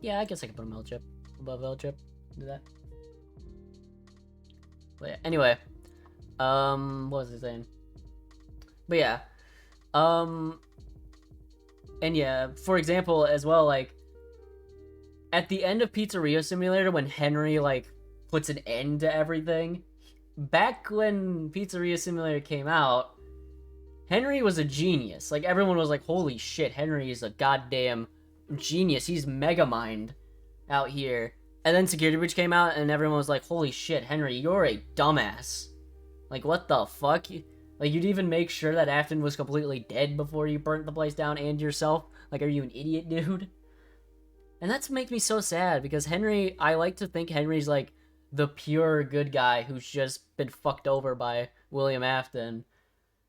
Yeah, I guess I could put him El Chip. Above El Chip. Do that. But yeah, anyway. What was I saying? But yeah. And yeah, for example, as well, like, at the end of Pizzeria Simulator, when Henry, like, puts an end to everything, back when Pizzeria Simulator came out, Henry was a genius. Like, everyone was like, holy shit, Henry is a goddamn genius. He's Megamind out here. And then Security Breach came out, and everyone was like, holy shit, Henry, you're a dumbass. Like, what the fuck? Like, you'd even make sure that Afton was completely dead before you burnt the place down and yourself? Like, are you an idiot, dude? And that's makes me so sad, because Henry, I like to think Henry's, like, the pure good guy who's just been fucked over by William Afton.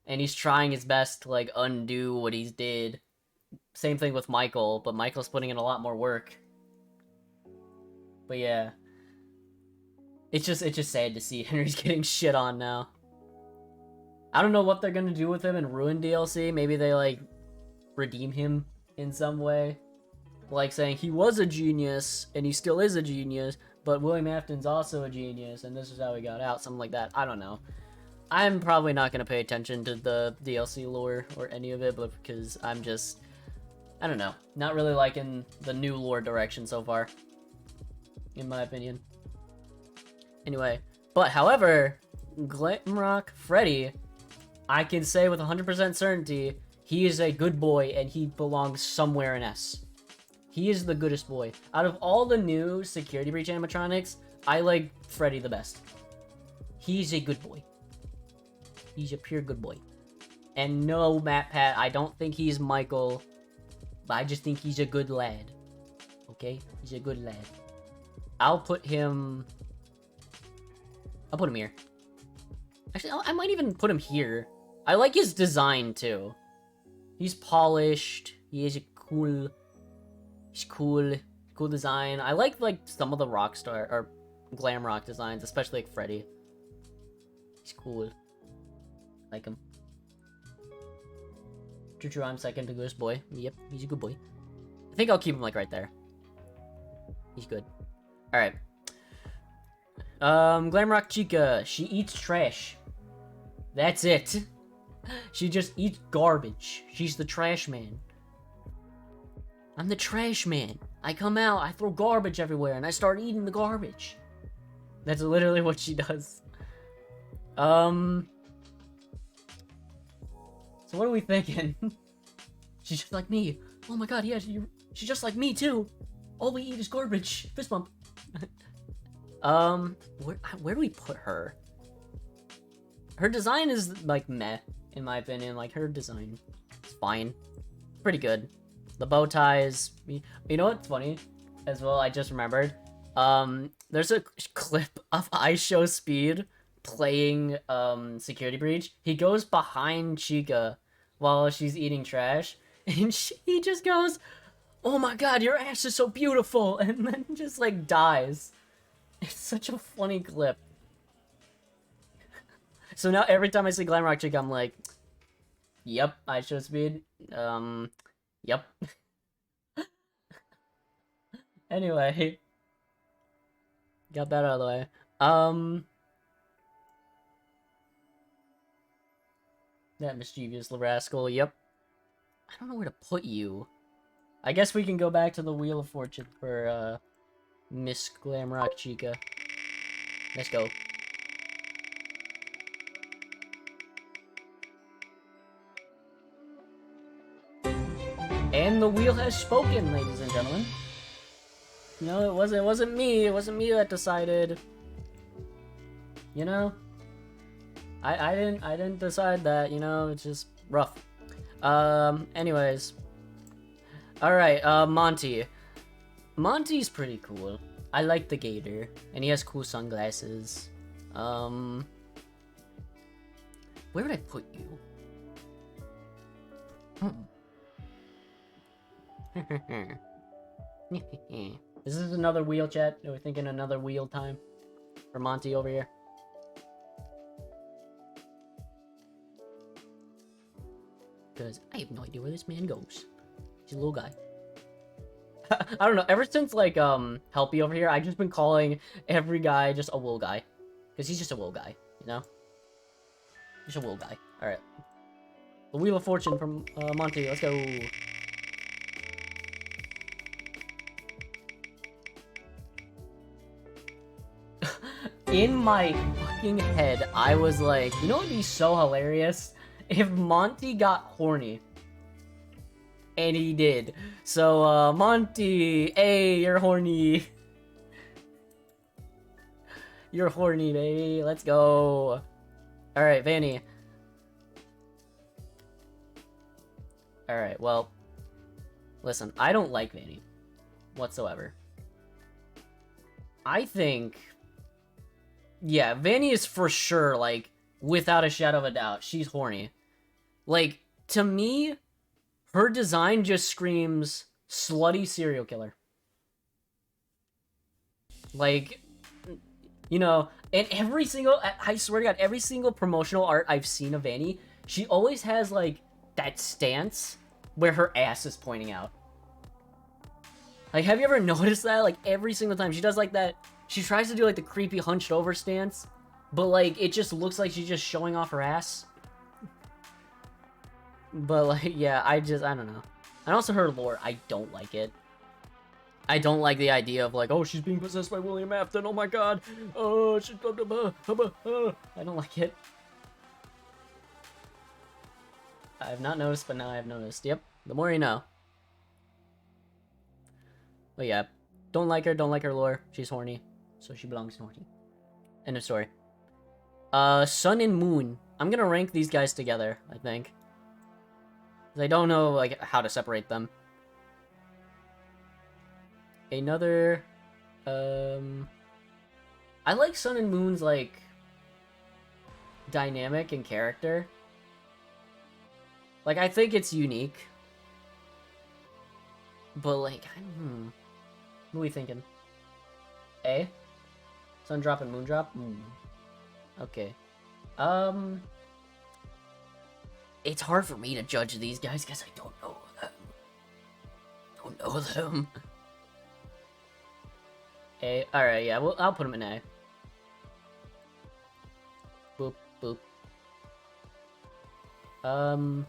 And he's trying his best to, like, undo what he's did. Same thing with Michael, but Michael's putting in a lot more work. But yeah. It's just sad to see Henry's getting shit on now. I don't know what they're gonna do with him in Ruin DLC. Maybe they, like, redeem him in some way. Like saying he was a genius, and he still is a genius, but William Afton's also a genius, and this is how he got out. Something like that. I don't know. I'm probably not gonna pay attention to the DLC lore or any of it, but because I'm just... I don't know. Not really liking the new lore direction so far. In my opinion. Anyway. But, however, Glamrock Freddy, I can say with 100% certainty, he is a good boy and he belongs somewhere in S. He is the goodest boy. Out of all the new Security Breach animatronics, I like Freddy the best. He's a good boy. He's a pure good boy. And no, Matt Pat, I don't think he's Michael, but I just think he's a good lad. Okay? He's a good lad. I'll put him here. Actually, I might even put him here. I like his design, too. He's polished. He is a cool... He's cool. Cool design. I like some of the Rockstar, or glam rock designs, especially like Freddy. He's cool. Like him. True, I'm second to this boy. Yep, he's a good boy. I think I'll keep him, like, right there. He's good. Alright. Glamrock Chica. She eats trash. That's it. She just eats garbage. She's the trash man. I'm the trash man. I come out, I throw garbage everywhere, and I start eating the garbage. That's literally what she does. So what are we thinking? She's just like me. Oh my god, yeah, she's just like me too. All we eat is garbage. Fist bump. Where do we put her? Her design is, like, meh, in my opinion. Like, her design is fine. Pretty good. The bow ties. You know what's funny? As well, I just remembered. There's a clip of IShowSpeed playing, Security Breach. He goes behind Chica while she's eating trash, and he just goes, "Oh my god, your ass is so beautiful," and then just, like, dies. It's such a funny clip. So now every time I see Glamrock Chica, I'm like, yep, IShowSpeed. Yep. Anyway. Got that out of the way. That mischievous rascal, yep. I don't know where to put you. I guess we can go back to the Wheel of Fortune for, Miss Glamrock Chica. Let's go. And the wheel has spoken, ladies and gentlemen. No, it wasn't me. It wasn't me that decided. You know? I didn't decide that, you know, it's just rough. Anyways. Alright, Monty. Monty's pretty cool. I like the gator, and he has cool sunglasses. Where would I put you? Is this another wheel, chat? Are we thinking another wheel time for Monty over here? Because I have no idea where this man goes. He's a little guy. I don't know, ever since, like, Helpy over here, I've just been calling every guy just a wool guy. Because he's just a wool guy, you know? Just a wool guy. Alright. The Wheel of Fortune from, Monty, let's go. In my fucking head, I was like, you know what would be so hilarious? If Monty got horny. And he did. So, Monty, hey, you're horny. You're horny, baby. Let's go. Alright, Vanny. Alright, well. Listen, I don't like Vanny. Whatsoever. I think... Yeah, Vanny is for sure, like, without a shadow of a doubt, she's horny. Like, to me, her design just screams slutty serial killer. Like, you know, and every single, I swear to God, every single promotional art I've seen of Vanny, she always has, like, that stance where her ass is pointing out. Like, have you ever noticed that? Like, every single time she does, like, that, she tries to do, like, the creepy hunched over stance, but, like, it just looks like she's just showing off her ass. But, like, yeah, I don't know. And also her lore, I don't like it. I don't like the idea of, like, oh, she's being possessed by William Afton, oh my god. Oh, she's... I don't like it. I have not noticed, but now I have noticed. Yep, the more you know. But yeah, don't like her lore. She's horny, so she belongs to horny. End of story. Sun and Moon. I'm gonna rank these guys together, I think. I don't know, like, how to separate them. Another, I like Sun and Moon's, like, dynamic and character. Like, I think it's unique. But, like, what are we thinking? A? Sun drop and moon drop? Okay. It's hard for me to judge these guys because I don't know them. Don't know them. A. Alright, yeah, well, I'll put them in A. Boop, boop. I'll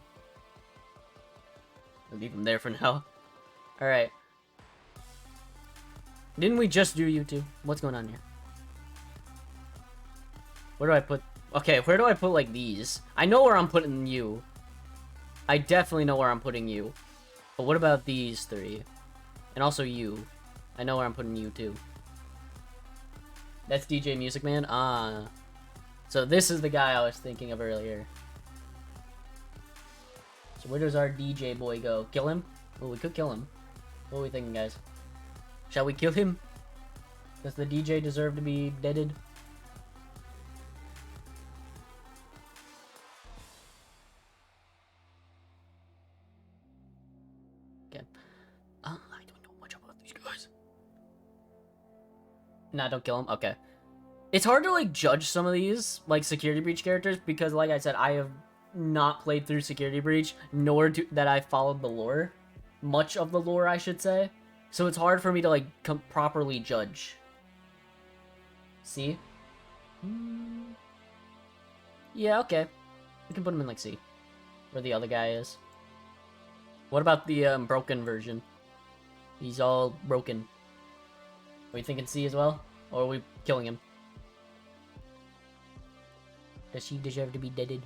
leave them there for now. Alright. Didn't we just do you two? What's going on here? Where do I put... Okay, where do I put, like, these? I know where I'm putting you. I definitely know where I'm putting you. But what about these three? And also you. I know where I'm putting you, too. That's DJ Music Man? Ah. So this is the guy I was thinking of earlier. So where does our DJ boy go? Kill him? Well, we could kill him. What are we thinking, guys? Shall we kill him? Does the DJ deserve to be deaded? Okay. I don't know much about these guys. Nah, don't kill him? Okay. It's hard to, like, judge some of these, like, Security Breach characters, because, like I said, I have not played through Security Breach, nor that I followed the lore. Much of the lore, I should say. So it's hard for me to, like, properly judge. C? Yeah, okay. We can put him in, like, C. Where the other guy is. What about the, broken version? He's all broken. Are we thinking C as well? Or are we killing him? Does he deserve to be deaded?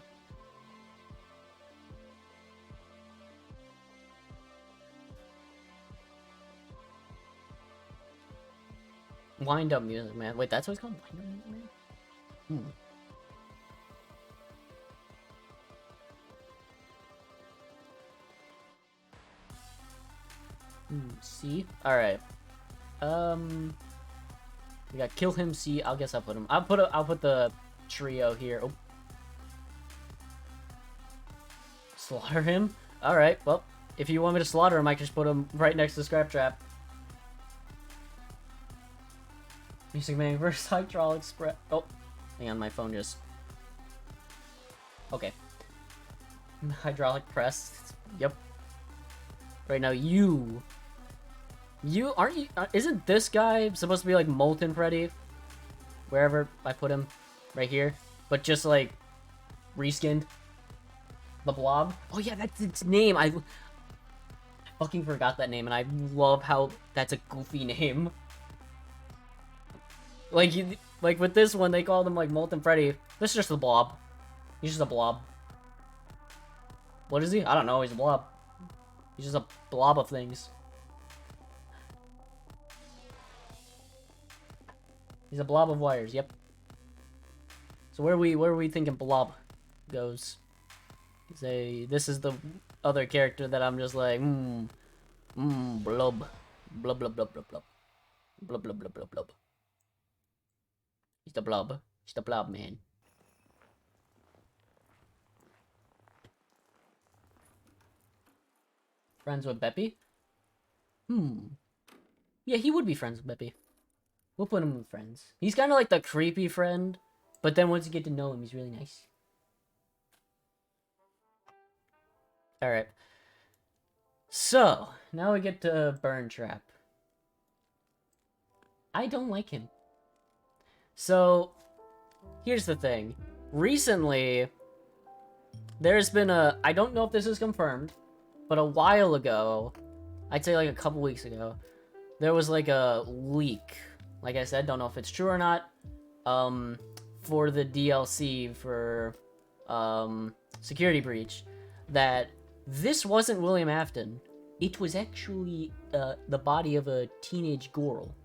Wind up music, man. Wait, that's what it's called? Wind up music, man? C? Alright. We got kill him, C. I guess I'll put him. I'll put the trio here. Oh. Slaughter him? Alright, well, if you want me to slaughter him, I can just put him right next to Scrap Trap. Music Man versus Hydraulic Spread. Oh, hang on, my phone just... Okay. Hydraulic Press. Yep. Right now, you... aren't you... isn't this guy supposed to be, like, Molten Freddy? Wherever I put him. Right here. But just, like, reskinned. The Blob. Oh, yeah, that's its name. I fucking forgot that name, and I love how that's a goofy name. Like with this one, they called him, like, Molten Freddy. This is just the Blob. He's just a blob. What is he? I don't know. He's a blob. He's just a blob of things. He's a blob of wires. Yep. So where are we thinking Blob goes? This is the other character that I'm just like, Blob. Blub, blub, blub, blub, blub. Blub, blub, blub, blub, blub. He's the blob. He's the blob man. Friends with Beppy? Yeah, he would be friends with Beppy. We'll put him with friends. He's kind of like the creepy friend, but then once you get to know him, he's really nice. Alright. So, now we get to Burn Trap. I don't like him. So, here's the thing. Recently, there's been I don't know if this is confirmed, but a while ago, I'd say like a couple weeks ago, there was like a leak. Like I said, don't know if it's true or not, for the DLC for Security Breach, that this wasn't William Afton. It was actually the body of a teenage girl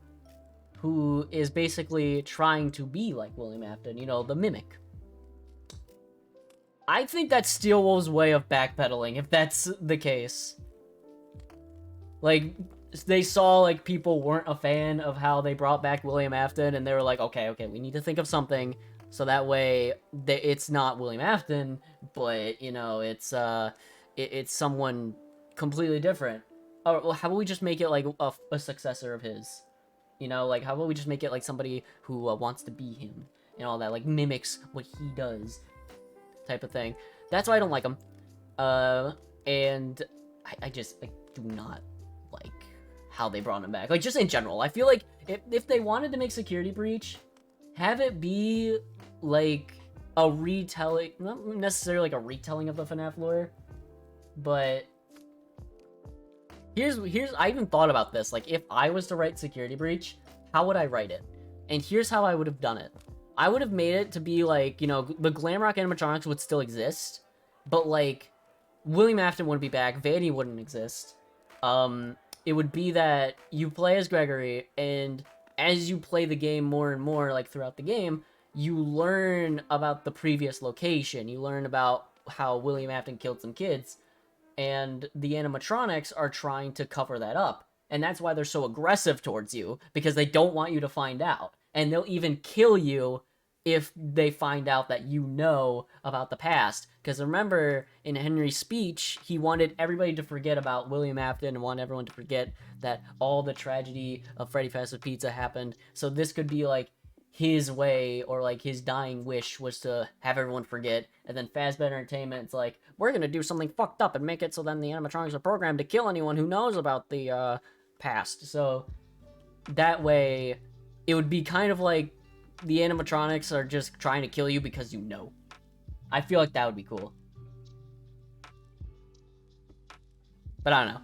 who is basically trying to be like William Afton, you know, the mimic. I think that's Steel Wolf's way of backpedaling, if that's the case. Like, they saw, like, people weren't a fan of how they brought back William Afton, and they were like, okay, we need to think of something, so that way, it's not William Afton, but, you know, it's someone completely different. Or how about we just make it, like, a successor of his? You know, like, how about we just make it, like, somebody who wants to be him, and all that, like, mimics what he does, type of thing. That's why I don't like him. And I just, like, do not like how they brought him back. Like, just in general, I feel like if they wanted to make Security Breach, have it be, like, a retelling, not necessarily like a retelling of the FNaF lore, but here's I even thought about this. Like, if I was to write Security Breach, how would I write it? And here's how I would have done it. I would have made it to be like, you know, the Glamrock animatronics would still exist, but like William Afton wouldn't be back, Vanny wouldn't exist. It would be that you play as Gregory, and as you play the game more and more, like throughout the game, you learn about the previous location. You learn about how William Afton killed some kids, and the animatronics are trying to cover that up. And that's why they're so aggressive towards you, because they don't want you to find out. And they'll even kill you if they find out that you know about the past. Because remember, in Henry's speech, he wanted everybody to forget about William Afton and wanted everyone to forget that all the tragedy of Freddy Fast Food Pizza happened. So this could be like his way, or like his dying wish was to have everyone forget. And then Fazbear Entertainment's like, we're gonna do something fucked up and make it so then the animatronics are programmed to kill anyone who knows about the past. So that way, it would be kind of like the animatronics are just trying to kill you because you know. I feel like that would be cool. But I don't know.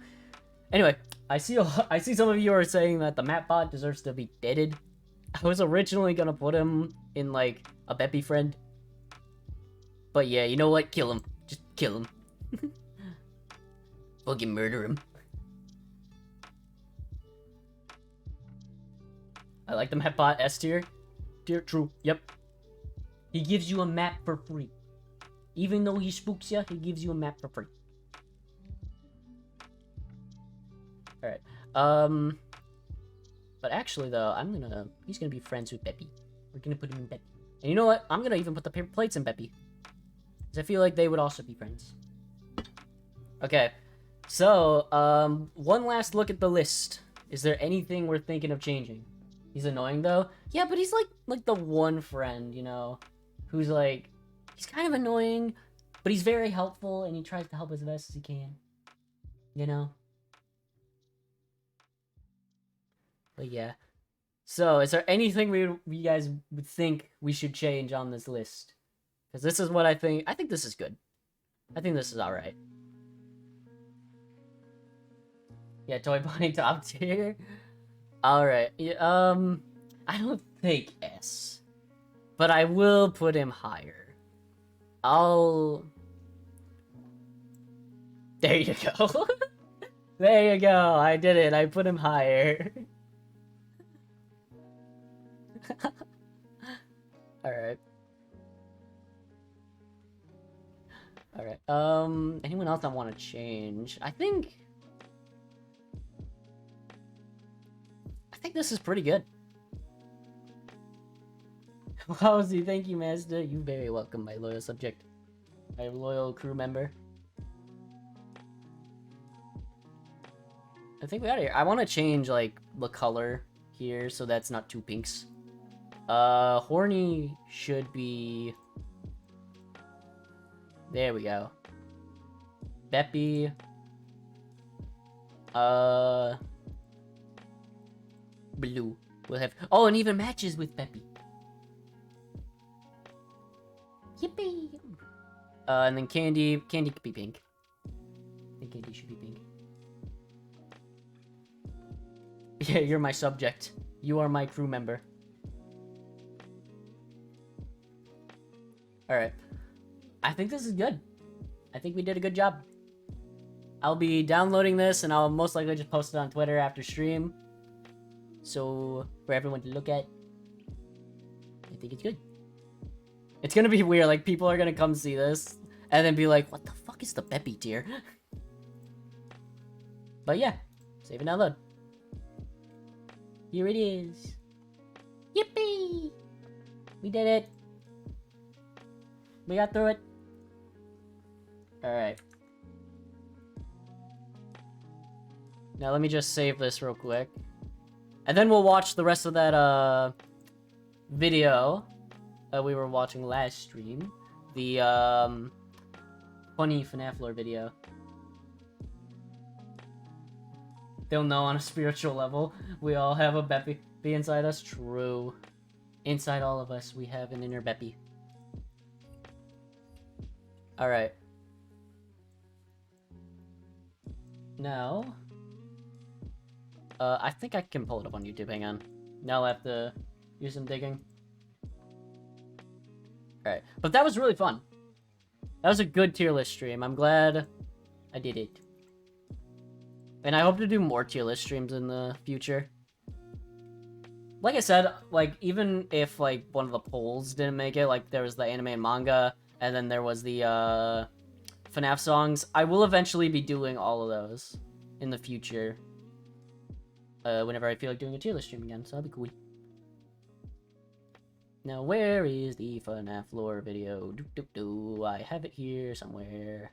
Anyway, I see some of you are saying that the Mapbot deserves to be deaded. I was originally gonna put him in like a Beppy friend. But yeah, you know what? Kill him. Just kill him. Fucking murder him. I like the Mapbot S tier. True. Yep. He gives you a map for free. Even though he spooks you, he gives you a map for free. Alright. But actually, though, he's gonna be friends with Beppy. We're gonna put him in Beppy. And you know what? I'm gonna even put the paper plates in Beppy. Because I feel like they would also be friends. Okay. So, one last look at the list. Is there anything we're thinking of changing? He's annoying, though. Yeah, but he's like the one friend, you know, who's like, he's kind of annoying, but he's very helpful, and he tries to help as best as he can, you know? But yeah. So, is there anything we guys would think we should change on this list? Because this is what I think. I think this is good. I think this is alright. Yeah, Toy Bunny top tier. Alright, I don't think S. But I will put him higher. There you go. There you go, I did it, I put him higher. Alright. Alright, anyone else I want to change? I think this is pretty good. Lousy, thank you, Master. You very welcome, my loyal subject. My loyal crew member. I think we got here. I want to change, like, the color here so that's not two pinks. Horny should be... There we go. Beppy. Blue. We'll have... Oh, and even matches with Beppy. Yippee! And then Candy. Candy could be pink. I think Candy should be pink. Yeah, you're my subject. You are my crew member. Alright. I think this is good. I think we did a good job. I'll be downloading this and I'll most likely just post it on Twitter after stream. So, for everyone to look at. I think it's good. It's gonna be weird, like, people are gonna come see this and then be like, what the fuck is the Beppy tier? But yeah, save and download. Here it is. Yippee! We did it. We got through it. Alright. Now let me just save this real quick. And then we'll watch the rest of that, video we were watching last stream. The, funny FNaF lore video. They'll know on a spiritual level. We all have a Beppy inside us. True. Inside all of us, we have an inner Beppy. Alright. Now... I think I can pull it up on YouTube, hang on. Now I'll have to do some digging. Alright, but that was really fun. That was a good tier list stream. I'm glad I did it. And I hope to do more tier list streams in the future. Like I said, like, even if, like, one of the polls didn't make it, like, there was the anime and manga, and then there was the, FNaF songs, I will eventually be doing all of those in the future. Whenever I feel like doing a tier list stream again, so that'll be cool. Now, where is the FNaF lore video? I have it here somewhere.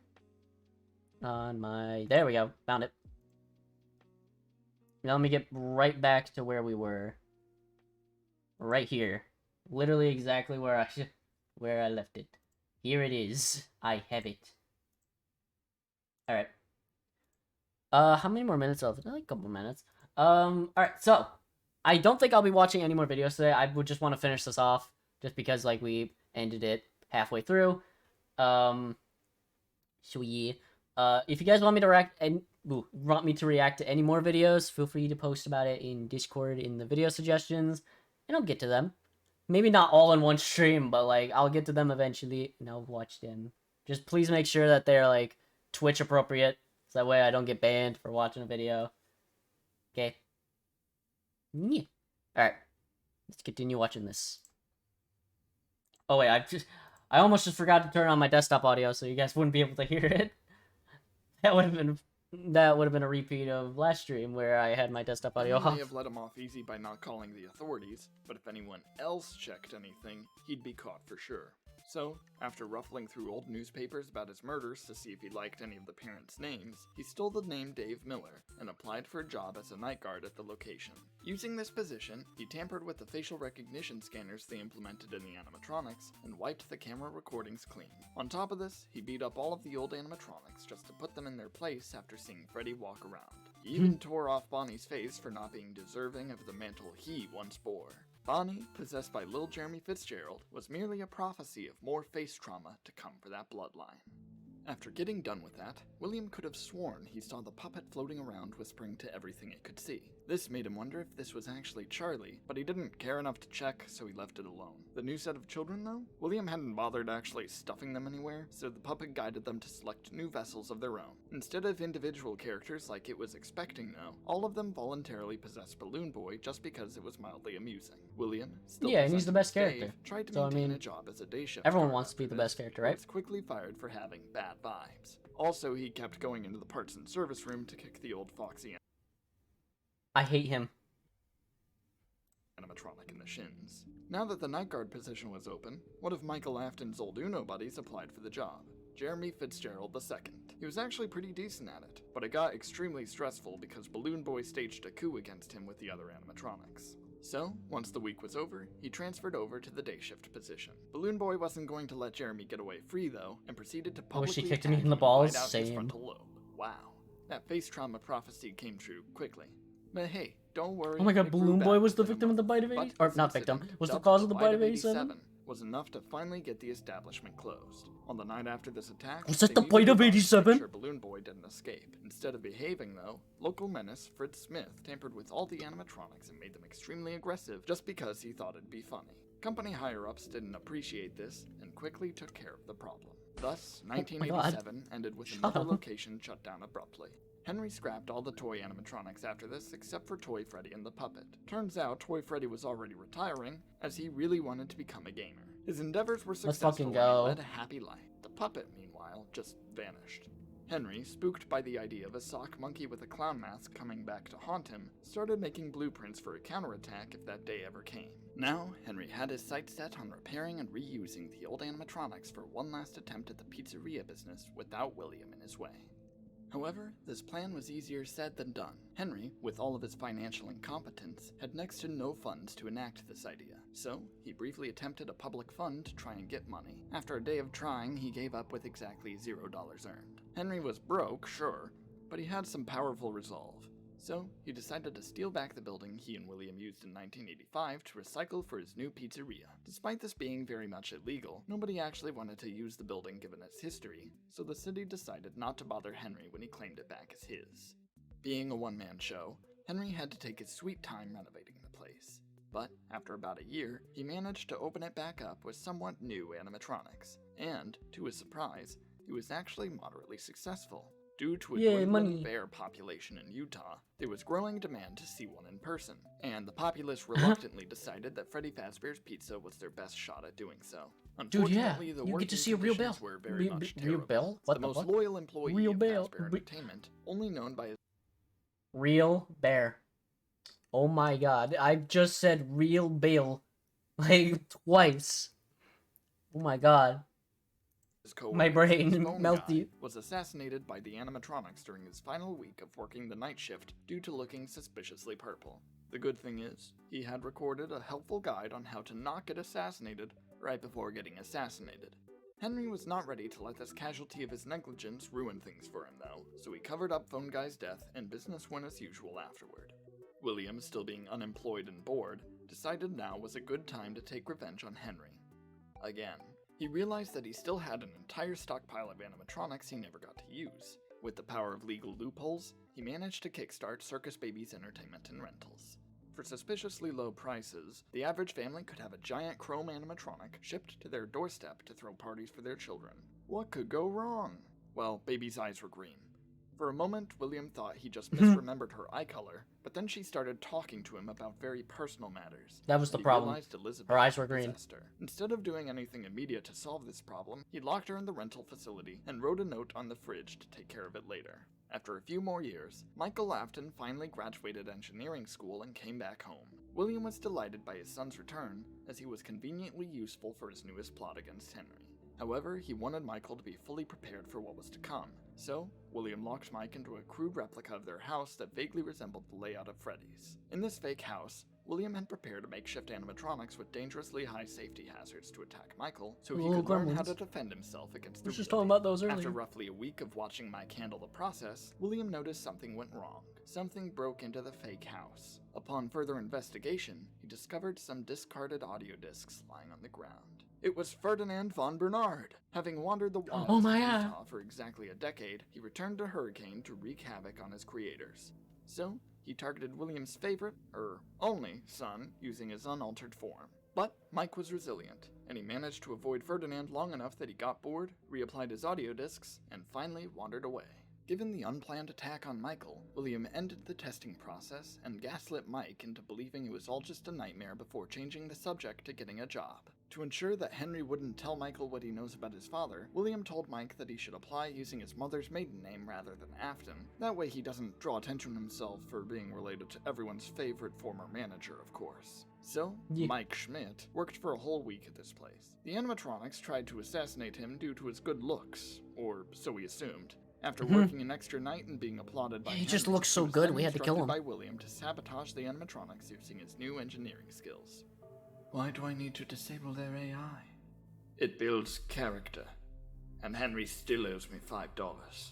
On my... There we go. Found it. Now let me get right back to where we were. Right here. Literally exactly where I left it. Here it is. I have it. Alright. How many more minutes of it? Like a couple minutes. Alright, so I don't think I'll be watching any more videos today. I would just want to finish this off just because, like, we ended it halfway through. So yeah. If you guys want me to react to any more videos, feel free to post about it in Discord in the video suggestions, and I'll get to them. Maybe not all in one stream, but, like, I'll get to them eventually, and I'll watch them. Just please make sure that they're, like, Twitch appropriate, so that way I don't get banned for watching a video. Okay. Yeah. Alright. Let's continue watching this. Oh wait, I almost just forgot to turn on my desktop audio so you guys wouldn't be able to hear it. That would have been a repeat of last stream where I had my desktop audio off. He may have let him off easy by not calling the authorities, but if anyone else checked anything, he'd be caught for sure. So, after ruffling through old newspapers about his murders to see if he liked any of the parents' names, he stole the name Dave Miller and applied for a job as a night guard at the location. Using this position, he tampered with the facial recognition scanners they implemented in the animatronics and wiped the camera recordings clean. On top of this, he beat up all of the old animatronics just to put them in their place after seeing Freddy walk around. He even tore off Bonnie's face for not being deserving of the mantle he once bore. Bonnie, possessed by Lil Jeremy Fitzgerald, was merely a prophecy of more face trauma to come for that bloodline. After getting done with that, William could have sworn he saw the puppet floating around whispering to everything it could see. This made him wonder if this was actually Charlie, but he didn't care enough to check, so he left it alone. The new set of children, though? William hadn't bothered actually stuffing them anywhere, so the puppet guided them to select new vessels of their own. Instead of individual characters like it was expecting, though, all of them voluntarily possessed Balloon Boy just because it was mildly amusing. William, still yeah, and he's the best Dave, character. tried to So, maintain I mean, a job as a day shift everyone guard wants to be after the best this, character, but right? was quickly fired for having bad bad vibes. Also, he kept going into the parts and service room to kick the old Foxy I hate him. animatronic in the shins. Now that the night guard position was open, one of Michael Afton's old Uno buddies applied for the job, Jeremy Fitzgerald II. He was actually pretty decent at it, but it got extremely stressful because Balloon Boy staged a coup against him with the other animatronics. So, once the week was over, he transferred over to the day shift position. Balloon Boy wasn't going to let Jeremy get away free though, and proceeded to I wish he publicly kicked me attack in the him and balls. bite out his Same. frontal lobe. Wow. That face trauma prophecy came true quickly. But hey, don't worry. Oh my god, it grew Balloon back Boy was the within a victim of the month. bite of But 80... Or, this not victim. incident, Was the dubbed cause of the bite of 87? was enough to finally get the establishment closed. On the night after this attack, Was that they the needed bite to of rush to make 87? sure Balloon Boy didn't escape. Instead of behaving, though, local menace Fritz Smith tampered with all the animatronics and made them extremely aggressive just because he thought it'd be funny. Company higher-ups didn't appreciate this and quickly took care of the problem. Thus, 1987 ended with another up. location shut down abruptly. Henry scrapped all the toy animatronics after this except for Toy Freddy and the puppet. Turns out Toy Freddy was already retiring, as he really wanted to become a gamer. His endeavors were Let's successful fucking and go. he led a happy life. The puppet, meanwhile, just vanished. Henry, spooked by the idea of a sock monkey with a clown mask coming back to haunt him, started making blueprints for a counterattack if that day ever came. Now, Henry had his sights set on repairing and reusing the old animatronics for one last attempt at the pizzeria business without William in his way. However, this plan was easier said than done. Henry, with all of his financial incompetence, had next to no funds to enact this idea, so he briefly attempted a public fund to try and get money. After a day of trying, he gave up with exactly $0 earned. Henry was broke, sure, but he had some powerful resolve. So, he decided to steal back the building he and William used in 1985 to recycle for his new pizzeria. Despite this being very much illegal, nobody actually wanted to use the building given its history, so the city decided not to bother Henry when he claimed it back as his. Being a one-man show, Henry had to take his sweet time renovating the place. But, after about a year, he managed to open it back up with somewhat new animatronics, and, to his surprise, he was actually moderately successful. Due to a dwindling bear population in Utah, there was growing demand to see one in person, and the populace reluctantly decided that Freddy Fazbear's Pizza was their best shot at doing so. Dude, yeah, Unfortunately, the you get to working see a real conditions Bell. were very much Real terrible. Bell? What the the most fuck? loyal employee Real of Bell. Fazbear Entertainment, only known by his Real bear. Oh my god, I just said real Bill. Like, twice. Oh my god. coworker, My brain his phone melted. guy, was assassinated by the animatronics during his final week of working the night shift due to looking suspiciously purple. The good thing is, he had recorded a helpful guide on how to not get assassinated right before getting assassinated. Henry was not ready to let this casualty of his negligence ruin things for him though, so he covered up Phone Guy's death and business went as usual afterward. William, still being unemployed and bored, decided now was a good time to take revenge on Henry. Again. He realized that he still had an entire stockpile of animatronics he never got to use. With the power of legal loopholes, he managed to kickstart Circus Baby's entertainment and rentals. For suspiciously low prices, the average family could have a giant chrome animatronic shipped to their doorstep to throw parties for their children. What could go wrong? Well, Baby's eyes were green. For a moment, William thought he just misremembered her eye color, but then she started talking to him about very personal matters. That was the He problem. realized Elizabeth Her eyes were green. possessed her. Instead of doing anything immediate to solve this problem, he locked her in the rental facility and wrote a note on the fridge to take care of it later. After a few more years, Michael Afton finally graduated engineering school and came back home. William was delighted by his son's return, as he was conveniently useful for his newest plot against Henry. However, he wanted Michael to be fully prepared for what was to come, so William locked Mike into a crude replica of their house that vaguely resembled the layout of Freddy's. In this fake house, William had prepared makeshift animatronics with dangerously high safety hazards to attack Michael, so he could learn how to defend himself against the We were just real talking deal. about those After earlier. roughly a week of watching Mike handle the process, William noticed something went wrong. Something broke into the fake house. Upon further investigation, he discovered some discarded audio discs lying on the ground. It was Ferdinand von Bernard. Having wandered the wilds Oh of my God. Utah for exactly a decade, he returned to Hurricane to wreak havoc on his creators. So, he targeted William's favorite, only, son using his unaltered form. But Mike was resilient, and he managed to avoid Ferdinand long enough that he got bored, reapplied his audio discs, and finally wandered away. Given the unplanned attack on Michael, William ended the testing process and gaslit Mike into believing it was all just a nightmare before changing the subject to getting a job. To ensure that Henry wouldn't tell Michael what he knows about his father, William told Mike that he should apply using his mother's maiden name rather than Afton. That way he doesn't draw attention to himself for being related to everyone's favorite former manager, of course. So, Mike Schmidt worked for a whole week at this place. The animatronics tried to assassinate him due to his good looks, or so he assumed. After working an extra night and being applauded by He Henry, just looks so he was good, then we had to kill instructed him. by William to sabotage the animatronics using his new engineering skills. Why do I need to disable their AI? It builds character, and Henry still owes me $5.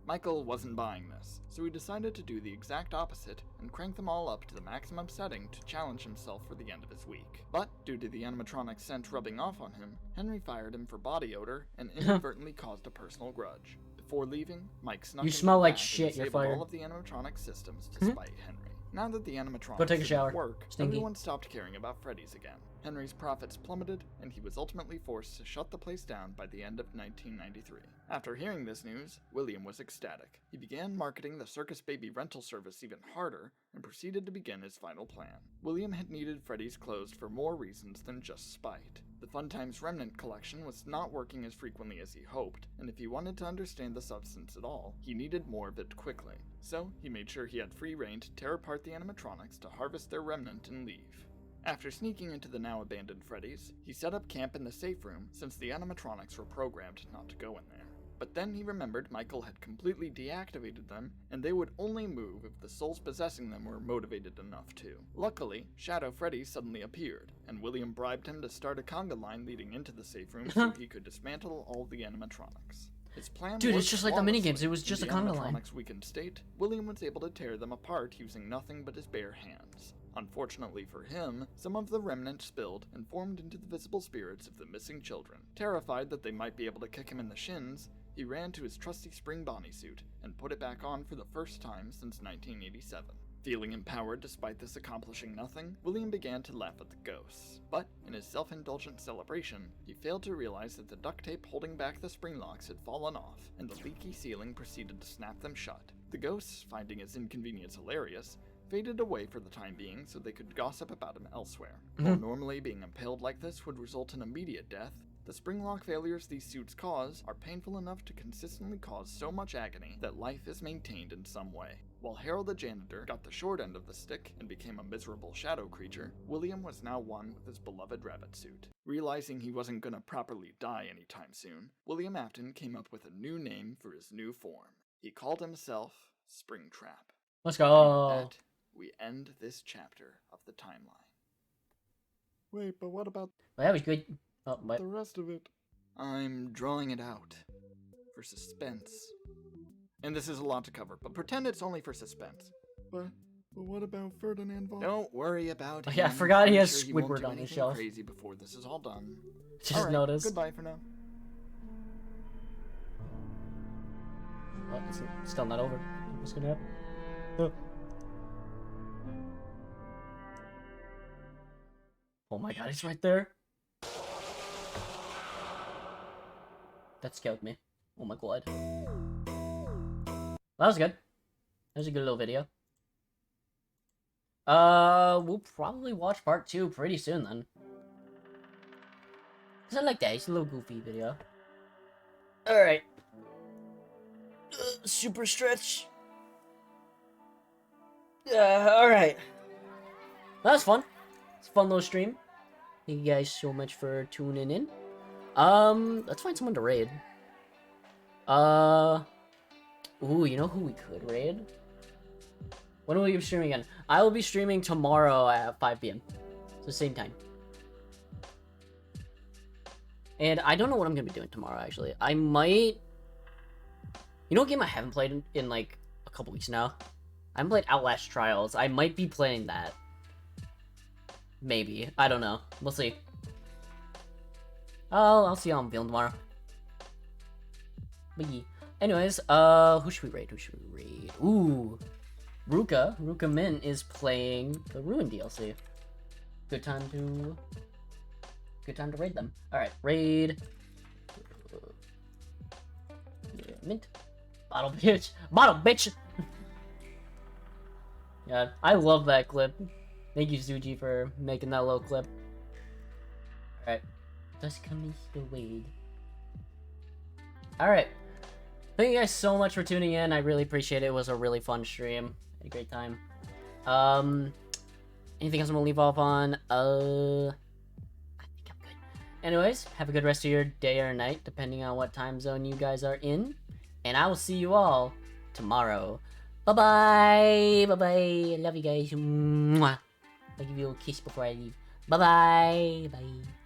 Michael wasn't buying this, so he decided to do the exact opposite and crank them all up to the maximum setting to challenge himself for the end of his week. But due to the animatronic scent rubbing off on him, Henry fired him for body odor and inadvertently caused a personal grudge. Before leaving, Mike snuck You into smell the like back and shit, you're disabled fired. all of the animatronic systems to spite Henry. Now that the animatronics Go take a didn't shower. work, Stinky. everyone stopped caring about Freddy's again. Henry's profits plummeted, and he was ultimately forced to shut the place down by the end of 1993. After hearing this news, William was ecstatic. He began marketing the Circus Baby rental service even harder, and proceeded to begin his final plan. William had needed Freddy's closed for more reasons than just spite. The Fun Times Remnant collection was not working as frequently as he hoped, and if he wanted to understand the substance at all, he needed more of it quickly. So, he made sure he had free reign to tear apart the animatronics to harvest their remnant and leave. After sneaking into the now abandoned Freddy's, he set up camp in the safe room since the animatronics were programmed not to go in there. But then he remembered Michael had completely deactivated them, and they would only move if the souls possessing them were motivated enough to. Luckily, Shadow Freddy suddenly appeared, and William bribed him to start a conga line leading into the safe room so he could dismantle all the animatronics. His plan Dude, it's worked just like the flawlessly. minigames, it was just In a the conga line. animatronics' weakened state, William was able to tear them apart using nothing but his bare hands. Unfortunately for him, some of the remnant spilled and formed into the visible spirits of the missing children. Terrified that they might be able to kick him in the shins, he ran to his trusty spring Bonnie suit and put it back on for the first time since 1987. Feeling empowered despite this accomplishing nothing, William began to laugh at the ghosts. But, in his self-indulgent celebration, he failed to realize that the duct tape holding back the spring locks had fallen off, and the leaky ceiling proceeded to snap them shut. The ghosts, finding his inconvenience hilarious, faded away for the time being so they could gossip about him elsewhere. While normally being impaled like this would result in immediate death, the spring lock failures these suits cause are painful enough to consistently cause so much agony that life is maintained in some way. While Harold the janitor got the short end of the stick and became a miserable shadow creature, William was now one with his beloved rabbit suit. Realizing he wasn't gonna properly die anytime soon, William Afton came up with a new name for his new form. He called himself Springtrap. Let's And go. with that, we end this chapter of the timeline. Wait, but what about Well, that was good. Oh, but the rest of it? I'm drawing it out. For suspense. And this is a lot to cover, but pretend it's only for suspense. But what about Ferdinand von... Don't worry about Oh, him. yeah, I forgot he I'm has sure won't Squidward do on his anything shelf. crazy before this is all done. just All right, noticed. Goodbye for now. Oh, it's still not over. What's gonna happen? Oh. Oh my god, it's right there. That scared me. Oh my god. That was good. That was a good little video. We'll probably watch part 2 pretty soon then. Cause I like that, it's a little goofy video. Alright. Super stretch. Alright. That was fun. It's a fun little stream. Thank you guys so much for tuning in. Let's find someone to raid. Ooh, you know who we could raid? When will we be streaming again? I will be streaming tomorrow at 5 p.m. So same time. And I don't know what I'm gonna be doing tomorrow, actually. I might... You know what game I haven't played in like, a couple weeks now? I haven't played Outlast Trials. I might be playing that. Maybe. I don't know. We'll see. I'll see how I'm feeling tomorrow. But yeah. Anyways, who should we raid? Who should we raid? Ooh. Ruka Min is playing the Ruin DLC. Good time to raid them. Alright, raid. Mint. Bottle bitch. Bottle bitch! Yeah, I love that clip. Thank you, Suji, for making that little clip. Alright. Just come the Wade. Alright. Thank you guys so much for tuning in. I really appreciate it. It was a really fun stream. Had a great time. Anything else I'm gonna leave off on? I think I'm good. Anyways, have a good rest of your day or night, depending on what time zone you guys are in. And I will see you all tomorrow. Bye-bye! Bye-bye! I love you guys. Mwah. I'll give you a kiss before I leave. Bye-bye! Bye.